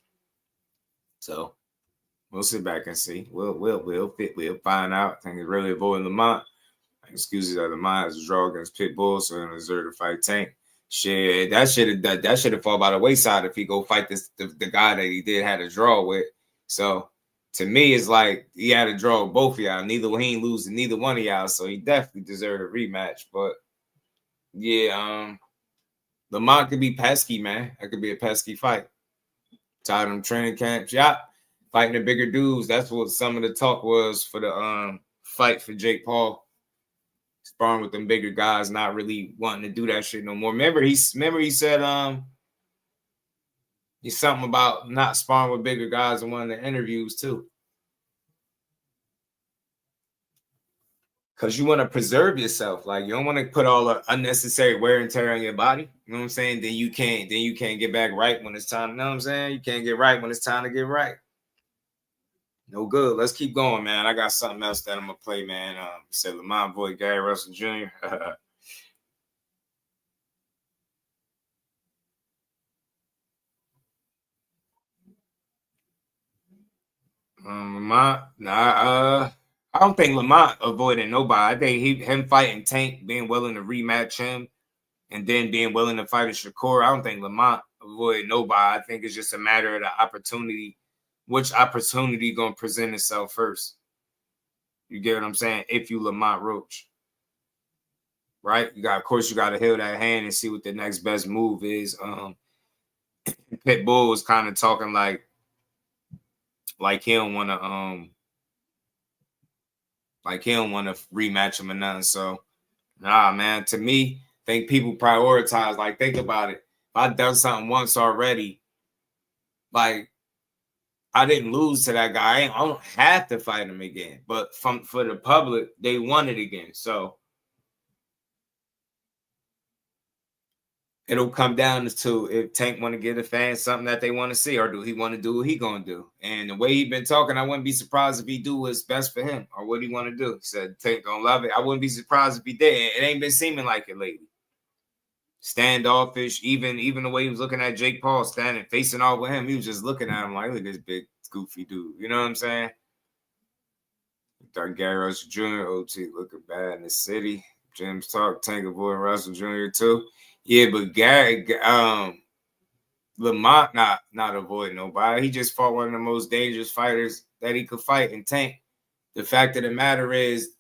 So we'll sit back and see. We'll find out. I think it's really avoiding Lamont. Excuses that Lamont has a draw against Pitbull, so in deserve to fight Tank. Shit, that should have fall by the wayside if he go fight the guy that he did had a draw with. So to me, it's like he had a draw with both of y'all. He ain't losing neither one of y'all, so he definitely deserved a rematch. But yeah, Lamont could be pesky, man. That could be a pesky fight. Tired of them training camps, yeah. Fighting the bigger dudes. That's what some of the talk was for the fight for Jake Paul. Sparring with them bigger guys, not really wanting to do that shit no more. Remember he said he's something about not sparring with bigger guys in one of the interviews too. Because you want to preserve yourself. Like you don't want to put all the unnecessary wear and tear on your body. You know what I'm saying? Then you can't get back right when it's time. You know what I'm saying? You can't get right when it's time to get right. No good. Let's keep going, man. I got something else that I'm gonna play, man. Said Lamont boy Gary Russell Jr. Lamont, I don't think Lamont avoiding nobody. I think him fighting Tank, being willing to rematch him, and then being willing to fight a Shakur. I don't think Lamont avoided nobody. I think it's just a matter of the opportunity. Which opportunity gonna present itself first? You get what I'm saying? If you Lamont Roach, right? Of course, you got to heal that hand and see what the next best move is. Pitbull was kind of talking like he don't want to rematch him or nothing. So, nah, man. To me, I think people prioritize. Like, think about it. If I done something once already, like, I didn't lose to that guy. I don't have to fight him again. But for the public, they want it again. So it'll come down to if Tank want to give the fans something that they want to see, or do he want to do what he gonna do? And the way he been talking, I wouldn't be surprised if he do what's best for him or what he want to do. He said Tank don't love it. I wouldn't be surprised if he did. It ain't been seeming like it lately. Standoffish, even the way he was looking at Jake Paul standing facing off with him, he was just looking at him like, look at this big goofy dude. You know what I'm saying? Gary Russell Jr., OT looking bad in the city. James talk, Tank avoiding Russell Jr. too. Yeah, but Gary, Lamont not avoiding nobody. He just fought one of the most dangerous fighters that he could fight in Tank. The fact of the matter is,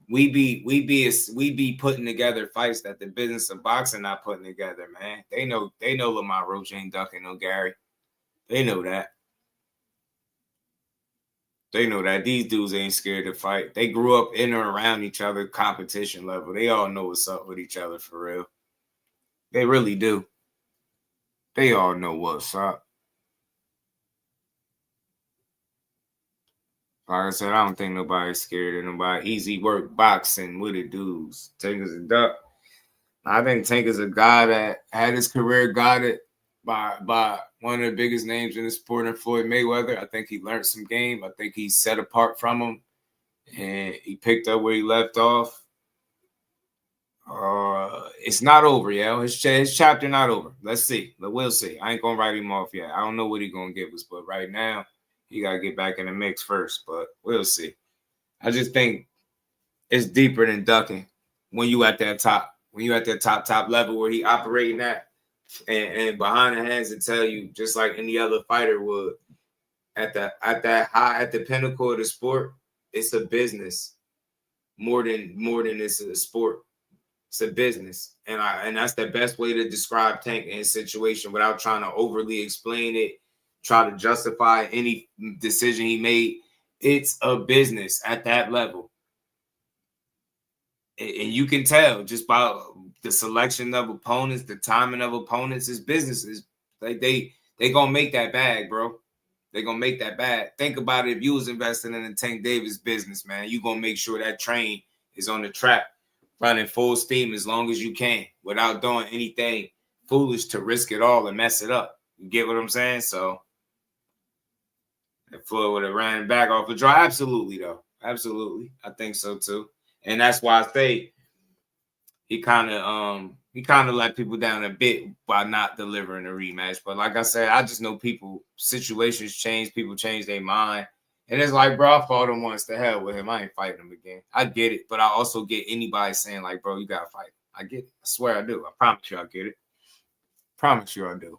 we be putting together fights that the business of boxing not putting together, man. They know Lamont Roach ain't ducking no Gary. They know that. They know that these dudes ain't scared to fight. They grew up in or around each other, competition level. They all know what's up with each other for real. They really do. They all know what's up. Like I said, I don't think nobody's scared of nobody. Easy work boxing with it, dudes. Tank is a duck. I think Tank is a guy that had his career guided by one of the biggest names in the sport in Floyd Mayweather. I think he learned some game. I think he's set apart from him, and he picked up where he left off. It's not over, yo. His chapter not over. Let's see. We'll see. I ain't gonna write him off yet. I don't know what he's gonna give us, but right now, he gotta get back in the mix first. But we'll see. I just think it's deeper than ducking when you at that top. When you at that top level where he operating at, and behind the hands and tell you, just like any other fighter would, at the pinnacle of the sport, it's a business more than it's a sport. It's a business, and that's the best way to describe Tank in his situation without trying to overly explain it, try to justify any decision he made. It's a business at that level, and you can tell just by the selection of opponents, the timing of opponents. It's businesses. Like they gonna make that bag, bro. They gonna make that bag. Think about it. If you was investing in a Tank Davis business, man, you gonna make sure that train is on the track, running full steam as long as you can without doing anything foolish to risk it all and mess it up. You get what I'm saying? So if Floyd would have ran back off the draw, absolutely though. Absolutely. I think so too. And that's why I say he kind of let people down a bit by not delivering a rematch. But like I said, I just know situations change, people change their mind. And it's like, bro, I fought him once. To hell with him. I ain't fighting him again. I get it. But I also get anybody saying, like, bro, you got to fight. I get it. I swear I do. I promise you I get it. Promise you I do.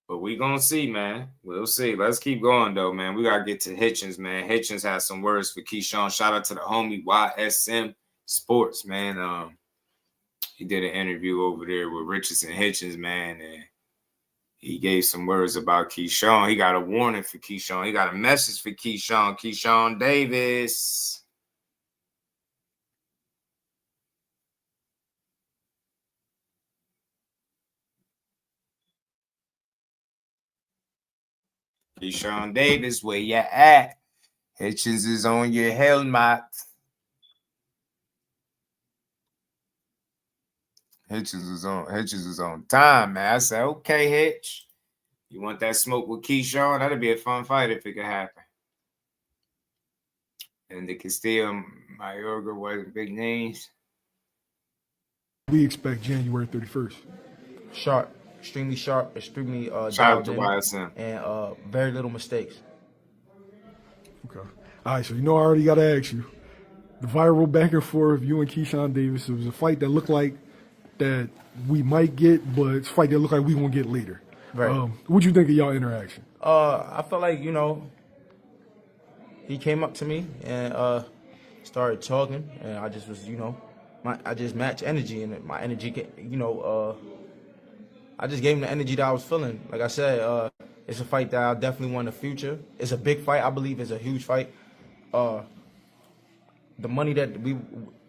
But we going to see, man. We'll see. Let's keep going, though, man. We got to get to Hitchens, man. Hitchens has some words for Keyshawn. Shout out to the homie YSM Sports, man. He did an interview over there with Richardson Hitchens, man, and he gave some words about Keyshawn. He got a warning for Keyshawn. He got a message for Keyshawn. Keyshawn Davis. Keyshawn Davis, where you at? Hitchens is on your helmet. Hitchens is on time, man. I said, okay, Hitch. You want that smoke with Keyshawn? That'd be a fun fight if it could happen. And the Castillo, Mayorga wasn't big names. We expect January 31st. Sharp, extremely sharp, extremely Shout out to YSM. And very little mistakes. Okay. All right, so I already got to ask you. The viral back and forth, you and Keyshawn Davis, it was a fight that looked like that we might get, but it's a fight that looked like we won't get later. Right. What'd you think of y'all interaction? I felt like, he came up to me and started talking, and I just was, I just matched energy, and my energy, I just gave him the energy that I was feeling. Like I said, it's a fight that I definitely want in the future. It's a big fight. I believe it's a huge fight. The money that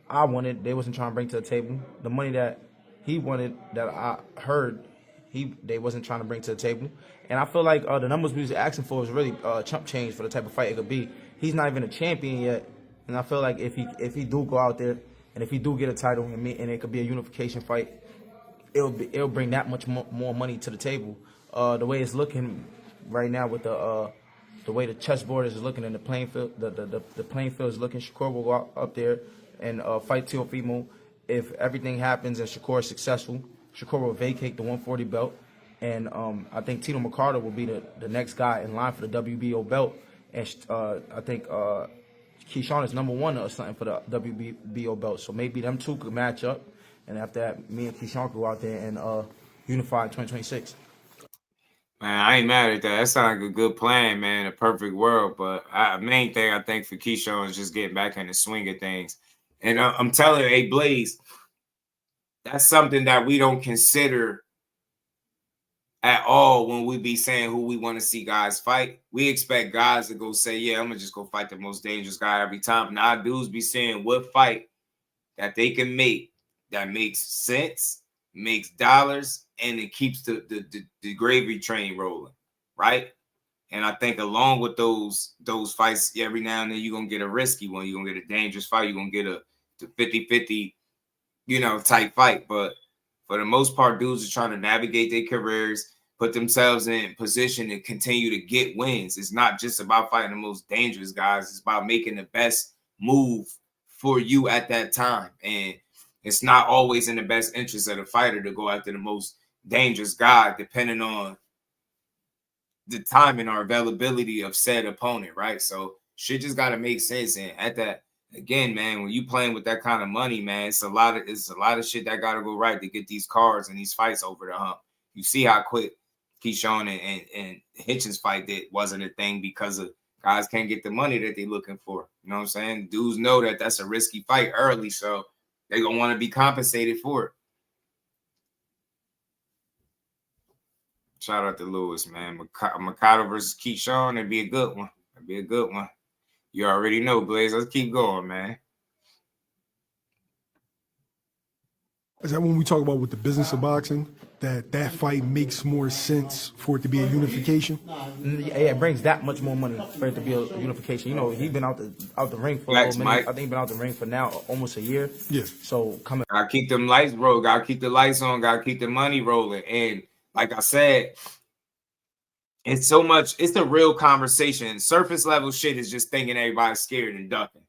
I wanted, they wasn't trying to bring to the table. The money that he wanted, that I heard, they wasn't trying to bring to the table. And I feel like the numbers we was asking for was really chump change for the type of fight it could be. He's not even a champion yet, and I feel like if he do go out there and if he do get a title and it could be a unification fight, it'll bring that much more money to the table. The way it's looking right now with the way the chessboard is looking and the playing field, the playing field is looking, Shakur will go up there and fight Teofimo. If everything happens and Shakur is successful, Shakur will vacate the 140 belt, and I think Tito McCarter will be the next guy in line for the WBO belt. And I think Keyshawn is number 1 or something for the WBO belt. So maybe them two could match up, and after that, me and Keyshawn could go out there and unify in 2026. Man, I ain't mad at that. That sounds like a good plan, man. A perfect world. But main thing I think for Keyshawn is just getting back in the swing of things. And I'm telling you, hey, Blaze, that's something that we don't consider at all when we be saying who we want to see guys fight. We expect guys to go say, yeah, I'm going to just go fight the most dangerous guy every time. Now, dudes be saying what fight that they can make that makes sense, makes dollars, and it keeps the gravy train rolling, right? And I think along with those fights, every now and then you're going to get a risky one. You're going to get a dangerous fight. You're going to get a 50-50, type fight. But for the most part, dudes are trying to navigate their careers, put themselves in position to continue to get wins. It's not just about fighting the most dangerous guys. It's about making the best move for you at that time. And it's not always in the best interest of the fighter to go after the most dangerous guy, depending on the timing or availability of said opponent, right? So shit just got to make sense. And at that, again, man, when you playing with that kind of money, man, it's a lot of shit that got to go right to get these cards and these fights over the hump. You see how quick Keyshawn and Hitchens fight wasn't a thing because of guys can't get the money that they're looking for. You know what I'm saying? Dudes know that that's a risky fight early, so they're going to want to be compensated for it. Shout out to Lewis, man. Mikado versus Keyshawn, it'd be a good one. It'd be a good one. You already know, Blaze. Let's keep going, man. Is that when we talk about with the business of boxing, that fight makes more sense for it to be a unification? Yeah, it brings that much more money for it to be a unification. He's been out the ring for a minute. I think he's been out the ring for now almost a year. Yeah. So coming. Gotta keep them lights rolling. Gotta keep the lights on. Gotta keep the money rolling. And like I said, it's a real conversation. Surface level shit is just thinking everybody's scared and ducking.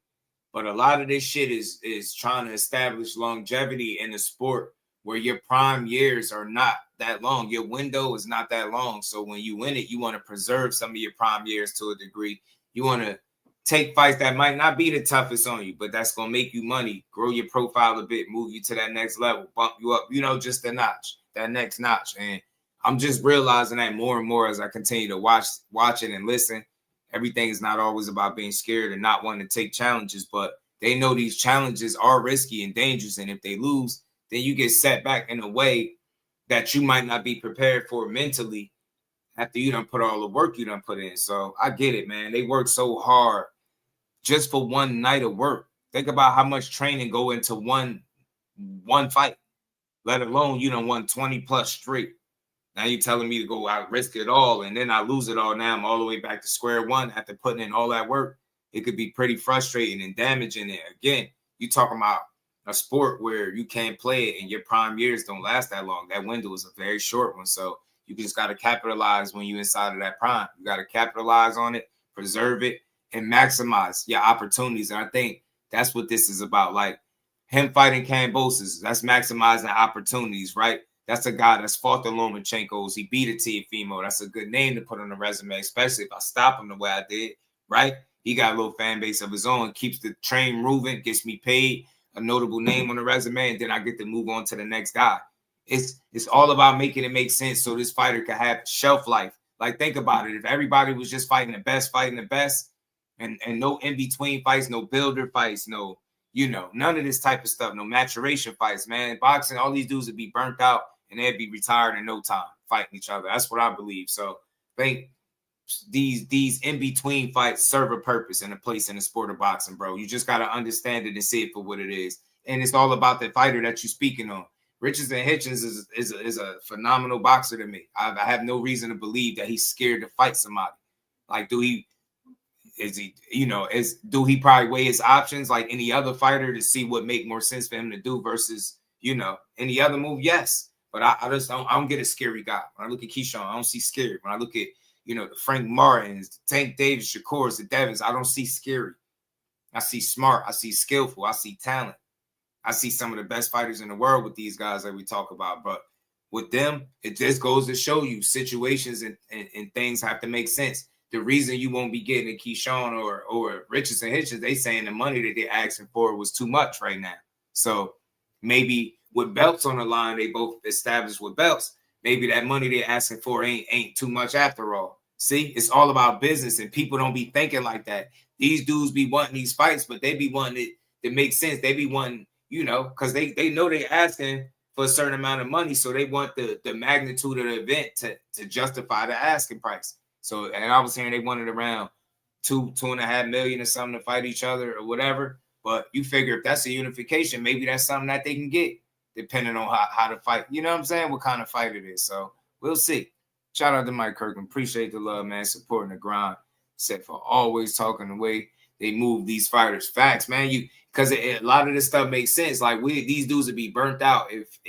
But a lot of this shit is trying to establish longevity in the sport where your prime years are not that long. Your window is not that long. So when you win it, you want to preserve some of your prime years to a degree. You want to take fights that might not be the toughest on you, but that's going to make you money, grow your profile a bit, move you to that next level, bump you up, just the notch, that next notch. And I'm just realizing that more and more as I continue to watch it and listen. Everything is not always about being scared and not wanting to take challenges, but they know these challenges are risky and dangerous. And if they lose, then you get set back in a way that you might not be prepared for mentally after you done put all the work you done put in. So I get it, man. They work so hard just for one night of work. Think about how much training go into one fight, let alone you done won 20 plus straight. Now you're telling me to go out, risk it all, and then I lose it all. Now I'm all the way back to square one after putting in all that work. It could be pretty frustrating and damaging. And again, you talking about a sport where you can't play it and your prime years don't last that long. That window is a very short one. So you just got to capitalize when you're inside of that prime. You got to capitalize on it, preserve it, and maximize your opportunities. And I think that's what this is about. Like him fighting Kambosos, that's maximizing opportunities, right? That's a guy that's fought the Lomachenkos. He beat a Teofimo. That's a good name to put on the resume, especially if I stop him the way I did, right? He got a little fan base of his own, keeps the train moving, gets me paid, a notable name on the resume, and then I get to move on to the next guy. It's all about making it make sense so this fighter can have shelf life. Like, think about it. If everybody was just fighting the best, And no in-between fights, no builder fights, no, none of this type of stuff, no maturation fights, man. Boxing, all these dudes would be burnt out and they'd be retired in no time fighting each other. That's what I believe. So I think these in-between fights serve a purpose and a place in the sport of boxing, bro. You just got to understand it and see it for what it is. And it's all about the fighter that you're speaking on. Richardson Hitchens is a phenomenal boxer to me. I have no reason to believe that he's scared to fight somebody. Like, do he probably weigh his options like any other fighter to see what make more sense for him to do versus, any other move? Yes. But I don't get a scary guy. When I look at Keyshawn, I don't see scary. When I look at, the Frank Martins, the Tank Davis, Shakurs, the Devins, I don't see scary. I see smart. I see skillful. I see talent. I see some of the best fighters in the world with these guys that we talk about. But with them, it just goes to show you situations and things have to make sense. The reason you won't be getting a Keyshawn or Richardson Hitchens, they saying the money that they're asking for was too much right now. So maybe with belts on the line, they both established with belts. Maybe that money they're asking for ain't too much after all. See, it's all about business, and people don't be thinking like that. These dudes be wanting these fights, but they be wanting it to make sense. They be wanting, because they know they're asking for a certain amount of money, so they want the magnitude of the event to justify the asking price. So, and I was hearing they wanted around $2.5 million or something to fight each other or whatever. But you figure if that's a unification, maybe that's something that they can get, depending on how to fight. You know what I'm saying? What kind of fight it is. So we'll see. Shout out to Mike Kirkland. Appreciate the love, man. Supporting the grind. Except for always talking the way they move these fighters. Facts, man. Because a lot of this stuff makes sense. Like these dudes would be burnt out if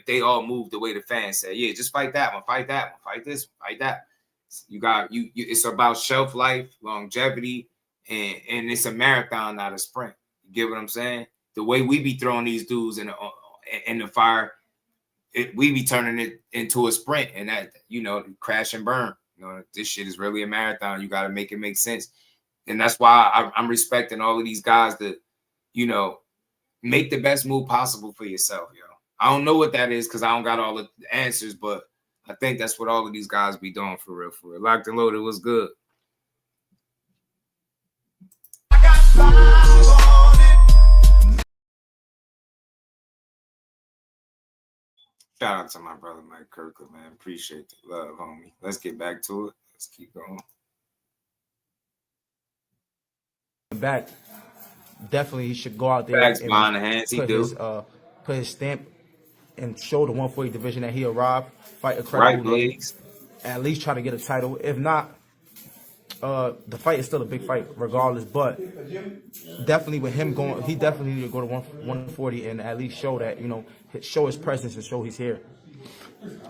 they all move the way the fans say. Yeah, just fight that one, fight this, fight that. It's about shelf life, longevity, and it's a marathon, not a sprint. You get what I'm saying? The way we be throwing these dudes in the fire, we be turning it into a sprint, and that crash and burn. This shit is really a marathon. You got to make it make sense, and that's why I'm respecting all of these guys that make the best move possible for yourself. I don't know what that is because I don't got all the answers, but I think that's what all of these guys be doing for real. Locked and loaded was good. Shout out to my brother Mike Kirkland, man. Appreciate the love, homie. Let's get back to it. Let's keep going. Back, definitely he should go out there. Backs behind the hands, he do. Put his stamp and show the 140 division that he arrived, fight a credible league, at least try to get a title. If not, the fight is still a big fight regardless. But definitely with him going, he definitely need to go to 140 and at least show that, show his presence and show he's here.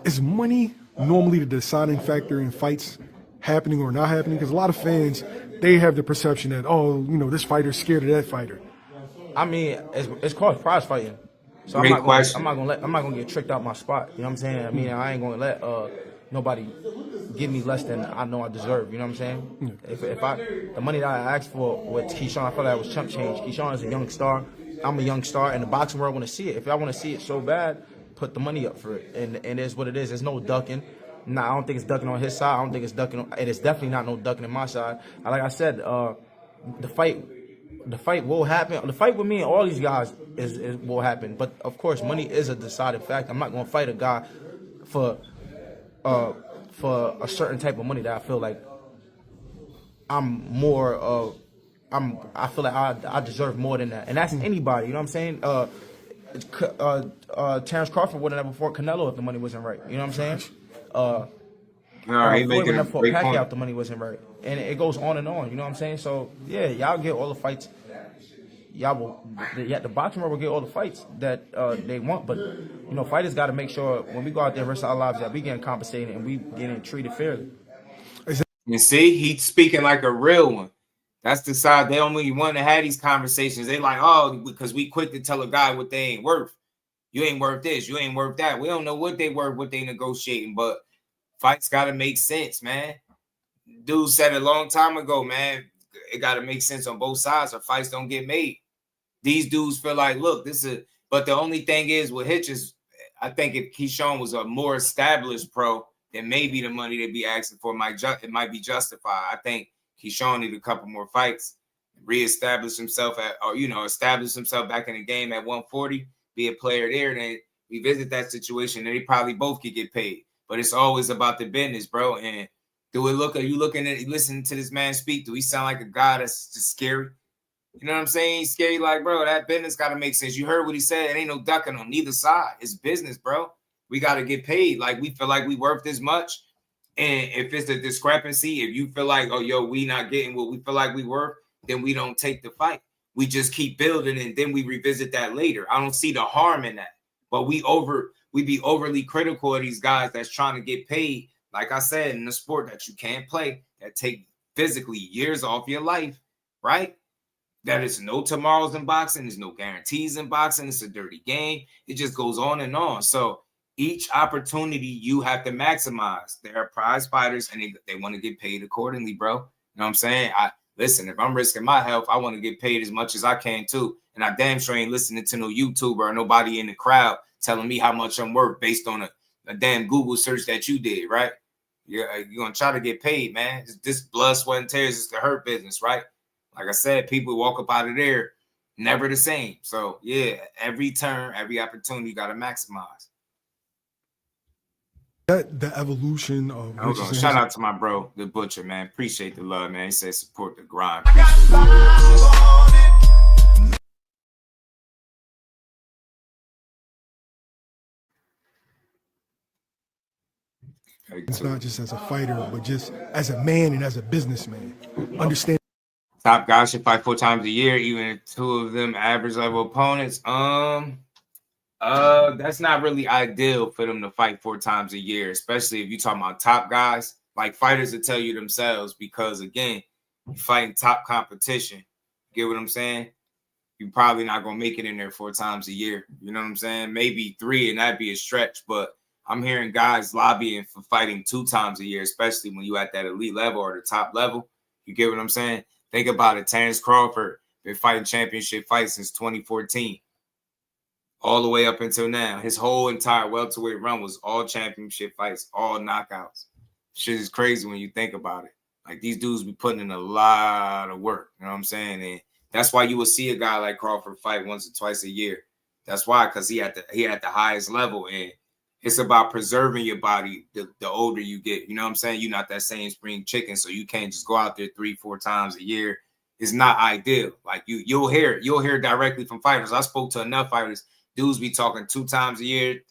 Is money normally the deciding factor in fights happening or not happening? Because a lot of fans, they have the perception that, this fighter's scared of that fighter. I mean, it's called prize fighting. So I'm not gonna get tricked out my spot. You know what I'm saying? I mean, I ain't gonna let nobody give me less than I know I deserve. You know what I'm saying? If the money that I asked for with Keyshawn, I felt like it was chump change. Keyshawn is a young star. I'm a young star, and the boxing world want to see it. If I want to see it so bad, put the money up for it. And it is what it is. There's no ducking. Nah, I don't think it's ducking on his side. I don't think it's ducking. It is definitely not no ducking on my side. Like I said, the fight will happen. The fight with me and all these guys will happen. But of course, money is a deciding factor. I'm not going to fight a guy for a certain type of money that I feel like I'm more of. I feel like I deserve more than that, and that's anybody. You know what I'm saying? Terrence Crawford wouldn't have fought Canelo if the money wasn't right. You know what I'm saying? He making a great Pacquiao point. If the money wasn't right, and it goes on and on. You know what I'm saying? So yeah, y'all get all the fights. The boxing world will get all the fights that they want, but fighters got to make sure when we go out there and risk our lives that we getting compensated and we getting treated fairly. You see, he's speaking like a real one. That's the side they don't really want to have these conversations. They like, because we quick to tell a guy what they ain't worth. You ain't worth this. You ain't worth that. We don't know what they worth, what they negotiating, but fights got to make sense, man. Dude said a long time ago, man, it got to make sense on both sides or fights don't get made. These dudes feel like, look, but the only thing is with Hitchens, I think if Keyshawn was a more established pro, then maybe the money they'd be asking for might be justified. I think Keyshawn need a couple more fights, reestablish himself establish himself back in the game at 140, be a player there, then revisit that situation, and they probably both could get paid. But it's always about the business, bro. And are you listening to this man speak? Do he sound like a guy that's just scary? You know what I'm saying? He's scary, like, bro, that business got to make sense. You heard what he said. It ain't no ducking on neither side. It's business, bro. We got to get paid. Like, we feel like we worth this much. And if it's a discrepancy, if you feel like, oh, yo, we not getting what we feel like we worth, then we don't take the fight. We just keep building, and then we revisit that later. I don't see the harm in that. But we be overly critical of these guys that's trying to get paid, like I said, in the sport that you can't play, that take physically years off your life, right? That is no tomorrows in boxing. There's no guarantees in boxing. It's a dirty game. It just goes on and on. So each opportunity you have to maximize. There are prize fighters, and they want to get paid accordingly, bro. You know what I'm saying? Listen, if I'm risking my health, I want to get paid as much as I can too. And I damn sure ain't listening to no YouTuber or nobody in the crowd telling me how much I'm worth based on a damn Google search that you did, right? You're going to try to get paid, man. This blood, sweat, and tears is the hurt business, right? Like I said, people walk up out of there never the same. So, yeah, every turn, every opportunity, you got to maximize. The evolution of shout out to my bro, the Butcher, man. Appreciate the love, man. He said support the grind. It's not just as a fighter, but just as a man and as a businessman. Understand. Top guys should fight 4 times a year, even if 2 of them average level opponents. That's not really ideal for them to fight 4 times a year, especially if you're talking about top guys. Like, fighters will tell you themselves, because again, you're fighting top competition. Get what I'm saying? You're probably not gonna make it in there 4 times a year. You know what I'm saying? Maybe 3, and that'd be a stretch. But I'm hearing guys lobbying for fighting 2 times a year, especially when you at that elite level or the top level. You get what I'm saying? Think about it. Terrence Crawford been fighting championship fights since 2014. All the way up until now. His whole entire welterweight run was all championship fights, all knockouts. Shit is crazy when you think about it. Like, these dudes be putting in a lot of work. You know what I'm saying? And that's why you will see a guy like Crawford fight once or twice a year. That's why, because he at the highest level. And it's about preserving your body the older you get. You know what I'm saying? You're not that same spring chicken, so you can't just go out there 3-4 times a year. It's not ideal. Like, you'll hear it directly from fighters. I spoke to enough fighters. Dudes be talking 2 times a year,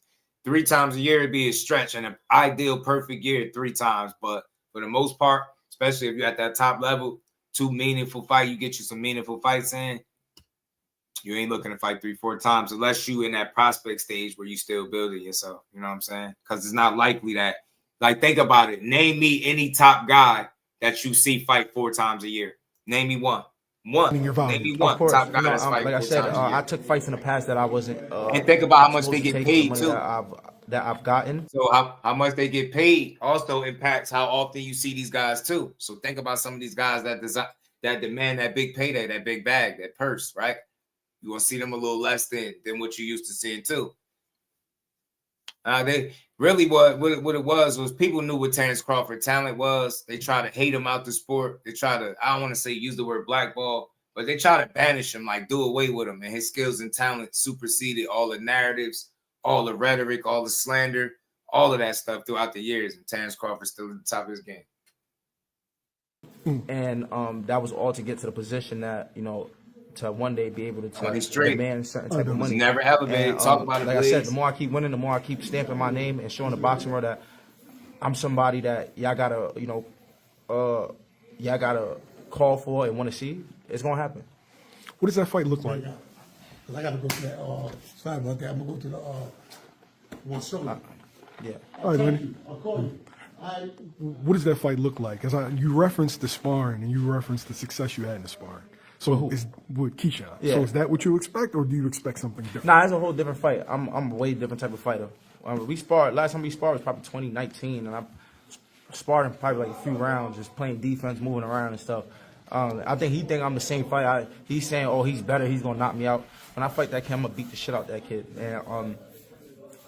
3 times a year. It'd be a stretch, and an ideal, perfect year 3 times. But for the most part, especially if you're at that top level, 2 meaningful fights, you get you some meaningful fights in. You ain't looking to fight 3-4 times unless you in that prospect stage where you still building yourself. You know what I'm saying? Because it's not likely that. Like, think about it. Name me any top guy that you see fight 4 times a year. Name me one. Name me one. Of course, top guy that's like fighting I 4 said, times a year. I took fights in the past that I wasn't. And think about how much they get paid too. That I've gotten. So how much they get paid also impacts how often you see these guys too. So think about some of these guys that demand that big payday, that big bag, that purse, right? You want to see them a little less than what you used to seeing too. They really what it was people knew what Terrence Crawford talent was. They try to hate him out the sport. They try to, I don't want to say use the word blackball, but they try to banish him, like do away with him. And his skills and talent superseded all the narratives, all the rhetoric, all the slander, all of that stuff throughout the years. And Terrence Crawford's still at the top of his game. And that was all to get to the position that, you know, to one day be able to demand certain type of money. Never elevated. Talk about it, like please. I said, the more I keep winning, the more I keep stamping my name and showing the boxing world that I'm somebody that y'all gotta, you know, y'all gotta call for and want to see. It's gonna happen. What does that fight look like? Because I got to go to that. Sorry about that. I'm going to go to the one solo. Yeah. All right, Lenny. I'll call you. What does that fight look like? Because you referenced the sparring and you referenced the success you had in the sparring. So is with Keyshawn. Yeah. So is that what you expect, or do you expect something different? Nah, it's a whole different fight. I'm a way different type of fighter. We sparred. Last time we sparred was probably 2019, and I sparred in probably like a few rounds, just playing defense, moving around and stuff. I think he think I'm the same fight. He's saying, oh, he's better. He's gonna knock me out. When I fight that kid, I'm gonna beat the shit out that kid. And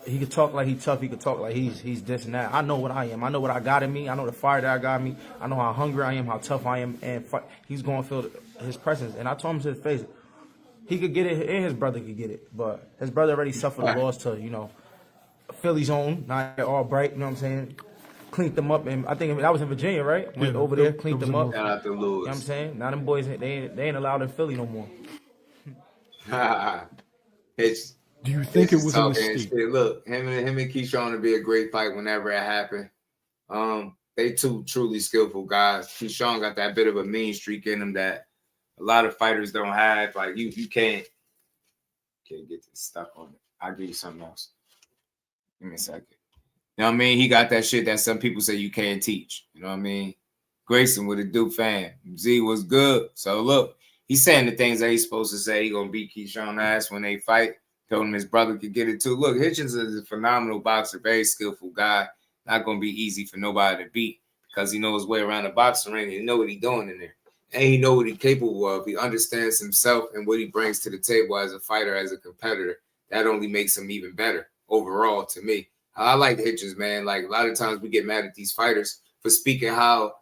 he could talk like he's tough. He could talk like he's this and that. I know what I am. I know what I got in me. I know the fire that I got in me. I know how hungry I am, how tough I am, and he's going to feel his presence. And I told him to his face, he could get it, and his brother could get it. But his brother already suffered a loss to, you know, Philly's own, not all bright. You know what I'm saying? Cleaned them up, and I think that was in Virginia, right? Went over there, cleaned them up. Shout out to Lewis. You know what I'm saying? Now them boys, they ain't allowed in Philly no more. Do you think it was a mistake? Shit. Look, him and Keyshawn would be a great fight whenever it happened. They two truly skillful guys. Keyshawn got that bit of a mean streak in him that a lot of fighters don't have. Like you can't get this stuck on it. I'll give you something else. Give me a second. You know what I mean? He got that shit that some people say you can't teach. You know what I mean? Grayson with a Duke fan. Z was good. So look, he's saying the things that he's supposed to say. He gonna beat Keyshawn ass when they fight. Told him his brother could get it too. Look, Hitchens is a phenomenal boxer, very skillful guy. Not gonna be easy for nobody to beat because he knows his way around the boxing ring. He know what he's doing in there. And he know what he's capable of. He understands himself and what he brings to the table as a fighter, as a competitor. That only makes him even better overall to me. I like Hitchens, man. Like, a lot of times we get mad at these fighters for speaking how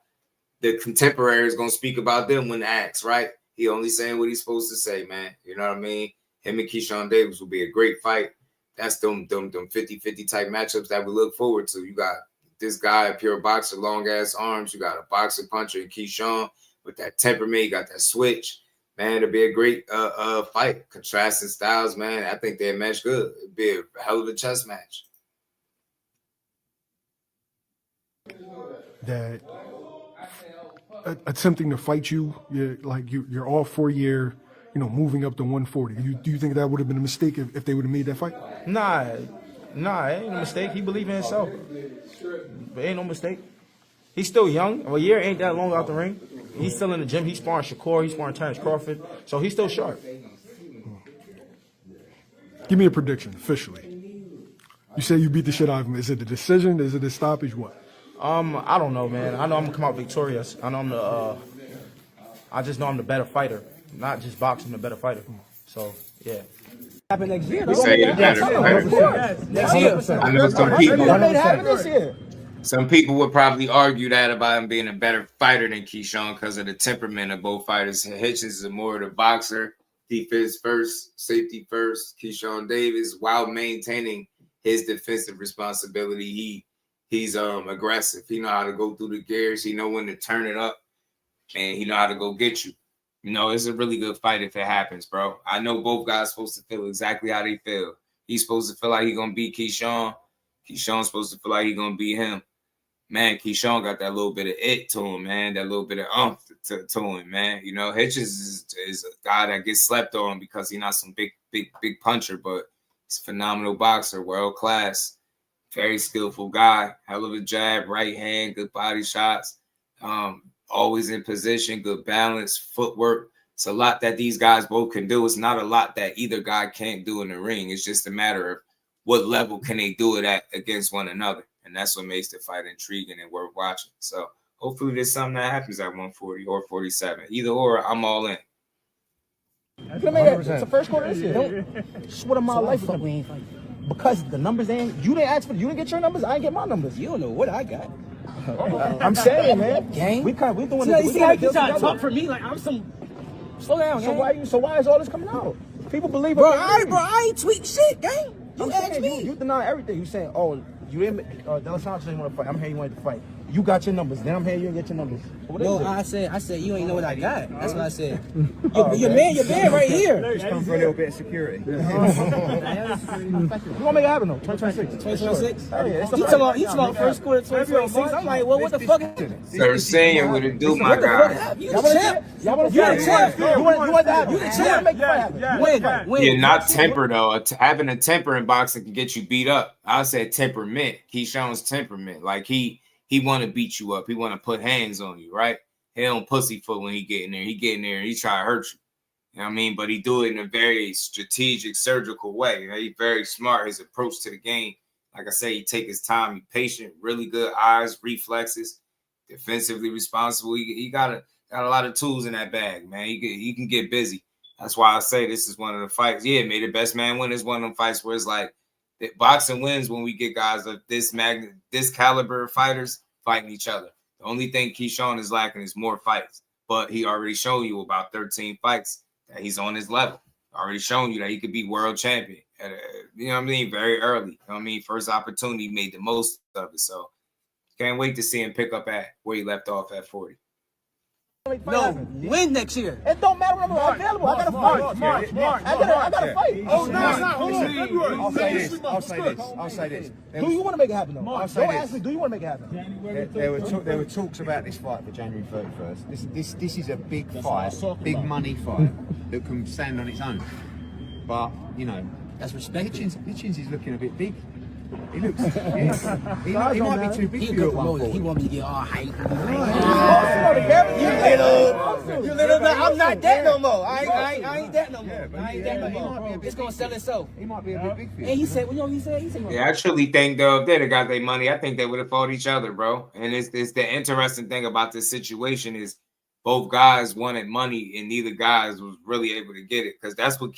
the contemporary is going to speak about them when asked, right? He only saying what he's supposed to say, man. You know what I mean? Him and Keyshawn Davis will be a great fight. That's them 50-50 type matchups that we look forward to. You got this guy, a pure boxer, long-ass arms. You got a boxer puncher in Keyshawn with that temperament. You got that switch. Man, it'll be a great fight. Contrasting styles, man. I think they'll match good. It'll be a hell of a chess match. That attempting to fight you, you're all 4-year, you know, moving up to 140. Do you think that would have been a mistake if they would have made that fight? Nah, it ain't no mistake. He believe in himself. But ain't no mistake. He's still young. A year ain't that long out the ring. He's still in the gym. He's sparring Shakur. He's sparring Terrence Crawford. So he's still sharp. Give me a prediction, officially. You say you beat the shit out of him. Is it a decision? Is it a stoppage? What? I don't know, man. I know I'm gonna come out victorious. I know I just know I'm the better fighter, not just boxing, the better fighter. So yeah. Happen next year. You say you're better fighter. Next year. I know some people would probably argue that about him being a better fighter than Keyshawn because of the temperament of both fighters. Hitchens is more of the boxer, defense first, safety first. Keyshawn Davis, while maintaining his defensive responsibility, he's aggressive. He know how to go through the gears. He know when to turn it up, and he know how to go get you. You know, it's a really good fight if it happens, bro. I know both guys supposed to feel exactly how they feel. He's supposed to feel like he's gonna beat Keyshawn. Keyshawn's supposed to feel like he's gonna beat him. Man, Keyshawn got that little bit of it to him, man. That little bit of to him, man. You know, Hitchens is a guy that gets slept on because he's not some big puncher, but he's a phenomenal boxer, world class. Very skillful guy, hell of a jab, right hand, good body shots, always in position, good balance, footwork. It's a lot that these guys both can do. It's not a lot that either guy can't do in the ring. It's just a matter of what level can they do it at against one another. And that's what makes the fight intriguing and worth watching. So hopefully there's something that happens at 140 or 47. Either or, I'm all in. It's the first quarter this year. Sweat of my life. Because the numbers you didn't ask for, you didn't get your numbers, I didn't get my numbers. You don't know what I got. I'm saying, man. Gang. We doing this. You see how you trying to talk for me like I'm some. Slow down, gang. So why is all this coming out? People believe. Bro, I ain't tweet shit, gang. You asked me. You deny everything. You saying, oh, you didn't. Delisandro didn't want to fight. I'm here. You wanted to fight. You got your numbers. Then I'm here. You didn't get your numbers. No, I said you ain't know what I got. That's what I said. Your man right here. Just come for a little bit of security. You want to make it happen though? 2026. 2026? Oh, yeah. You talking about first quarter 2026? I'm like, well, what the fuck is it? Sir Senior with it do, my guy. You the champ. You the champ. You want that? You the champ. Make it happen. Win. You're not temper though. Having a temper in boxing can get you beat up. I said temperament. Keyshawn's temperament. Like he want to beat you up. He want to put hands on you, right? He don't pussyfoot when he get in there. He get in there and he try to hurt you. You know what I mean? But he do it in a very strategic, surgical way. You know, he's very smart. His approach to the game, like I say, he take his time. He patient, really good eyes, reflexes, defensively responsible. He got a lot of tools in that bag, man. He can get busy. That's why I say this is one of the fights. Yeah, may the best man win is one of them fights where it's like Boxing wins when we get guys of this caliber of fighters fighting each other. The only thing Keyshawn is lacking is more fights, but he already showed you about 13 fights that he's on his level. Already shown you that he could be world champion. You know what I mean? Very early. You know what I mean? First opportunity, made the most of it. So can't wait to see him pick up at where he left off at 40. No, win next year. It don't matter when I'm available. I gotta fight. March. I gotta fight. Oh, no, hold on. I'll say this. Do you want to make it happen, though? Don't ask me, do you want to make it happen? There were talks about this fight for January 31st. This is a big fight, big money fight that can stand on its own. But, you know, that's respect. Hitchens is looking a bit big. He looks. He might be too big for you at one point. He want me to get all hype. You little bit. I'm not that no more. I ain't that no more. It's gonna sell itself. He might be a bit big for you. And he said, well, he said. Yeah, I truly think though, if they'd have got their money, I think they would have fought each other, bro. And it's the interesting thing about this situation is both guys wanted money and neither guys was really able to get it. Because that's what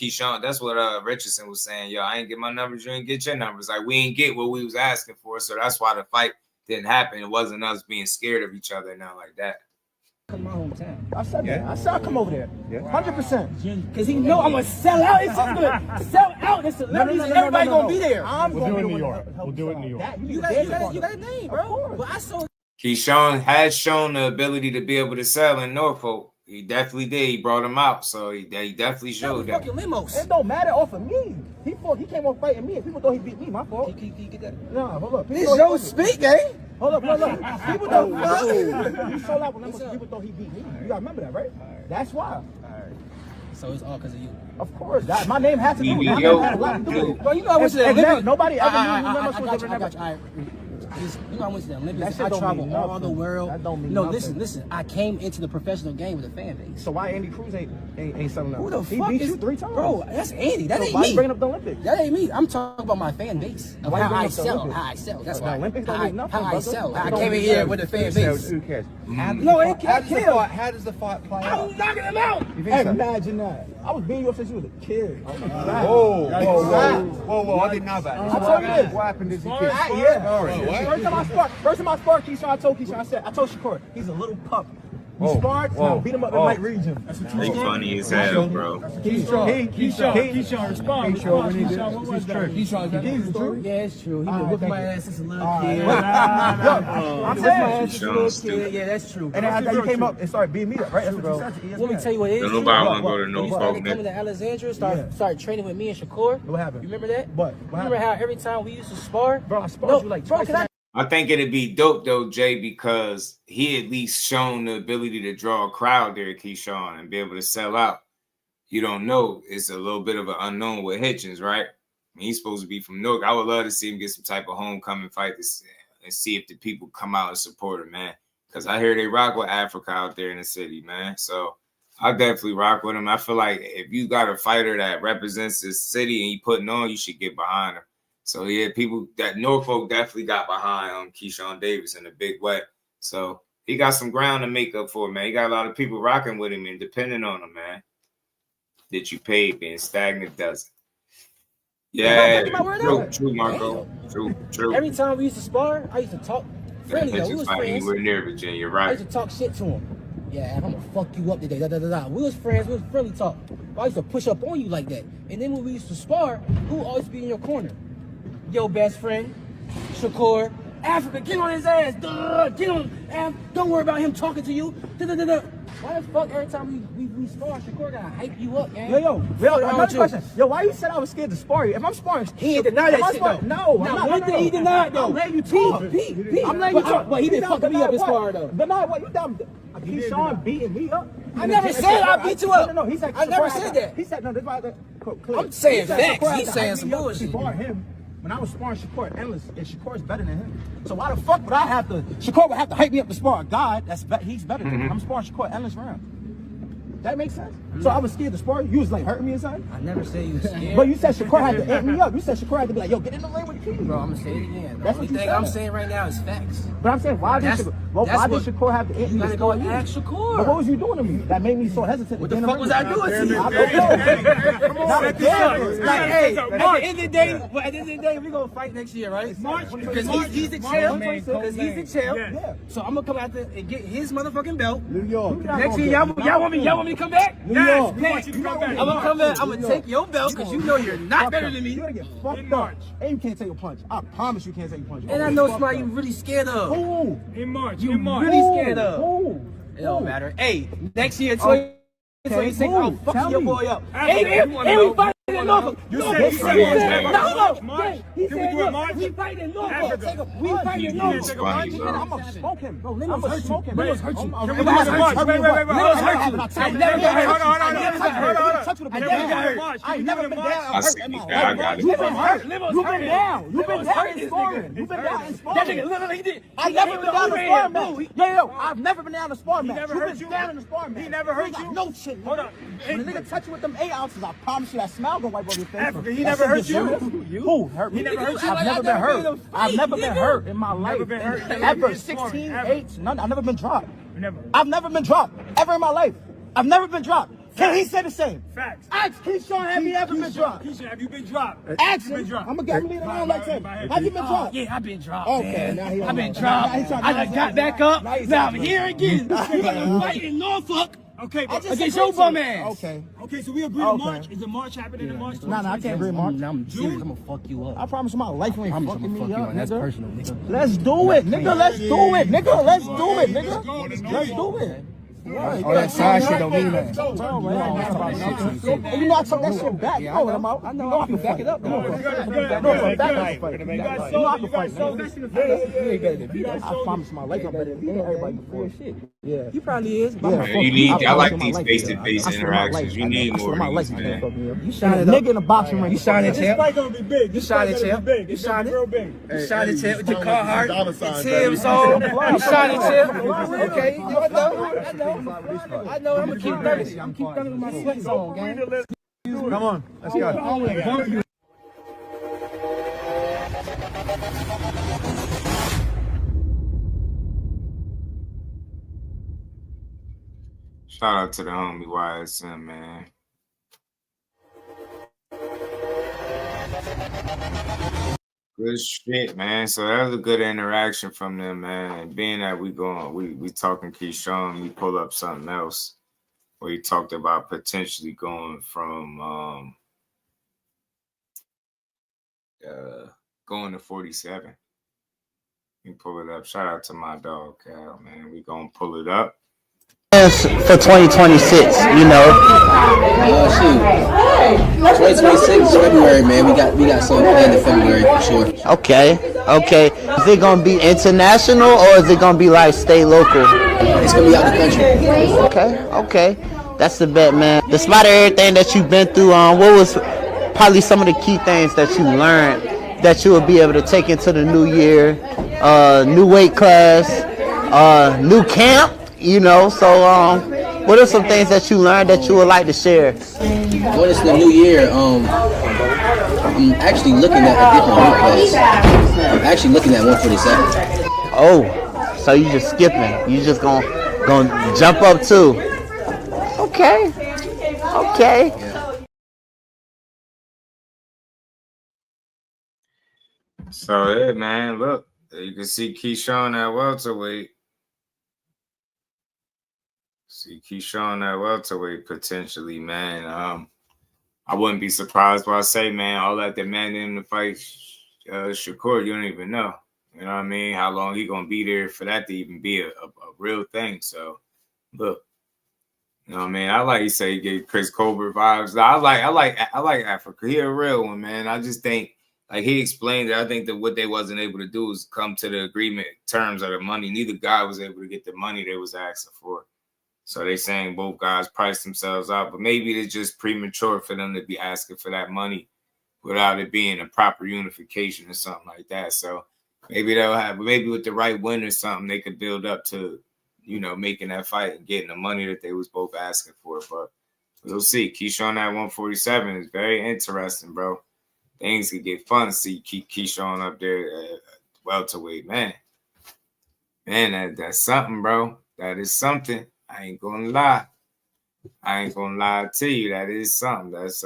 Richardson was saying. Yo, I ain't get my numbers, you ain't get your numbers. Like, we ain't get what we was asking for. So that's why the fight didn't happen. It wasn't us being scared of each other now like that. Come my hometown. I said that. I said I'll come over there. 100%. Because he know I'm going to sell out. It's just going to sell out. The celebrities and everybody going to be there. We'll do it in New York. We'll do it in New York. You got a name, bro. But I saw Keyshawn has shown the ability to be able to sell in Norfolk. He definitely did. He brought him out, so he definitely showed that. Limos. It don't matter off of me. He came off fighting me. People thought he beat me. My fault. Can you get that? No, hold up. This your speak, eh? Hold up. People thought he sold out when people thought he beat me. You gotta remember that, right? That's why. All right. So it's all because of you. Of course. My name has to do with it. Well, you know I went to the Olympics. Nobody ever knew. I got you. You know, I went to the Olympics. I traveled all the world. That don't mean nothing. Listen. I came into the professional game with a fan base. So why Andy Cruz ain't selling out? Who the fuck beat you 3 times? Bro, that's Andy. That ain't me. Bringing up the Olympics. That ain't me. I'm talking about my fan base. How I sell. That's why. How I sell. I came in here with a fan base. Who cares? No, it can't kill. How does the fight play out? I'm knocking him out. Imagine that. I was beating you up since you was a kid. Whoa. I didn't know about this. I told you this. What happened as a kid? First time I sparred Keyshawn, I told Keyshawn, I told Shakur, he's a little pup. We sparred, I beat him up in light region. That's funny as hell, bro. Keyshawn, respond. Keyshawn, what was that? Keyshawn, true? Yeah, it's true. He been whipping my ass since a little kid. I'm saying, yeah, that's true. And then after you came up and started beating me up, right? That's what you said to ESPN. Let me tell you what it is. Nobody want to go to Norfolk. Coming to Alexandria, started training with me and Shakur. What happened? You remember that? What? Remember how every time we used to spar? Bro, I sparred you like twice. I think it'd be dope though, Jay, because he at least shown the ability to draw a crowd there, Keyshawn, and be able to sell out. You don't know. It's a little bit of an unknown with Hitchens, right? I mean, he's supposed to be from Newark. I would love to see him get some type of homecoming fight and see if the people come out and support him, man. Because I hear they rock with Africa out there in the city, man. So I definitely rock with him. I feel like if you got a fighter that represents this city and you putting on, you should get behind him. So yeah, people that Norfolk definitely got behind Keyshawn Davis in a big way. So he got some ground to make up for, man. He got a lot of people rocking with him and depending on him, man. That you paid being stagnant doesn't. Yeah, true, Marco. True. Every time we used to spar, I used to talk friendly. We was friends. You were near Virginia, right? I used to talk shit to him. Yeah, I'm gonna fuck you up today. We was friends. We was friendly talk. I used to push up on you like that. And then when we used to spar, who would always be in your corner? Your best friend, Shakur. Africa, get on his ass. Get on. Don't worry about him talking to you. Why the fuck every time we spar, Shakur gotta hype you up, man? Yo, another question. Yo, why you said I was scared to spar you? If I'm sparring, he ain't deny that shit though. No, I'm not. One thing he denied though. I'm letting you talk. Pete. I'm letting you talk. But he been fucking me up his spar though. Deny what? You dumb. Keyshawn beating me up. I never said I beat you up. No, he said I never said that. He said no. This is why I'm saying facts. He's saying some bullshit. When I was sparring Shakur endless, and Shakur's better than him. So why the fuck would I have to? Shakur would have to hype me up to spar a guy he's better than me. I'm sparring Shakur endless round. That makes sense. So I was scared to spar you. You was like hurting me or something. I never said you was scared. But you said Shakur had to amp me up. You said Shakur had to be like, yo, get in the ring with the king. Bro, I'm gonna say it again. That's what you said. I'm saying right now is facts. But I'm saying why Why did Shakur have to You gotta go and ask Shakur. But what was you doing to me that made me so hesitant? What the fuck was I doing to you? I don't know. Like, hey, at the end of the day, we're gonna fight next year, right? Because he's the champ. Because he's the champ. So I'm gonna come out there and get his motherfucking belt. New York. Next year, y'all want me to come back? New York. I'm gonna come back. I'm gonna take your belt because you know you're not better than me. You're gonna get fucked up. And you can't take a punch. I promise you can't take a punch. And I know somebody you really scared of. Who? In March. You really scared of. Who? It don't matter. Hey, next year, 2026, I'll fuck your boy up. Hey, we fight in Norfolk. You said he said He said, look, we fight in Norfolk. We fight in Norfolk. I'm gonna smoke him, bro. I'm gonna smoke him. Limos hurt you. Limos hurt you. I never got hurt. I ain't never been down. I see. I got it. You've been hurt. You've been down. You've been down in sparring. You've been down in sparring. I've never been down in sparring match. Yo, I've never been down in sparring match. You've been down in the sparring match. He never hurt you? No shit. Hold on. When a nigga touch you with them 8 ounces, I promise you that smile gonna wipe over your face. Africa, he never hurt you? Who hurt me? He never hurt you? I've never been hurt. I've never been hurt in my life. Ever. 16, 8, none. I've never been dropped. I've never been dropped. Ever in my life. I've never been dropped. Can he say the same? Facts. Ask Keyshawn, have you ever been dropped? Keyshawn, have you been dropped? Ask him. I'm gonna leave it alone like that. Have you been dropped? Yeah, I've been dropped. Okay, now I've been dropped. I done got back up. Now I'm here again. We're gonna fight in Norfolk. Okay, against your bum ass. Okay, so we agree to March. Is the March happening in March? No, I can't agree March. I'm serious. I'm gonna fuck you up. I promise you my life you ain't fucking me up, That's nigga. personal, nigga. Let's do it, nigga. Let's do it, nigga. Let's do it, nigga. Let's do it. All that side shit don't mean that. And you know I took that shit back. You know what I'm out. I know I can back it up. You know I can fight. I promise my life I'm better than everybody before. Yeah. You probably is. I like these face-to-face interactions. You need more of these, man. You shining nigga in the boxing ring. You shining, champ. This fight gonna be big. You shining, champ. You shining. You shining, champ. With your Carhartt, your Tim's on. You shining, champ. Okay. I know. I'm gonna keep thumping. I'm keep thumping with my sweats on, gang. Come on. Let's go. Shout out to the homie YSM, man. Good shit, man. So that was a good interaction from them, man. Being that we talking Keyshawn, we pull up something else where he talked about potentially going from going to 47. You pull it up. Shout out to my dog, Cal, man. We gonna pull it up. For 2026, you know. 2026 February, man. We got something planned in February for sure. Okay. Is it gonna be international or is it gonna be like stay local? It's gonna be out the country. Okay. That's the bet, man. Despite everything that you've been through, what was probably some of the key things that you learned that you will be able to take into the new year, new weight class, new camp? You know, so what are some things that you learned that you would like to share? What is the new year? I'm actually looking at a different weight class. I'm actually looking at 147. Oh, so you just skipping? You just gonna jump up too? Okay. So yeah, man, look, you can see Keyshawn at welterweight. See Keyshawn at welterweight potentially, man. I wouldn't be surprised when I say, man, all that demanding him to fight Shakur, you don't even know. You know what I mean? How long he gonna be there for that to even be a real thing? So, look, you know what I mean? I like you say he gave Chris Colbert vibes. I like Africa. He a real one, man. I just think, like he explained it, I think that what they wasn't able to do is come to the agreement terms of the money. Neither guy was able to get the money they was asking for. So they saying both guys priced themselves out, but maybe it's just premature for them to be asking for that money without it being a proper unification or something like that. So maybe maybe with the right win or something, they could build up to, you know, making that fight and getting the money that they was both asking for. But we'll see. Keyshawn at 147 is very interesting, bro. Things could get fun to see Keyshawn up there at welterweight, man. Man, that's something, bro. That is something. I ain't gonna lie. I ain't gonna lie to you. That is something. That's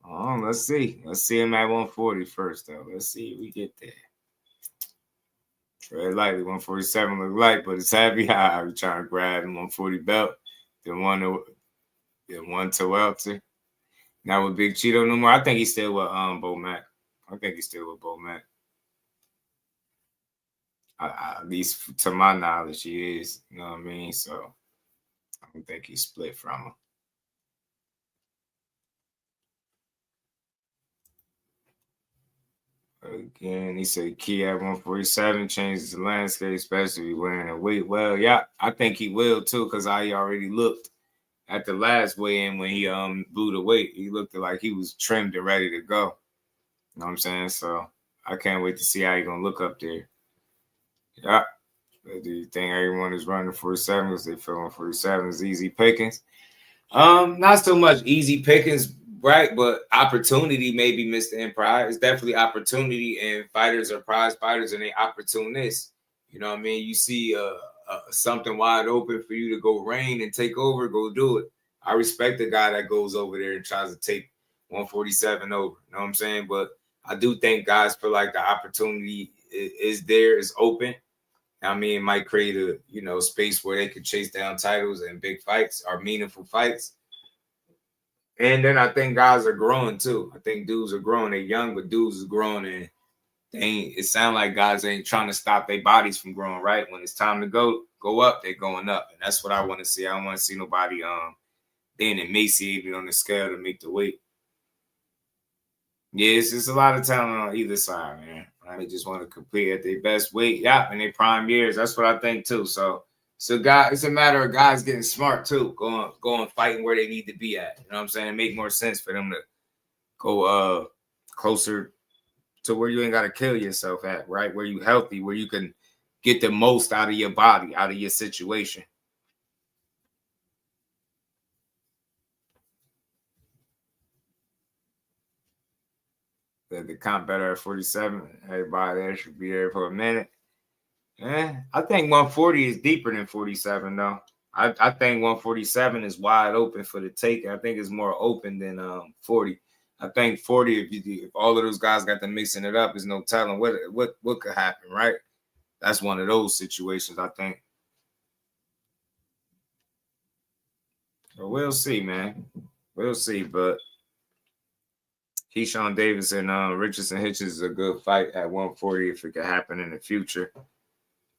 let's see. Let's see him at 140 first, though. Let's see if we get there. Tread lightly, 147 look light, but it's happy high. We trying to grab him 140 belt. Then one to welter. Now with Big Cheeto no more. I think he's still with Bo Mac. I think he's still with Bo Mac. At least to my knowledge, he is. You know what I mean? So I don't think he split from him. Again, he said Key at 147 changes the landscape, especially wearing a weight. Well, yeah, I think he will too, because I already looked at the last weigh-in when he blew the weight. He looked like he was trimmed and ready to go. You know what I'm saying? So I can't wait to see how he's gonna look up there. Yeah. But do you think everyone is running 47 because they feel 147 is easy pickings? Not so much easy pickings. Right, but opportunity may be missed in pride. It's definitely opportunity, and fighters are prize fighters, and they opportunists. You know what I mean? You see something wide open for you to go reign and take over, go do it. I respect the guy that goes over there and tries to take 147 over. You know what I'm saying? But I do think guys feel like the opportunity is there, is open. I mean, it might create a space where they could chase down titles and big fights or meaningful fights. And then I think guys are growing too. I think dudes are growing. They're young, but dudes are growing, and it sounds like guys ain't trying to stop their bodies from growing. Right, when it's time to go up, they're going up, and that's what I want to see. I don't want to see nobody being emaciated on the scale to make the weight. Yeah, it's just a lot of talent on either side, man. They just want to compete at their best weight. Yeah, in their prime years. That's what I think too. So it's a matter of guys getting smart too, going fighting where they need to be at. You know what I'm saying? It make more sense for them to go closer to where you ain't got to kill yourself at, right? Where you healthy, where you can get the most out of your body, out of your situation. The comp better at 47. Everybody there should be there for a minute. I think 140 is deeper than 47, though. I think 147 is wide open for the take. I think it's more open than 40. I think 40, if all of those guys got to mixing it up, there's no telling what could happen, right? That's one of those situations, I think. So we'll see, man. We'll see, but Keyshawn Davis and Richardson Hitchens is a good fight at 140 if it could happen in the future.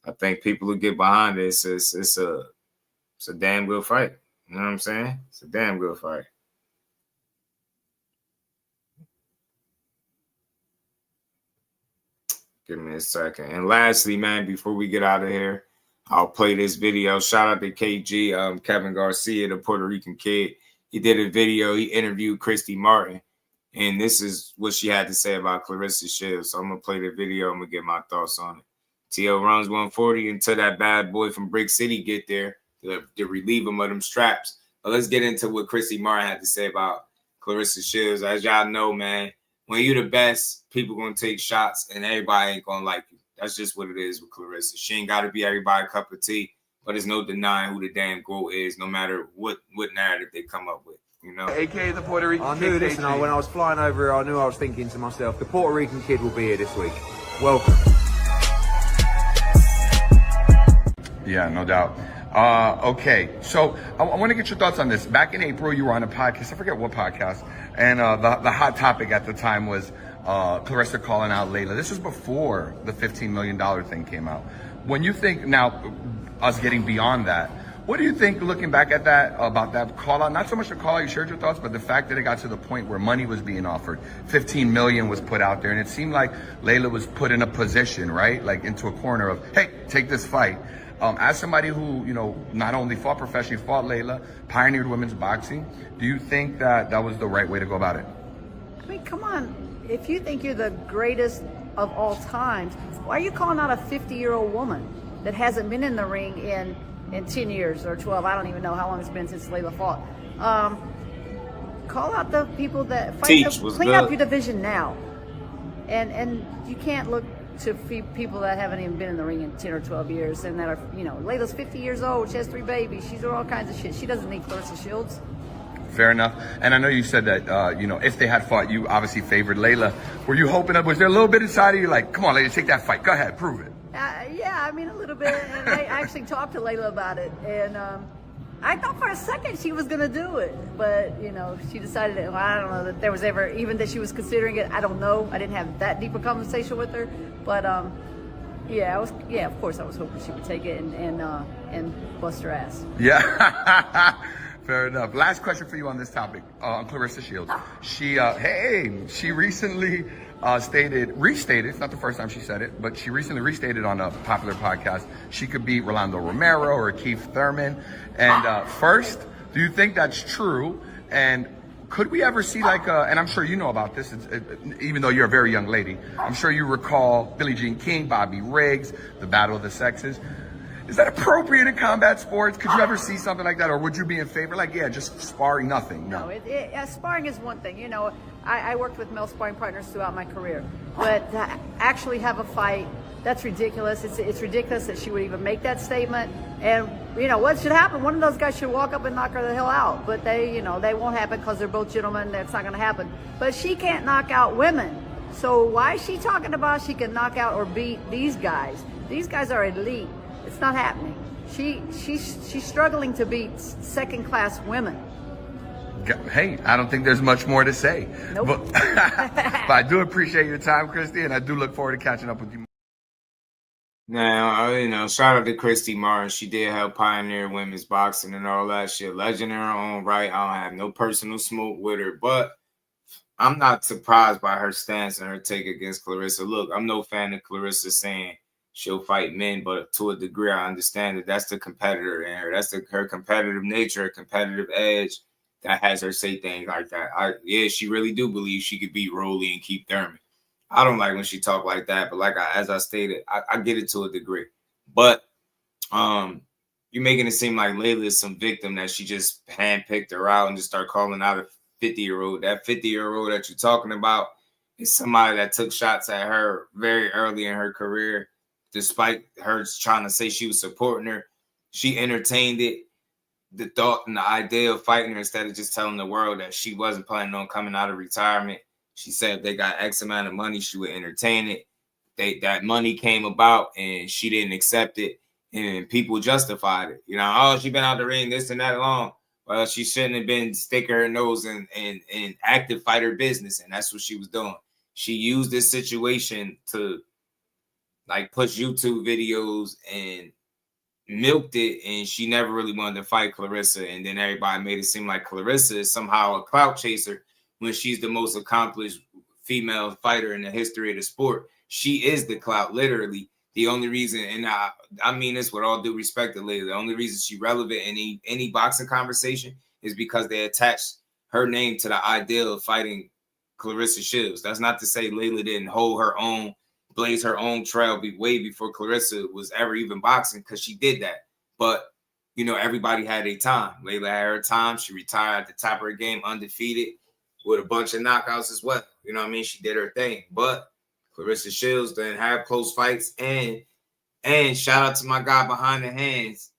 I think people who get behind this, it's a damn good fight. You know what I'm saying? It's a damn good fight. Give me a second. And lastly, man, before we get out of here, I'll play this video. Shout out to KG, Kevin Garcia, the Puerto Rican kid. He did a video. He interviewed Christy Martin. And this is what she had to say about Claressa Shields. So I'm going to play the video. I'm going to get my thoughts on it. TL runs 140 until that bad boy from Brick City get there to relieve him of them straps. But let's get into what Christy Martin had to say about Claressa Shields. As y'all know, man, when you're the best, people going to take shots and everybody ain't going to like you. That's just what it is with Claressa. She ain't got to be everybody's cup of tea, but there's no denying who the damn GOAT is, no matter what narrative they come up with. You know, AKA the Puerto Rican kid. I knew this, and when I was flying over here, I knew I was thinking to myself, the Puerto Rican kid will be here this week. Welcome. Yeah, no doubt. Okay, so I want to get your thoughts on this. Back in April, you were on a podcast. I forget what podcast. And the hot topic at the time was Claressa calling out Layla. This was before the $15 million thing came out. When you think now, us getting beyond that, what do you think, looking back at that, about that call out? Not so much the call out, you shared your thoughts, but the fact that it got to the point where money was being offered, 15 million was put out there, and it seemed like Layla was put in a position, right, like into a corner of, hey, take this fight. As somebody who, you know, not only fought professionally, fought Layla, pioneered women's boxing, do you think that that was the right way to go about it? I mean, come on. If you think you're the greatest of all times, why are you calling out a 50-year-old woman that hasn't been in the ring in 10 years or 12? I don't even know how long it's been since Layla fought. Call out the people that fight. Clean up your division now. And you can't look to people that haven't even been in the ring in 10 or 12 years and that are, you know, Layla's 50 years old. She has 3 babies. She's doing all kinds of shit. She doesn't need Claressa Shields. Fair enough. And I know you said that, you know, if they had fought, you obviously favored Layla. Were you hoping was there a little bit inside of you like, come on, Layla, take that fight. Go ahead, prove it. Yeah, I mean, a little bit. And I actually talked to Layla about it. And I thought for a second she was going to do it. But, you know, she decided, well, I don't know that there was ever, even that she was considering it. I don't know. I didn't have that deep a conversation with her. But, yeah, of course I was hoping she would take it and bust her ass. Yeah. Fair enough. Last question for you on this topic, on Claressa Shields. She recently restated, it's not the first time she said it, but she recently restated on a popular podcast, she could beat Rolando Romero or Keith Thurman. And first, do you think that's true? And could we ever see like and I'm sure you know about this, even though you're a very young lady, I'm sure you recall Billie Jean King, Bobby Riggs, the Battle of the Sexes. Is that appropriate in combat sports? Could you ever see something like that? Or would you be in favor? Like, yeah, just sparring, nothing. No, sparring is one thing. You know, I worked with male sparring partners throughout my career. But to actually have a fight, that's ridiculous. It's ridiculous that she would even make that statement. And, you know, what should happen? One of those guys should walk up and knock her the hell out. But they won't happen because they're both gentlemen. That's not going to happen. But she can't knock out women. So why is she talking about she can knock out or beat these guys? These guys are elite. It's not happening. She's struggling to beat second-class women. Hey, I don't think there's much more to say. Nope. But I do appreciate your time, Christy, and I do look forward to catching up with you. Now, you know, shout out to Christy Martin. She did help pioneer women's boxing and all that shit. Legend in her own right. I don't have no personal smoke with her, but I'm not surprised by her stance and her take against Claressa. Look, I'm no fan of Claressa saying she'll fight men, but to a degree, I understand that that's the competitor in her. That's her competitive nature, her competitive edge that has her say things like that. She really do believe she could beat Rolly and Keith Thurman. I don't like when she talk like that, but as I stated, I get it to a degree. But you're making it seem like Layla is some victim that she just handpicked her out and just start calling out a 50-year-old. That 50-year-old that you're talking about is somebody that took shots at her very early in her career. Despite her trying to say she was supporting her, she entertained it, the thought and the idea of fighting her instead of just telling the world that she wasn't planning on coming out of retirement. She said if they got X amount of money, she would entertain it. That money came about and she didn't accept it, and people justified it. You know, oh, she been out the ring this and that long. Well, she shouldn't have been sticking her nose in active fighter business, and that's what she was doing. She used this situation to like push YouTube videos and milked it, and she never really wanted to fight Claressa. And then everybody made it seem like Claressa is somehow a clout chaser when she's the most accomplished female fighter in the history of the sport. She is the clout, literally. The only reason, and I mean this with all due respect to Layla, the only reason she's relevant in any boxing conversation is because they attached her name to the ideal of fighting Claressa Shields. That's not to say Layla didn't hold her own, blaze her own trail way before Claressa was ever even boxing, because she did that. But, you know, everybody had a time. Layla had her time. She retired at the top of her game, undefeated, with a bunch of knockouts as well. You know what I mean? She did her thing. But Claressa Shields didn't have close fights. And shout out to my guy behind the hands.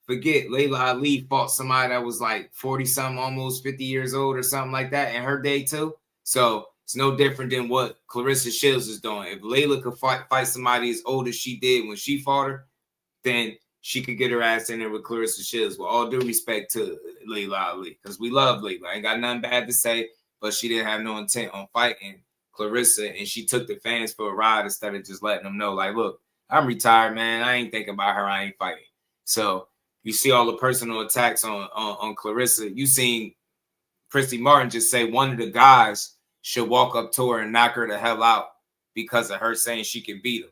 Forget Layla Ali fought somebody that was like 40-something, almost 50 years old or something like that in her day too. So it's no different than what Claressa Shields is doing. If Layla could fight somebody as old as she did when she fought her, then she could get her ass in there with Claressa Shields. With all due respect to Layla Ali, because we love Layla. I ain't got nothing bad to say, but she didn't have no intent on fighting Claressa, and she took the fans for a ride instead of just letting them know, like, look, I'm retired, man. I ain't thinking about her. I ain't fighting. So you see all the personal attacks on Claressa. You seen Christy Martin just say one of the guys should walk up to her and knock her the hell out because of her saying she can beat him.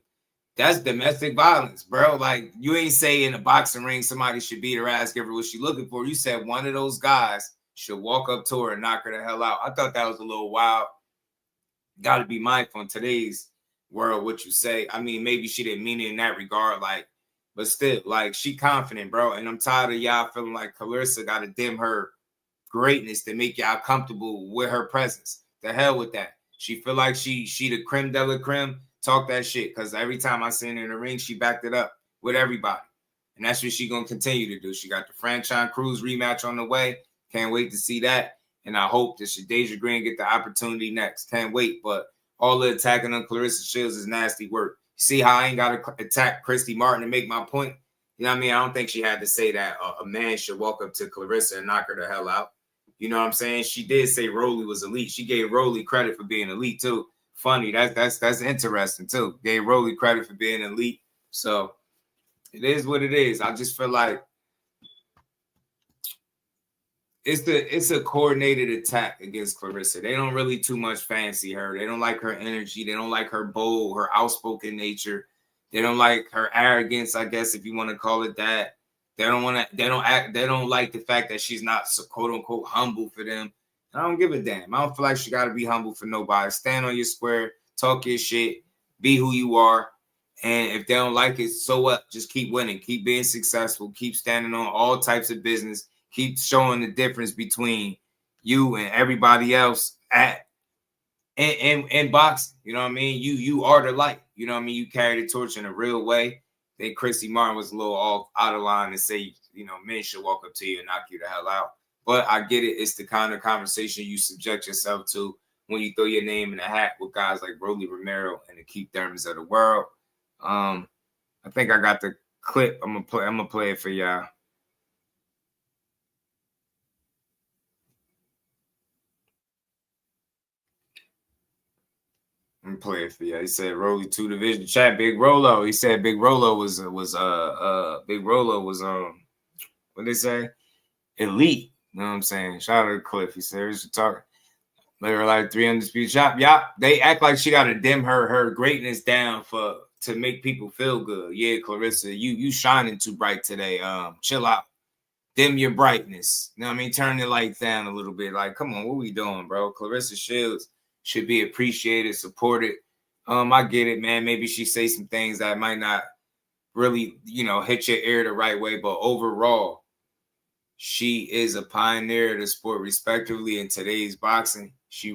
That's domestic violence, bro. Like, you ain't say in a boxing ring somebody should beat her ass, give her what she's looking for. You said one of those guys should walk up to her and knock her the hell out. I thought that was a little wild. Got to be mindful in today's world what you say. I mean, maybe she didn't mean it in that regard, like, but still, like, she confident, bro. And I'm tired of y'all feeling like Claressa got to dim her greatness to make y'all comfortable with her presence. The hell with that. She feel like she the creme de la creme. Talk that shit. Because every time I seen her in the ring, she backed it up with everybody. And that's what she going to continue to do. She got the Franchise Cruz rematch on the way. Can't wait to see that. And I hope that Shadeja Green get the opportunity next. Can't wait. But all the attacking on Claressa Shields is nasty work. You see how I ain't got to attack Christy Martin to make my point? You know what I mean? I don't think she had to say that a man should walk up to Claressa and knock her the hell out. You know what I'm saying? She did say Rolly was elite. She gave Rolly credit for being elite too. Funny. That's interesting too. Gave Rolly credit for being elite. So it is what it is. I just feel like it's a coordinated attack against Claressa. They don't really too much fancy her. They don't like her energy. They don't like her bold, her outspoken nature. They don't like her arrogance, I guess, if you want to call it that. They don't like the fact that she's not so quote unquote humble for them. I don't give a damn. I don't feel like she got to be humble for nobody. Stand on your square, talk your shit, be who you are. And if they don't like it, so what? Just keep winning, keep being successful, keep standing on all types of business, keep showing the difference between you and everybody else in boxing. You know what I mean? You are the light. You know what I mean? You carry the torch in a real way. I think Christy Martin was a little out of line to say, you know, men should walk up to you and knock you the hell out. But I get it. It's the kind of conversation you subject yourself to when you throw your name in the hat with guys like Rolly Romero and the Keith Thurmans of the world. I think I got the clip. I'm gonna play it for y'all. I'm play it for you. He said Rolly 2 division chat. Big Rolo. He said Big Rolo was what they say? Elite. You know what I'm saying? Shout out to Cliff. He said here's the talk. They were like 300 speed shop. Yeah, they act like she gotta dim her greatness down to make people feel good. Yeah, Claressa, you shining too bright today. Chill out. Dim your brightness. You know what I mean? Turn the lights down a little bit. Like, come on, what we doing, bro? Claressa Shields should be appreciated, supported. I get it, man. Maybe she say some things that might not really, you know, hit your ear the right way, but overall, she is a pioneer of the sport, respectively, in today's boxing. She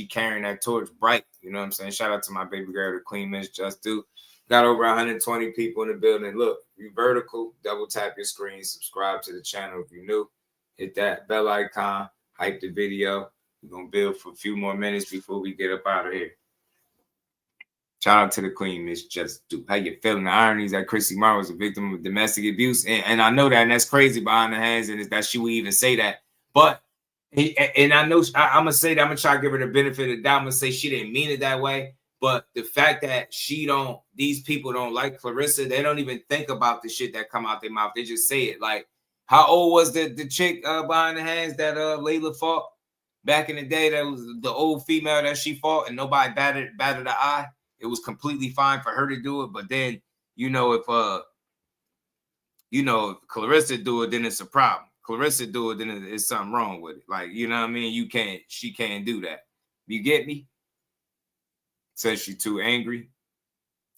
carrying that torch bright. You know what I'm saying? Shout out to my baby girl, the Queen Miss Just Do. Got over 120 people in the building. Look, you vertical, double tap your screen, subscribe to the channel if you're new. Hit that bell icon, hype the video. We're going to build for a few more minutes before we get up out of here. Shout out to the Queen, Miss Just Do. How you feeling? The irony is that Christy Martin was a victim of domestic abuse. And I know that, and that's crazy behind the hands, and that she would even say that. But, and I know, I'm going to say that, I'm going to try to give her the benefit of the doubt. I'm going to say she didn't mean it that way. But the fact that these people don't like Claressa, they don't even think about the shit that come out their mouth. They just say it. Like, how old was the chick behind the hands that Layla fought back in the day? That was the old female that she fought, and nobody batted an eye. It was completely fine for her to do it. But then, if Claressa do it, then it's a problem. Claressa do it, then it's something wrong with it. Like, you know what I mean? She can't do that. You get me? Says she too angry.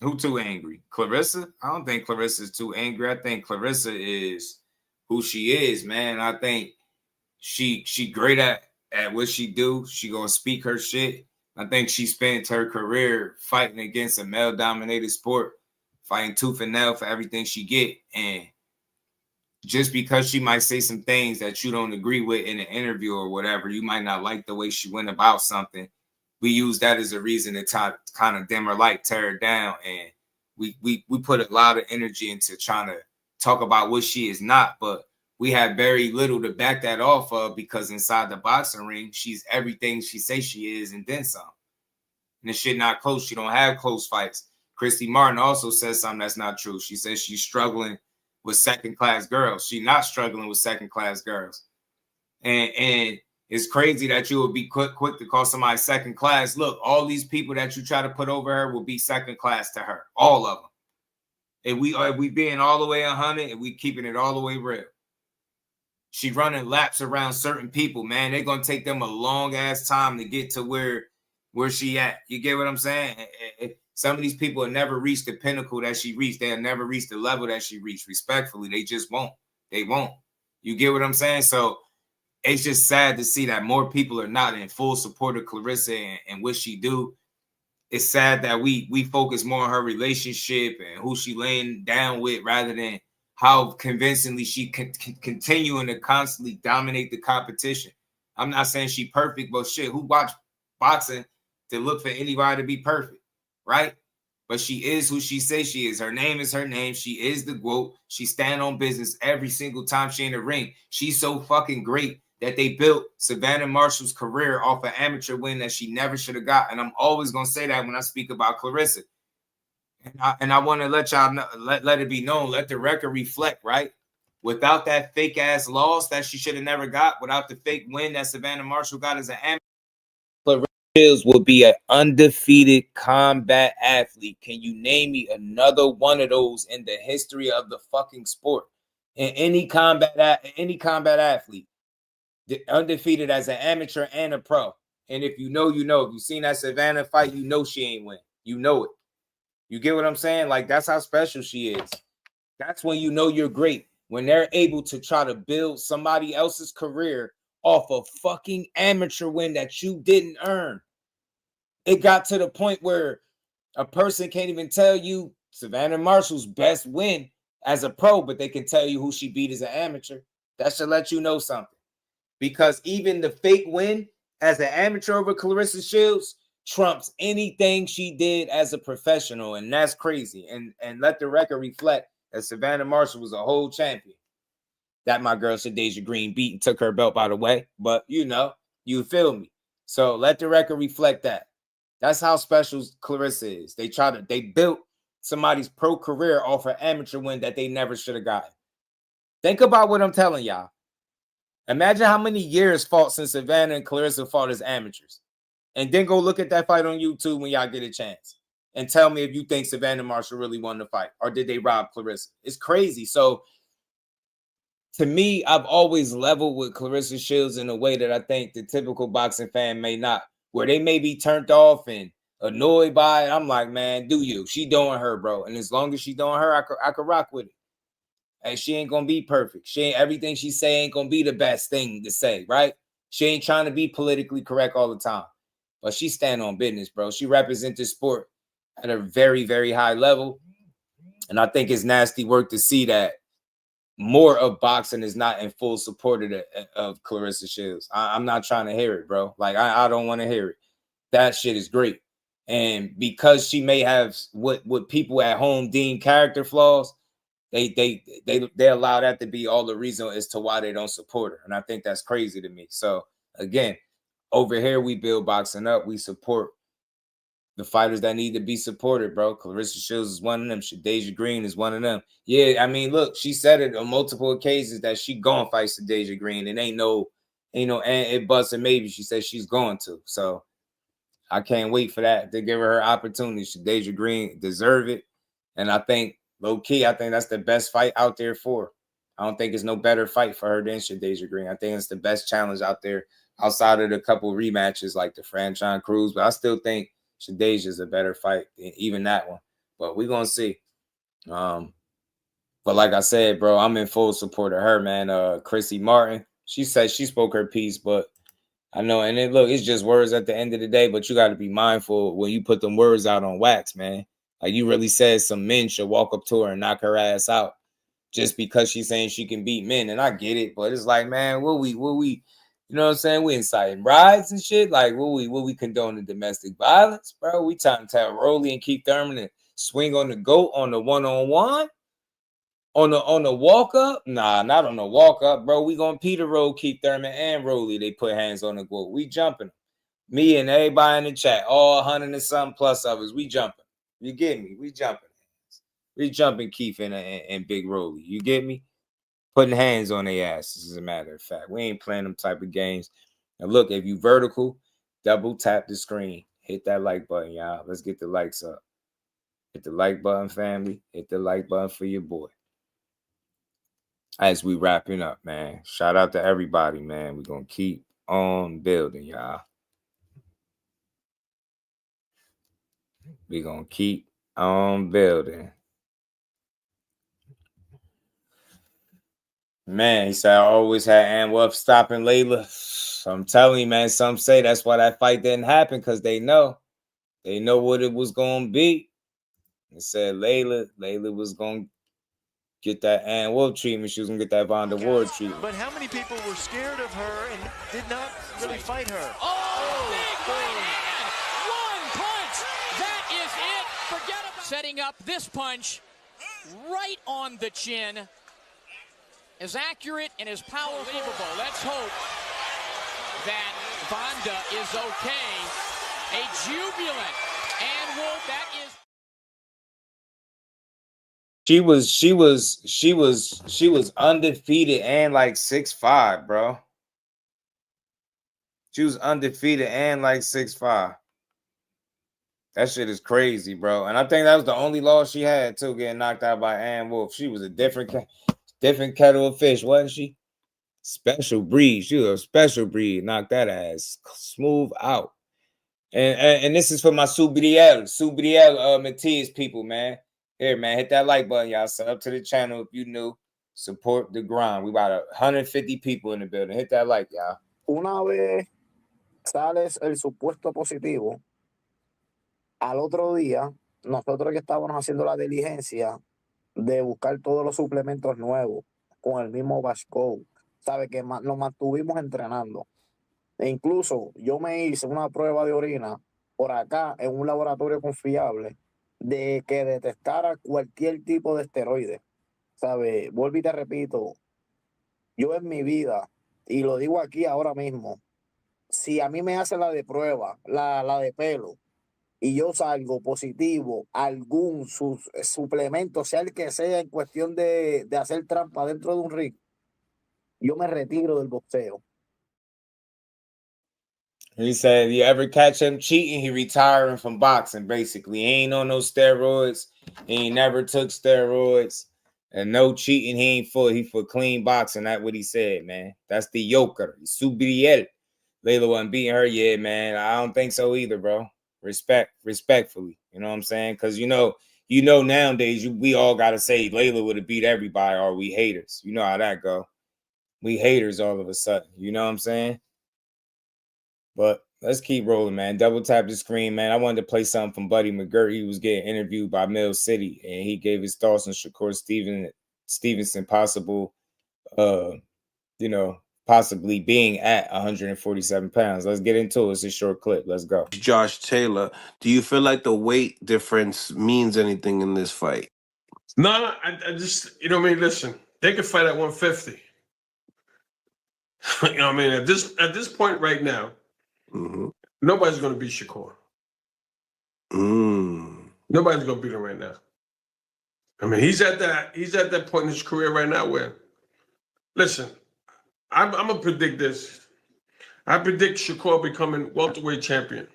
Who too angry? Claressa? I don't think Claressa is too angry. I think Claressa is who she is, man. I think she great at what she do. She gonna speak her shit. I think she spent her career fighting against a male-dominated sport, fighting tooth and nail for everything she get. And just because she might say some things that you don't agree with in an interview or whatever, you might not like the way she went about something. We use that as a reason to kind of dim her light, tear her down. And we put a lot of energy into trying to talk about what she is not, but we have very little to back that off of, because inside the boxing ring, she's everything she says she is and then some. And the shit not close. She don't have close fights. Christy Martin also says something that's not true. She says she's struggling with second-class girls. She's not struggling with second-class girls. And it's crazy that you would be quick to call somebody second class. Look, all these people that you try to put over her will be second class to her. All of them. And we being all the way 100 and we keeping it all the way real. She running laps around certain people, man. They're going to take them a long ass time to get to where she at. You get what I'm saying? Some of these people have never reached the pinnacle that she reached. They have never reached the level that she reached. Respectfully, they just won't. They won't. You get what I'm saying? So it's just sad to see that more people are not in full support of Claressa and what she do. it's sad that we focus more on her relationship and who she laying down with rather than how convincingly she continuing to constantly dominate the competition. I'm not saying she perfect, but shit, who watch boxing to look for anybody to be perfect, right? But she is who she says she is. Her name is her name. She is the GOAT. She stand on business every single time she in the ring. She's so fucking great that they built Savannah Marshall's career off an amateur win that she never should have got. And I'm always going to say that when I speak about Claressa. And I want to let y'all know, let it be known, let the record reflect, right? Without that fake ass loss that she should have never got, without the fake win that Savannah Marshall got as an amateur, Claressa Shields will be an undefeated combat athlete. Can you name me another one of those in the history of the fucking sport? In any combat athlete, undefeated as an amateur and a pro. And if you know, you know. If you've seen that Savannah fight, you know she ain't win. You know it. You get what I'm saying? Like, that's how special she is. That's when you know you're great. When they're able to try to build somebody else's career off a fucking amateur win that you didn't earn. It got to the point where a person can't even tell you Savannah Marshall's best win as a pro, but they can tell you who she beat as an amateur. That should let you know something. Because even the fake win as an amateur over Claressa Shields trumps anything she did as a professional, and that's crazy. And let the record reflect that Savannah Marshall was a whole champion. That my girl Shadeja Green beat and took her belt by the way, but you know, you feel me. So let the record reflect that. That's how special Claressa is. They built somebody's pro career off an amateur win that they never should have gotten. Think about what I'm telling y'all. Imagine how many years fought since Savannah and Claressa fought as amateurs. And then go look at that fight on YouTube when y'all get a chance. And tell me if you think Savannah Marshall really won the fight. Or did they rob Claressa? It's crazy. So, to me, I've always leveled with Claressa Shields in a way that I think the typical boxing fan may not. Where they may be turned off and annoyed by it. I'm like, man, do you? She doing her, bro. And as long as she doing her, I could rock with it. And she ain't gonna be perfect. She ain't everything she say ain't gonna be the best thing to say, right? She ain't trying to be politically correct all the time. But she stand on business, bro. She represents the sport at a very, very high level. And I think it's nasty work to see that more of boxing is not in full support of Claressa Shields. I'm not trying to hear it, bro. Like, I don't want to hear it. That shit is great. And because she may have what people at home deem character flaws, they allow that to be all the reason as to why they don't support her. And I think that's crazy to me. So again, over here we build boxing up. We support the fighters that need to be supported, bro. Claressa Shields is one of them. Shadeja Green is one of them. Yeah, I mean, look, she said it on multiple occasions that she gonna fight Shadeja Green, and ain't no it busts and maybe she says she's going to. So I can't wait for that to give her opportunity. Shadeja Green deserve it, and I think low key, I think that's the best fight out there for her. I don't think there's no better fight for her than Shadeja Green. I think it's the best challenge out there outside of the couple rematches like the Franchise Cruz, but I still think Shadeja is a better fight than even that one. But we're going to see. But like I said, bro, I'm in full support of her, man. Christy Martin, she said she spoke her piece, but I know, and then look, it's just words at the end of the day, but you got to be mindful when you put them words out on wax, man. Like, you really said some men should walk up to her and knock her ass out just because she's saying she can beat men. And I get it, but it's like, man, will we, you know what I'm saying? We inciting riots and shit. Like, will we condone the domestic violence, bro? We trying to tell Rolly and Keith Thurman and swing on the GOAT on the one-on-one? On the walk-up? Nah, not on the walk-up, bro. We gonna Peter roll Keith Thurman and Rolly. They put hands on the GOAT. We jumping. Me and everybody in the chat, all 100 and something plus of us, we jumping. You get me? We jumping. We jumping Keith and Big Rolly. You get me? Putting hands on their asses, as a matter of fact. We ain't playing them type of games. Now, look, if you vertical, double tap the screen. Hit that like button, y'all. Let's get the likes up. Hit the like button, family. Hit the like button for your boy. As we wrapping up, man. Shout out to everybody, man. We're going to keep on building, y'all. We're going to keep on building. Man, he said, I always had Anwar stopping Layla. So I'm telling you, man, some say that's why that fight didn't happen, because they know. They know what it was gonna be. They said Layla was gonna get that Ann Wolf treatment. She was gonna get that Vonda Ward treatment. But how many people were scared of her and did not really fight her? Big right hand. One punch. That is it. Forget about setting up this punch right on the chin. As accurate and as powerful. Let's hope that Vonda is okay. A jubilant Ann Wolf. That is. She was undefeated and like 6'5", bro. She was undefeated and like 6'5". That shit is crazy, bro. And I think that was the only loss she had too, getting knocked out by Ann Wolf. She was a different kettle of fish, wasn't she? Special breed. She was a special breed. Knocked that ass smooth out. And this is for my Subriel Matiz people, man. Here, man, hit that like button, y'all. Sub to the channel if you new. Support the grind. We about 150 people in the building. Hit that like, y'all. Una vez sales el supuesto positivo, al otro día, nosotros que estábamos haciendo la diligencia de buscar todos los suplementos nuevos con el mismo Vasco, sabe que nos mantuvimos entrenando. E incluso yo me hice una prueba de orina por acá en un laboratorio confiable de que detectara cualquier tipo de esteroide. ¿Sabe? Vuelvo y te repito, yo en mi vida, y lo digo aquí ahora mismo, si a mí me hacen la de prueba, la de pelo, y yo salgo positivo, algún suplemento, sea el que sea, en cuestión de hacer trampa dentro de un ring, yo me retiro del boxeo. He said, you ever catch him cheating, he retiring from boxing, basically. He ain't on no steroids. He ain't never took steroids. And no cheating, he for clean boxing. That's what he said, man. That's the Joker. Subriel. Layla wasn't beating her yet, man. I don't think so either, bro. Respectfully. You know what I'm saying? Because, you know nowadays, we all got to say Layla would have beat everybody, or we haters. You know how that go. We haters all of a sudden. You know what I'm saying? But let's keep rolling, man. Double tap the screen, man. I wanted to play something from Buddy McGirt. He was getting interviewed by Mill City, and he gave his thoughts on Shakur Stevenson possibly being at 147 pounds. Let's get into it. It's a short clip. Let's go. Josh Taylor, do you feel like the weight difference means anything in this fight? No, I just, listen, they could fight at 150. You know what I mean? At this point right now, nobody's going to beat Shakur. Nobody's going to beat him right now. I mean, he's at that point in his career right now where, listen, I'm going to predict this. I predict Shakur becoming welterweight champion.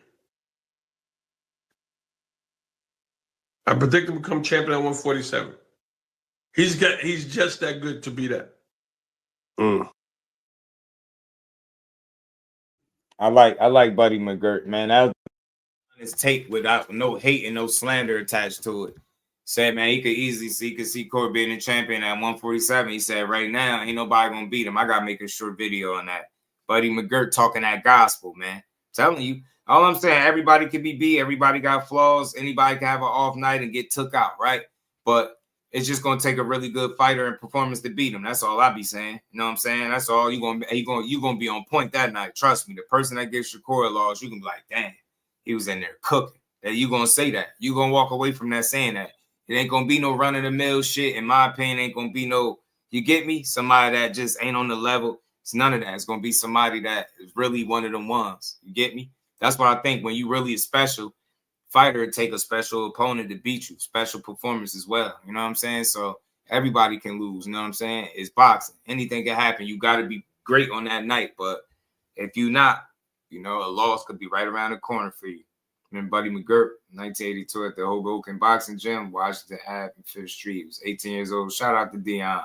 I predict him become champion at 147. He's just that good to be that. I like Buddy McGirt, man. That was his take without no hate and no slander attached to it. Said, man, he could see Corey being a champion at 147. He said, right now, ain't nobody gonna beat him. I gotta make a short video on that. Buddy McGirt talking that gospel, man. Telling you, all I'm saying, everybody can be beat. Everybody got flaws. Anybody can have an off night and get took out, right? But it's just gonna take a really good fighter and performance to beat him. That's all I be saying. You know what I'm saying? That's all. You gonna be on point that night. Trust me. The person that gives Shakur a loss, you can be like, damn, he was in there cooking. That you gonna say that. You gonna walk away from that saying that. It ain't gonna be no run of the mill shit. In my opinion, ain't gonna be no. You get me? Somebody that just ain't on the level. It's none of that. It's gonna be somebody that is really one of them ones. You get me? That's what I think. When you really a special fighter, take a special opponent to beat you. Special performance as well. You know what I'm saying? So everybody can lose. You know what I'm saying? It's boxing. Anything can happen. You got to be great on that night. But if you not, a loss could be right around the corner for you. And Buddy McGirt, 1982 at the Hoboken Boxing Gym, Washington Ave, 5th Street. He was 18 years old. Shout out to Dion.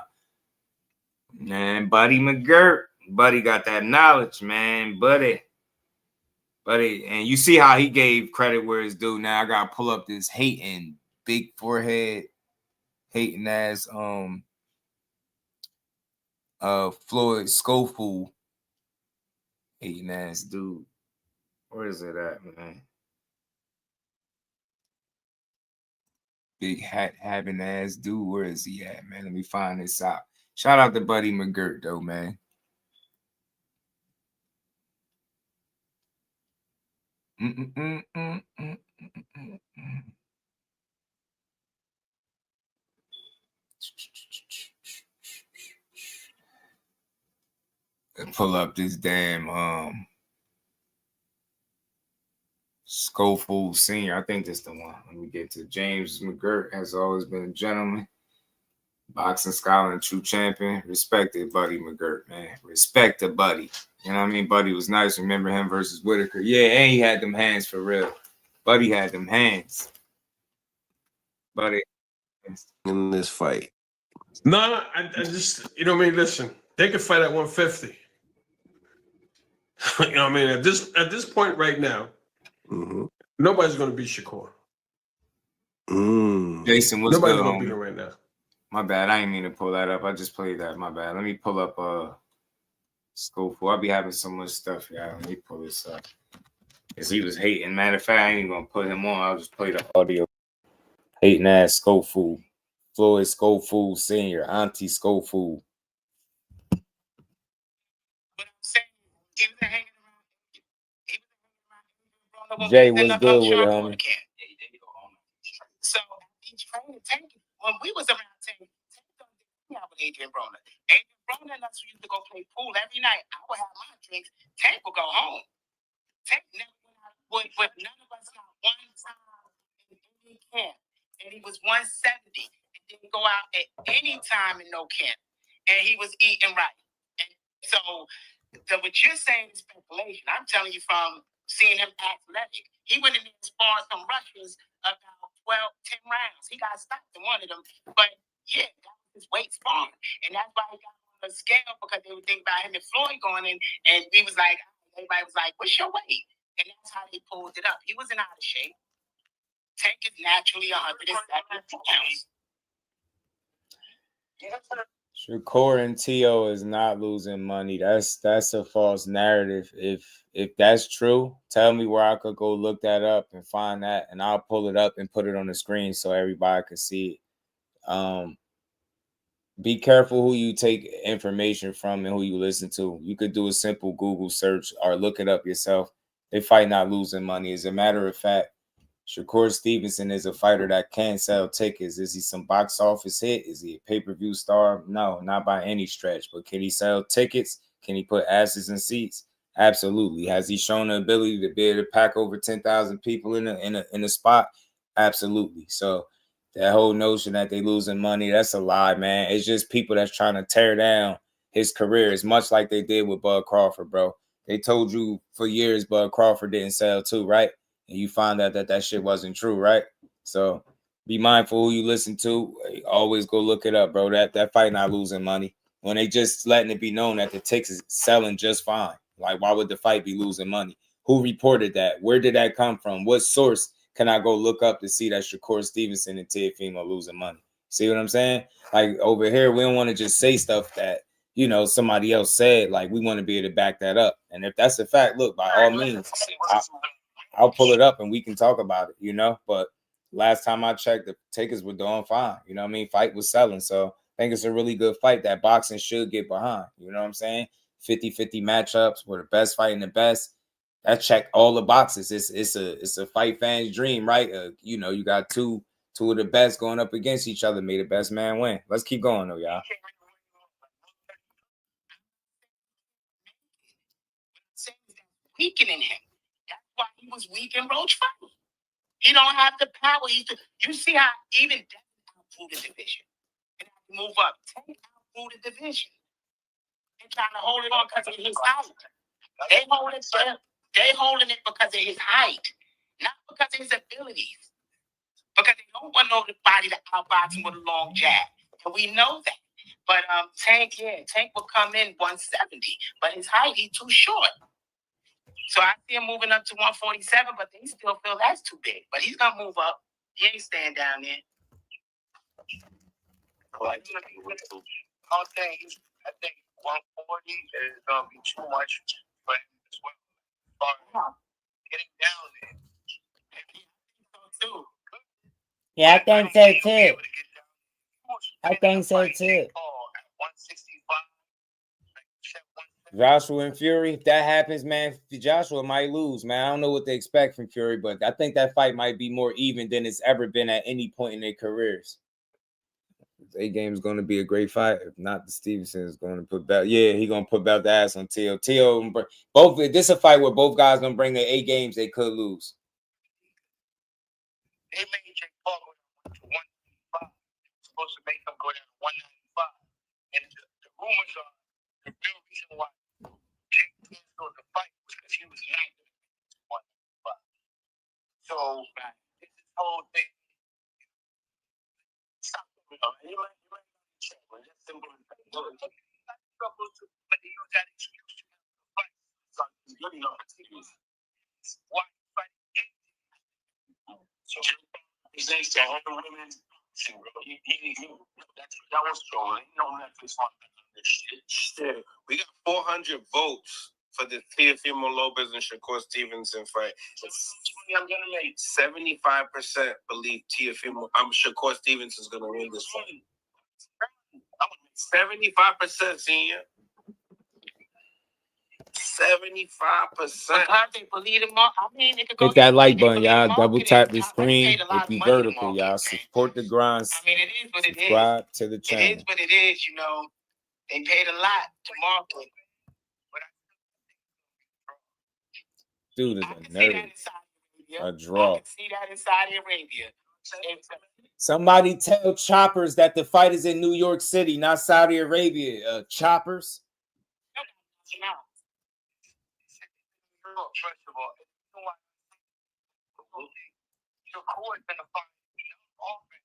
Man, Buddy McGirt. Buddy got that knowledge, man. Buddy, and you see how he gave credit where it's due. Now I gotta pull up this hating, big forehead, hating ass Floyd Schofield, hating ass dude. Where is it at, man? big hat having ass dude. Where is he at, man? Let me find this out. Shout out to Buddy McGirt, though, man. Pull up this damn Schofield Senior. I think that's the one. Let me get to James McGirt. Has always been a gentleman. Boxing scholar and true champion. Respected Buddy McGirt, man. Respect the Buddy. You know what I mean? Buddy was nice. Remember him versus Whitaker. Yeah, and he had them hands for real. Buddy had them hands. Buddy. In this fight. No, I just, you know what I mean? Listen, they could fight at 150. You know what I mean? At this point right now, nobody's going to beat Shakur. Jason, what's Nobody's good, going to homie? beat him right now. My bad. I didn't mean to pull that up. I just played that. My bad. Let me pull up Schofield. I'll be having so much stuff, y'all. Let me pull this up. Because he was hating. Matter of fact, I ain't even going to put him on. I'll just play the audio. Hating ass Schofield. Floyd Schofield Sr. Auntie Schofield. Jay, what's good with it, homie? So each training Tank, when we was around Tank don't hang out with Adrian Broner. Adrian Broner and us used to go play pool every night. I would have my drinks. Tank would go home. Tank never went out with none of us got one time in any camp. And he was 170 and didn't go out at any time in no camp. And he was eating right. And so what you're saying is speculation. I'm telling you from seeing him athletic. He went in there and sparred some Russians about 10 rounds. He got stopped in one of them. But yeah, that was his weight sparring. And that's why he got on the scale, because they would think about him and Floyd going in. And we was like, everybody was like, what's your weight? And that's how they pulled it up. He wasn't out of shape. Tank is naturally 170 pounds. Shakur and T.O. is not losing money. That's a false narrative. If that's true, tell me where I could go look that up and find that, and I'll pull it up and put it on the screen so everybody can see it. Be careful who you take information from and who you listen to. You could do a simple Google search or look it up yourself. They fight not losing money. As a matter of fact, Shakur Stevenson is a fighter that can sell tickets. Is he some box office hit? Is he a pay-per-view star? No, not by any stretch. But can he sell tickets? Can he put asses in seats? Absolutely. Has he shown the ability to be able to pack over 10,000 people in a spot? Absolutely. So that whole notion that they losing money, that's a lie, man. It's just people that's trying to tear down his career. It's much like they did with Bud Crawford, bro. They told you for years Bud Crawford didn't sell too, right? And you find out that shit wasn't true, right? So be mindful who you listen to. Always go look it up, bro. That fight not losing money. When they just letting it be known that the tickets is selling just fine. Like, why would the fight be losing money? Who reported that? Where did that come from? What source can I go look up to see that Shakur Stevenson and Teofimo are losing money? See what I'm saying? Like, over here, we don't want to just say stuff that, you know, somebody else said. Like, we want to be able to back that up. And if that's a fact, look, by all means, I'll pull it up and we can talk about it, you know? But last time I checked, the tickets were doing fine. You know what I mean? Fight was selling. So I think it's a really good fight that boxing should get behind. You know what I'm saying? 50-50 matchups where the best fighting the best. That check all the boxes. It's a fight fan's dream, right? You know, you got two of the best going up against each other. May the best man win. Let's keep going though, y'all. Weakening him. That's why he was weak in Roach fight. He don't have the power. You see how even Devin outgrew the division and had to move up. Tank outgrew the division and trying to hold it on because of his height. They holding it because of his height, not because of his abilities. Because they don't want nobody to outbox him with a long jab, and we know that. But Tank will come in 170, but his height, he's too short. So I see him moving up to 147, but they still feel that's too big. But he's gonna move up. He ain't staying down there. I think 140 is gonna be too much for him as well. Getting down there. Too. Yeah, I think so too. I think so too. Joshua and Fury, if that happens, man, Joshua might lose, man. I don't know what they expect from Fury, but I think that fight might be more even than it's ever been at any point in their careers. A game is going to be a great fight. If not, the Stevenson is going to put belt. Yeah, he's going to put belt the ass on Teo. Both. This is a fight where both guys going to bring their A games. They could lose. They made Jake Paul go down to 195. Supposed to make him go down to 195. And the rumors are the real reason why Jake canceled the fight was because he was not going to 195. So this whole thing. Stop it. You might check. Just simple as that. But they use that excuse to fight. So he's really not serious. Why fight? So he's next to all the women. That was strong. He don't have to fight this shit. We got 400 votes for the Teofimo Lopez and Shakur Stevenson fight. I'm gonna make 75% believe Shakur Stevenson's gonna win this fight. 75%, senior. 75%. Hit that like button, y'all. Double tap the screen. If you vertical, y'all. Support the grind. I mean, it is what it is. Subscribe to the channel. It is what it is, you know. They paid a lot to market. Dude is a nerd. A draw. I can see that in Saudi Arabia. Somebody tell Choppers that the fight is in New York City, not Saudi Arabia. Choppers. First of all, Shakur is gonna find offense.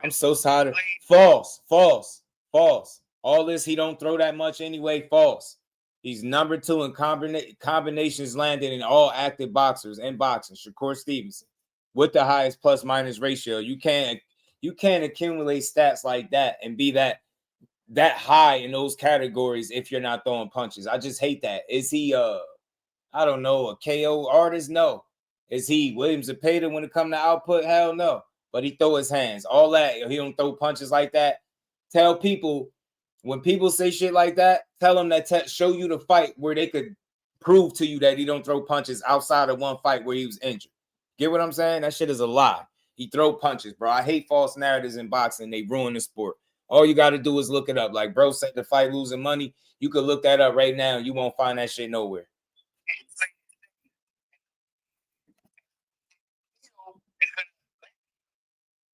I'm so tired of false. All this, he don't throw that much anyway. False. He's number 2 in combinations landed in all active boxers in boxing. Shakur Stevenson with the highest plus-minus ratio. You can't accumulate stats like that and be that high in those categories if you're not throwing punches. I just hate that. Is he I don't know, a KO artist? No. Is he William Zepeda when it comes to output? Hell no. But he throw his hands. All that, he don't throw punches like that. Tell people, when people say shit like that, tell them that show you the fight where they could prove to you that he don't throw punches outside of one fight where he was injured. Get what I'm saying? That shit is a lie. He throw punches, bro. I hate false narratives in boxing. They ruin the sport. All you got to do is look it up. Like bro said, the fight losing money. You could look that up right now. You won't find that shit nowhere.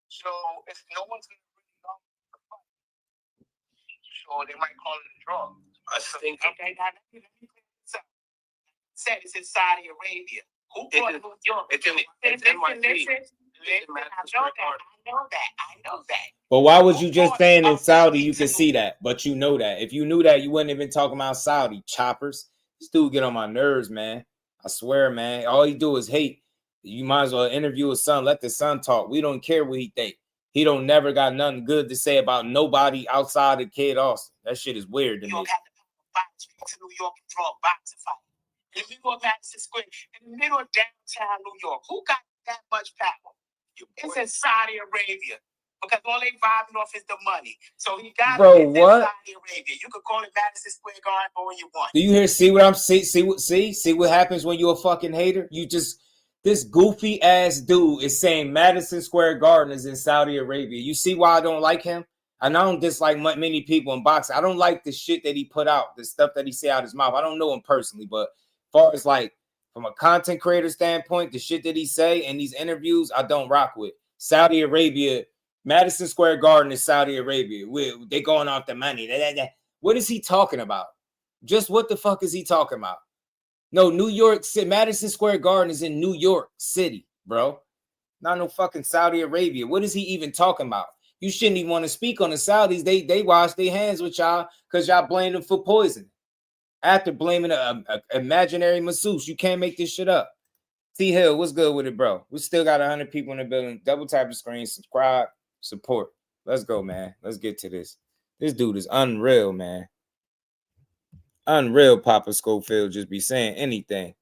So if no one's going to really go the fight, so they might call it a draw. I think. Okay, now let me said it's in Saudi Arabia. Who brought New York? It's NYC. I know that. But why was you just saying in Saudi you can see that? But you know that. If you knew that, you wouldn't have been talking about Saudi. Choppers. This dude get on my nerves, man. I swear, man. All he do is hate. You might as well interview his son. Let the son talk. We don't care what he think. He don't never got nothing good to say about nobody outside of Kid Austin. That shit is weird to me. You don't have to box to New York and throw a boxing fight. In the middle of Madison Square, in the middle of downtown New York, who got that much power? It's in Saudi Arabia. Because all they vibing off is the money. So he got Bro, it in what? Saudi Arabia. You could call it Madison Square Garden or when you want. Do you hear? See what I'm see what happens when you're a fucking hater? You just this goofy ass dude is saying Madison Square Garden is in Saudi Arabia. You see why I don't like him? And I don't dislike many people in boxing. I don't like the shit that he put out, the stuff that he say out his mouth. I don't know him personally, but as far as like from a content creator standpoint, the shit that he say in these interviews, I don't rock with. Saudi Arabia, Madison Square Garden is Saudi Arabia. They going off the money. What is he talking about? Just what the fuck is he talking about? No, New York City. Madison Square Garden is in New York City, bro. Not no fucking Saudi Arabia. What is he even talking about? You shouldn't even want to speak on the Saudis. They wash their hands with y'all because y'all blame them for poison. After blaming an imaginary masseuse, you can't make this shit up. T Hill, what's good with it, bro? We still got 100 people in the building. Double tap the screen, subscribe, support. Let's go, man. Let's get to this. This dude is unreal, man. Unreal. Papa Schofield just be saying anything.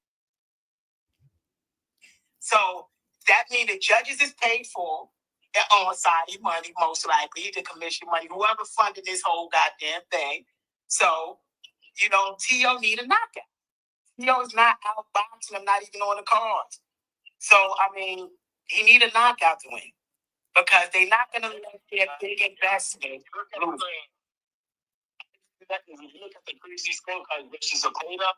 So that means the judges is paid for. They're on side money, most likely, the commission money, whoever funded this whole goddamn thing. So, you know, T.O. need a knockout. T.O. is not out boxing. I'm not even on the cards. So, I mean, he need a knockout to win. Because they're not going to let their big investment lose. Look at the crazy scorecard versus a paid up.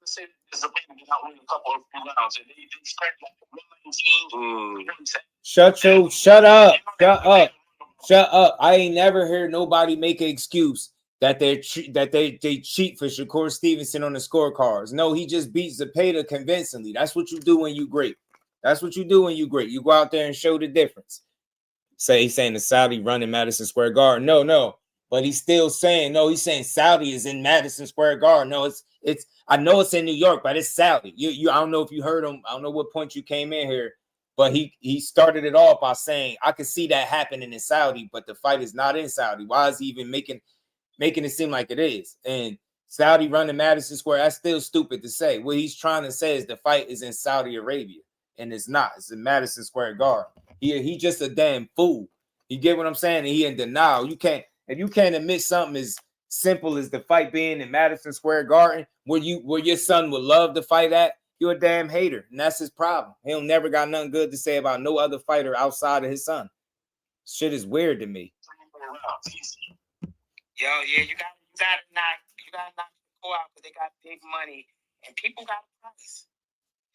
It's a paid up win a couple of rounds. And they spread like 119. Shut up. I ain't never heard nobody make an excuse that they cheat for Shakur Stevenson on the scorecards. No, he just beats Zepeda convincingly. That's what you do when you great. That's what you do when you great. You go out there and show the difference. He's saying the Saudi running Madison Square Garden. No. But he's still saying, no, he's saying Saudi is in Madison Square Garden. No, it's I know it's in New York, but it's Saudi. I don't know if you heard him. I don't know what point you came in here, but he started it off by saying, I could see that happening in Saudi, but the fight is not in Saudi. Why is he even making it seem like it is? And Saudi running Madison Square, that's still stupid to say. What he's trying to say is the fight is in Saudi Arabia, and it's not. It's in Madison Square Garden. He just a damn fool. You get what I'm saying? And he in denial. If you can't admit something as simple as the fight being in Madison Square Garden, where your son would love to fight at, you're a damn hater, and that's his problem. He'll never got nothing good to say about no other fighter outside of his son. Shit is weird to me. Yo, yeah, you gotta knock the core out because they got big money and people got price.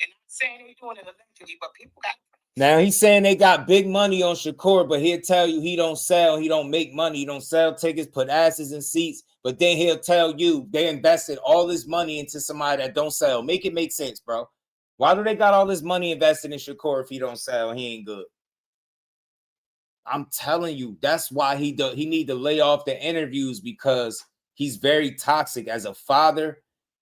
And I'm saying they're doing it allegedly, but people got. Now he's saying they got big money on Shakur, but he'll tell you he don't sell, he don't make money, he don't sell tickets, put asses in seats. But then he'll tell you they invested all this money into somebody that don't sell. Make it make sense, bro. Why do they got all this money invested in Shakur if he don't sell and he ain't good? I'm telling you, that's why he need to lay off the interviews, because he's very toxic as a father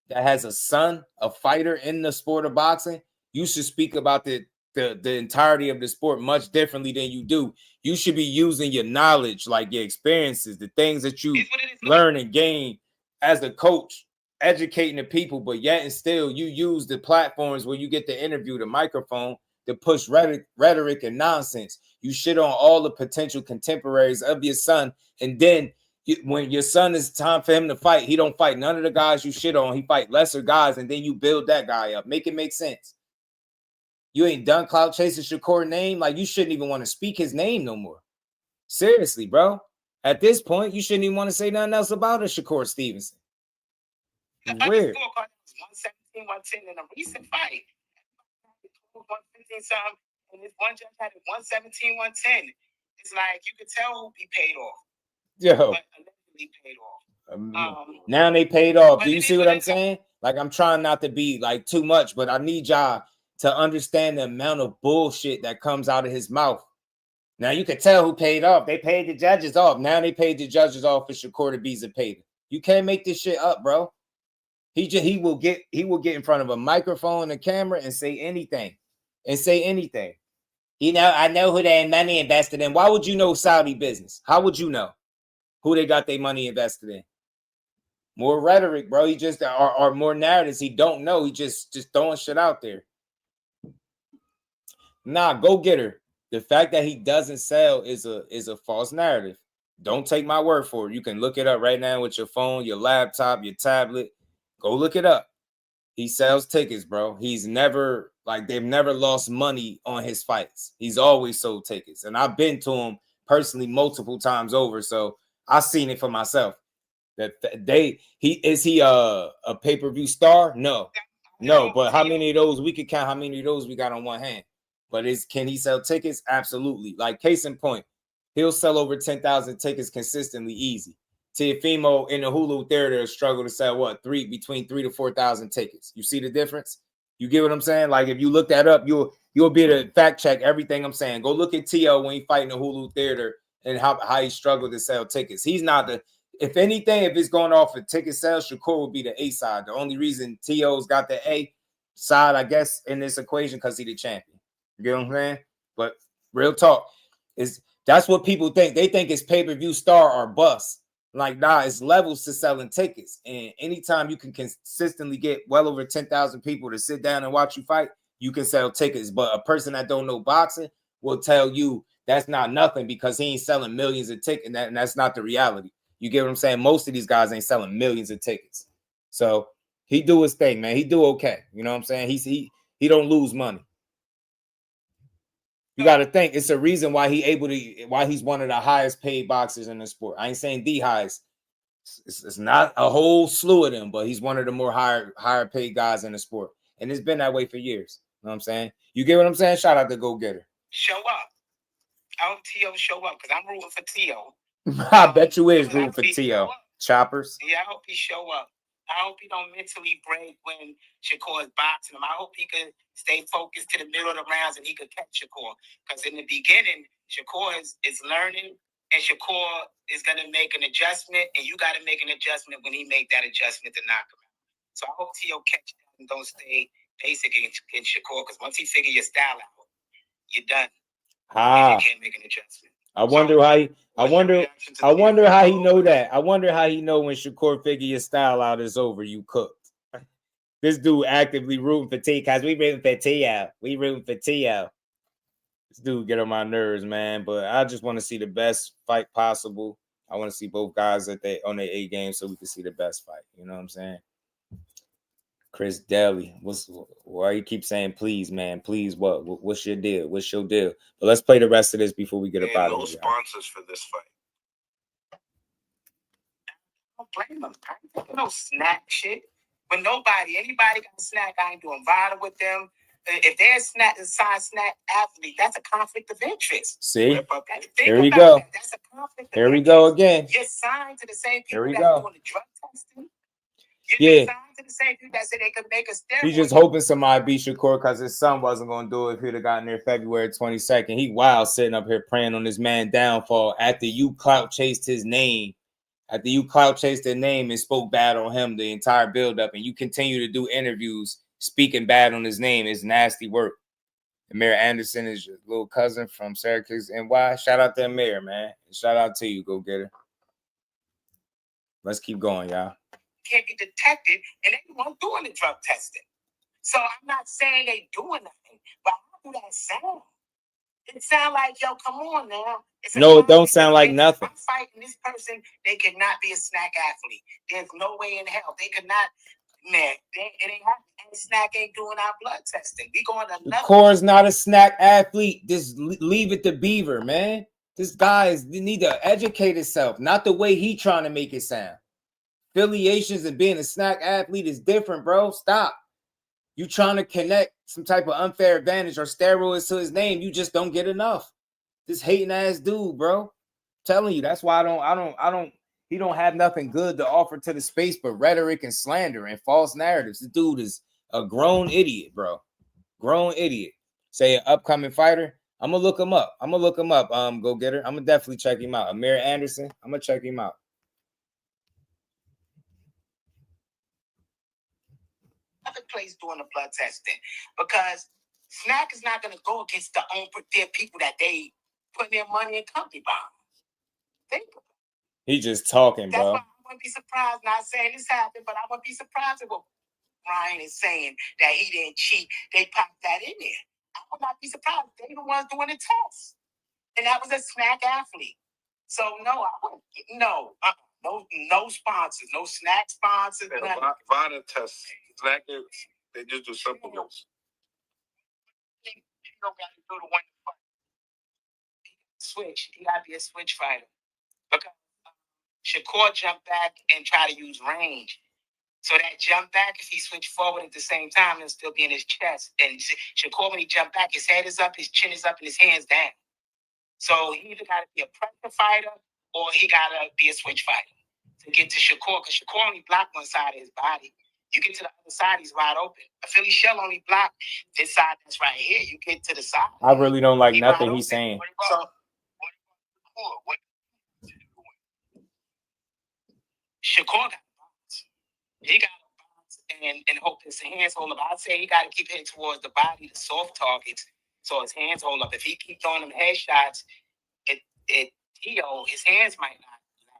that has a son, a fighter in the sport of boxing. You should speak about the entirety of the sport much differently than you do. You should be using your knowledge, like your experiences, the things that you learn and gain as a coach, educating the people, but yet and still you use the platforms where you get the interview, the microphone, to push rhetoric and nonsense. You shit on all the potential contemporaries of your son, and then when your son is time for him to fight, he don't fight none of the guys you shit on. He fight lesser guys, and then you build that guy up. Make it make sense. You ain't done clout chasing Shakur name. Like, you shouldn't even want to speak his name no more. Seriously, bro. At this point, you shouldn't even want to say nothing else about a Shakur Stevenson. It's weird. 117, 110 in a recent fight. 115 something, and this one judge had it 117, 110. It's like you could tell who he paid off. Yo. But allegedly paid off. Now they paid off. Do you see what I'm saying? Like, I'm trying not to be like too much, but I need y'all to understand the amount of bullshit that comes out of his mouth. Now you can tell who paid off. They paid the judges off. Now they paid the judges off for Shakur to be Zepeda. You can't make this shit up, bro. He will get in front of a microphone and a camera and say anything. I know who their money invested in. Why would you know Saudi business? How would you know who they got their money invested in? More rhetoric, bro. He just or more narratives. He don't know. He just throwing shit out there. Nah, go get her. The fact that he doesn't sell is a false narrative. Don't take my word for it. You can look it up right now with your phone, your laptop, your tablet. Go look it up. He sells tickets, bro. They've never lost money on his fights. He's always sold tickets. And I've been to him personally multiple times over. So I've seen it for myself. Is he a pay-per-view star? No. But how many of those we could count? How many of those we got on one hand? But can he sell tickets? Absolutely. Like, case in point, he'll sell over 10,000 tickets consistently, easy. Teofimo in the Hulu theater struggle to sell between 3,000 to 4,000 tickets. You see the difference? You get what I'm saying? Like, if you look that up, you'll be able to fact check everything I'm saying. Go look at T.O. when he fight in the Hulu theater and how he struggled to sell tickets. He's not if anything, if it's going off of ticket sales, Shakur will be the A side. The only reason T.O.'s got the A side, I guess, in this equation, because he's the champion. You get what I'm saying? But real talk, that's what people think. They think it's pay-per-view star or bust. Like, nah, it's levels to selling tickets. And anytime you can consistently get well over 10,000 people to sit down and watch you fight, you can sell tickets. But a person that don't know boxing will tell you that's not nothing because he ain't selling millions of tickets, and that's not the reality. You get what I'm saying? Most of these guys ain't selling millions of tickets. So he do his thing, man. He do okay. You know what I'm saying? He don't lose money. You got to think it's a reason why he's one of the highest paid boxers in the sport. I ain't saying the highest. It's not a whole slew of them, but he's one of the more higher paid guys in the sport. And it's been that way for years. You know what I'm saying? You get what I'm saying? Shout out to Go Getter. Show up. I hope T.O. show up because I'm rooting for T.O. I bet you is rooting for T.O. Choppers. Yeah, I hope he show up. I hope he don't mentally break when Shakur is boxing him. I hope he could stay focused to the middle of the rounds and he could catch Shakur. Because in the beginning, Shakur is learning and Shakur is going to make an adjustment and you got to make an adjustment when he make that adjustment to knock him out. So I hope T.O. catch that and don't stay basic in Shakur because once he figure your style out, you're done. You can't make an adjustment. I wonder how he know that. I wonder how he know when Shakur figure your style out is over, you cooked. This dude actively rooting for T because we rooting for T.O. We rooting for T.O. This dude get on my nerves, man. But I just want to see the best fight possible. I want to see both guys on their A game so we can see the best fight. You know what I'm saying? Chris Daly, why you keep saying please, man? Please, what's your deal? What's your deal? But let's play the rest of this before we get up out of here. No sponsors for this fight. I don't blame them. I ain't taking no snack shit. When anybody got a snack, I ain't doing vital with them. If they're a signed snack athlete, that's a conflict of interest. See? Here we go. That's a conflict of Here we interest. go again. You're signed to the same people Here we that go. are doing the drug testing. Yeah. Signed to the same people that said they could make a steroid. He's just hoping somebody beat Shakur because his son wasn't going to do it if he'd have gotten there February 22nd. He wild sitting up here praying on this man downfall after you clout chased his name. After you clout chased their name and spoke bad on him the entire build-up, and you continue to do interviews speaking bad on his name is nasty work. Amir Anderson is your little cousin from Syracuse. And why? Shout out to Amir, man. Shout out to you, Go Getter. Let's keep going, y'all. Can't be detected, and they weren't doing the drug testing. So I'm not saying they doing nothing, but how do that sound? It sound like, yo, come on now. No, it don't sound like nothing. I'm fighting this person. They could not be a snack athlete. There's no way in hell. They could not, man. It ain't happening. And snack ain't doing our blood testing. We going to another. Shakur's not a snack athlete. Just leave it to Beaver, man. This guy need to educate himself, not the way he trying to make it sound. Affiliations and being a snack athlete is different, bro. Stop. You trying to connect some type of unfair advantage or steroids to his name, you just don't get enough. This hating ass dude, bro. I'm telling you, that's why he don't have nothing good to offer to the space but rhetoric and slander and false narratives. This dude is a grown idiot, bro. Grown idiot. Say an upcoming fighter. I'm gonna look him up. Go Getter. I'm gonna definitely check him out. Amir Anderson. I'm gonna check him out. Other place doing the blood testing because snack is not going to go against their people that they put their money in company bond. Think about it. He just talking, That's bro. why I wouldn't be surprised. Not saying this happened, but I wouldn't be surprised if Brian is saying that he didn't cheat. They popped that in there. I would not be surprised. They the ones doing the test, and that was a snack athlete. So no, I wouldn't. No sponsors, no snack sponsors. Vada tests. They just do simple ones. You don't got to do the one fight. Switch. He got to be a switch fighter. Because Shakur jumped back and tried to use range. So that jump back, if he switched forward at the same time, it'll still be in his chest. And Shakur, when he jumped back, his head is up, his chin is up, and his hands down. So he either got to be a pressure fighter or he got to be a switch fighter to get to Shakur. Because Shakur only blocked one side of his body. You get to the other side, he's wide open. A Philly shell only blocked this side that's right here. You get to the side. I really don't like nothing he's saying. Shakur got to bounce. He got to bounce and hope his hands hold up. I'd say he got to keep hitting towards the body, the soft targets, so his hands hold up. If he keeps throwing them headshots, his hands might not.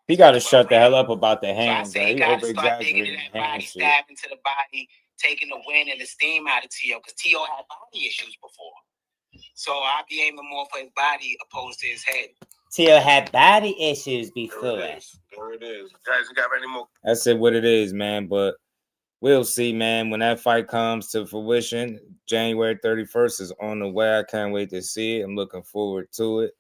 He got to shut the hell up about the hands. So I say he got to start digging in that body, stabbing to the body taking the wind and the steam out of T.O. because T.O. had body issues before. So I'll be aiming more for his body opposed to his head. T.O. had body issues before. There it is. Guys, you got any more? That's it, what it is, man. But we'll see, man. When that fight comes to fruition, January 31st is on the way. I can't wait to see it. I'm looking forward to it.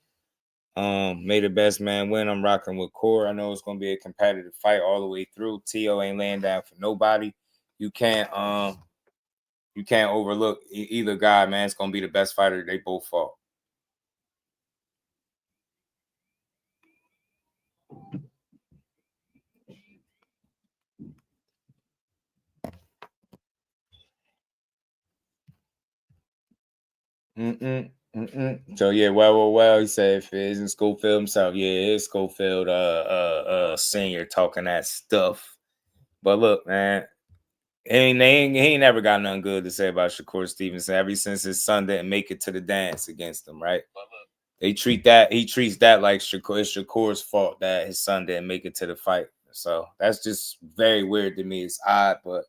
May the best man win. I'm rocking with Core. I know it's gonna be a competitive fight all the way through. T.O. ain't laying down for nobody. You can't overlook either guy, man. It's gonna be the best fighter. They both fought. So yeah, well. He said if it isn't Schofield himself, yeah, it is Schofield senior talking that stuff. But look, man, he ain't never got nothing good to say about Shakur Stevenson ever since his son didn't make it to the dance against him, right? He treats that like it's Shakur's fault that his son didn't make it to the fight. So that's just very weird to me. It's odd, but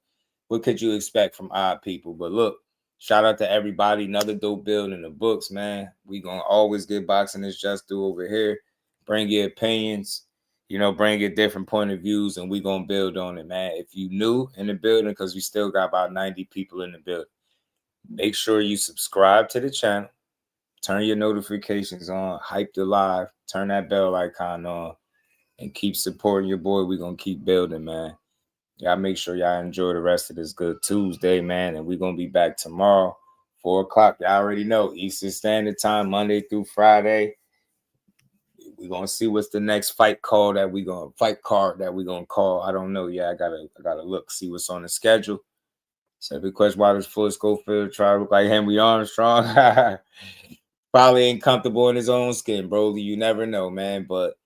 what could you expect from odd people? But look, shout out to everybody. Another dope build in the books, man. We gonna always get boxing is just do over here. Bring your opinions, bring your different point of views, and we gonna build on it, man. If you new in the building, because we still got about 90 people in the building, make sure you subscribe to the channel, turn your notifications on, hype the live, turn that bell icon on, and keep supporting your boy. We gonna keep building, man. Y'all make sure y'all enjoy the rest of this good Tuesday, man. And we're going to be back tomorrow, 4 o'clock. Y'all already know, Eastern Standard Time, Monday through Friday. We're going to see what's the next fight card that we're going to call. I don't know yet. I gotta look, see what's on the schedule. So the question, why does Floyd Schofield try to look like Henry Armstrong? Probably ain't comfortable in his own skin, bro. You never know, man. But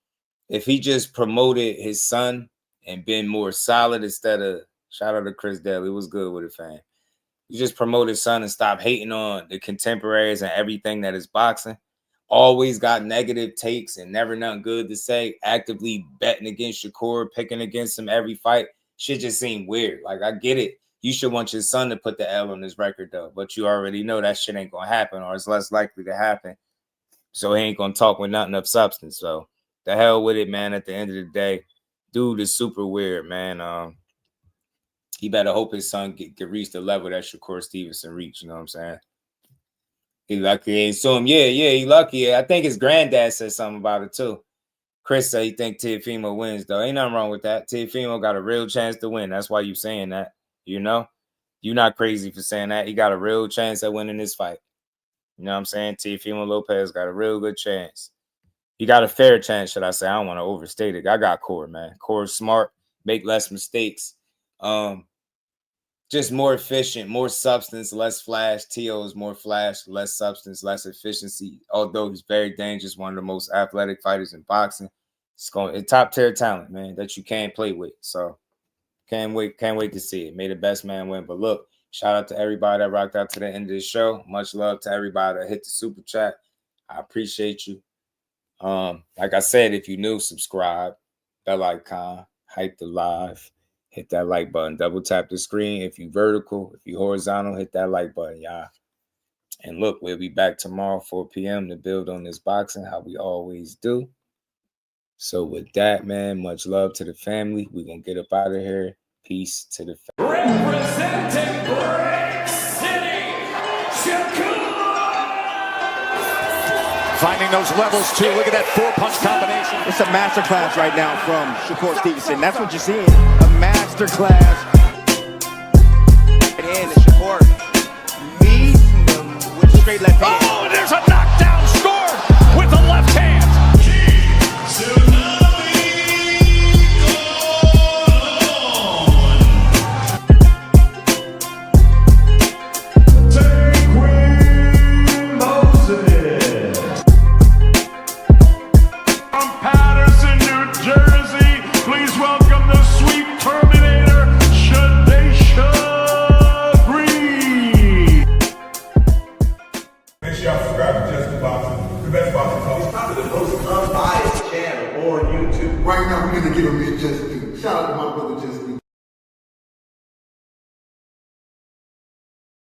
if he just promoted his son and been more solid instead of, shout out to Chris Daly, it was good with it, fam. You just promote his son and stop hating on the contemporaries and everything that is boxing. Always got negative takes and never nothing good to say. Actively betting against Shakur, picking against him every fight. Shit just seemed weird. Like, I get it. You should want your son to put the L on his record, though. But you already know that shit ain't going to happen, or it's less likely to happen. So he ain't going to talk with nothing of substance. So the hell with it, man, at the end of the day. Dude is super weird, man. He better hope his son can reach the level that Shakur Stevenson reached. You know what I'm saying? He lucky he ain't saw him. Yeah, he lucky. I think his granddad said something about it too. Chris said he think Teofimo wins, though. Ain't nothing wrong with that. Teofimo got a real chance to win. That's why you saying that. You're not crazy for saying that. He got a real chance at winning this fight. You know what I'm saying? Teofimo Lopez got a real good chance. He got a fair chance, should I say. I don't want to overstate it. I got Core, man. Core's smart, make less mistakes. Just more efficient, more substance, less flash. T.O. is more flash, less substance, less efficiency. Although he's very dangerous, one of the most athletic fighters in boxing. It's top-tier talent, man, that you can't play with. So can't wait to see it. May the best man win. But look, shout out to everybody that rocked out to the end of the show. Much love to everybody that hit the super chat. I appreciate you. Like I said, if you're new, subscribe, bell icon, hype the live, hit that like button, double tap the screen. If you vertical, if you horizontal, hit that like button, y'all. And look, we'll be back tomorrow, 4 p.m. to build on this boxing, how we always do. So with that, man, much love to the family. We're going to get up out of here. Peace to the family. Representing BRAT City, Shakur! Finding those levels, too. Look at that 4-punch combination. It's a masterclass right now from Shakur Stevenson. That's what you're seeing. A masterclass. And Shakur meets him with a straight left hand. Oh, there's a knockdown.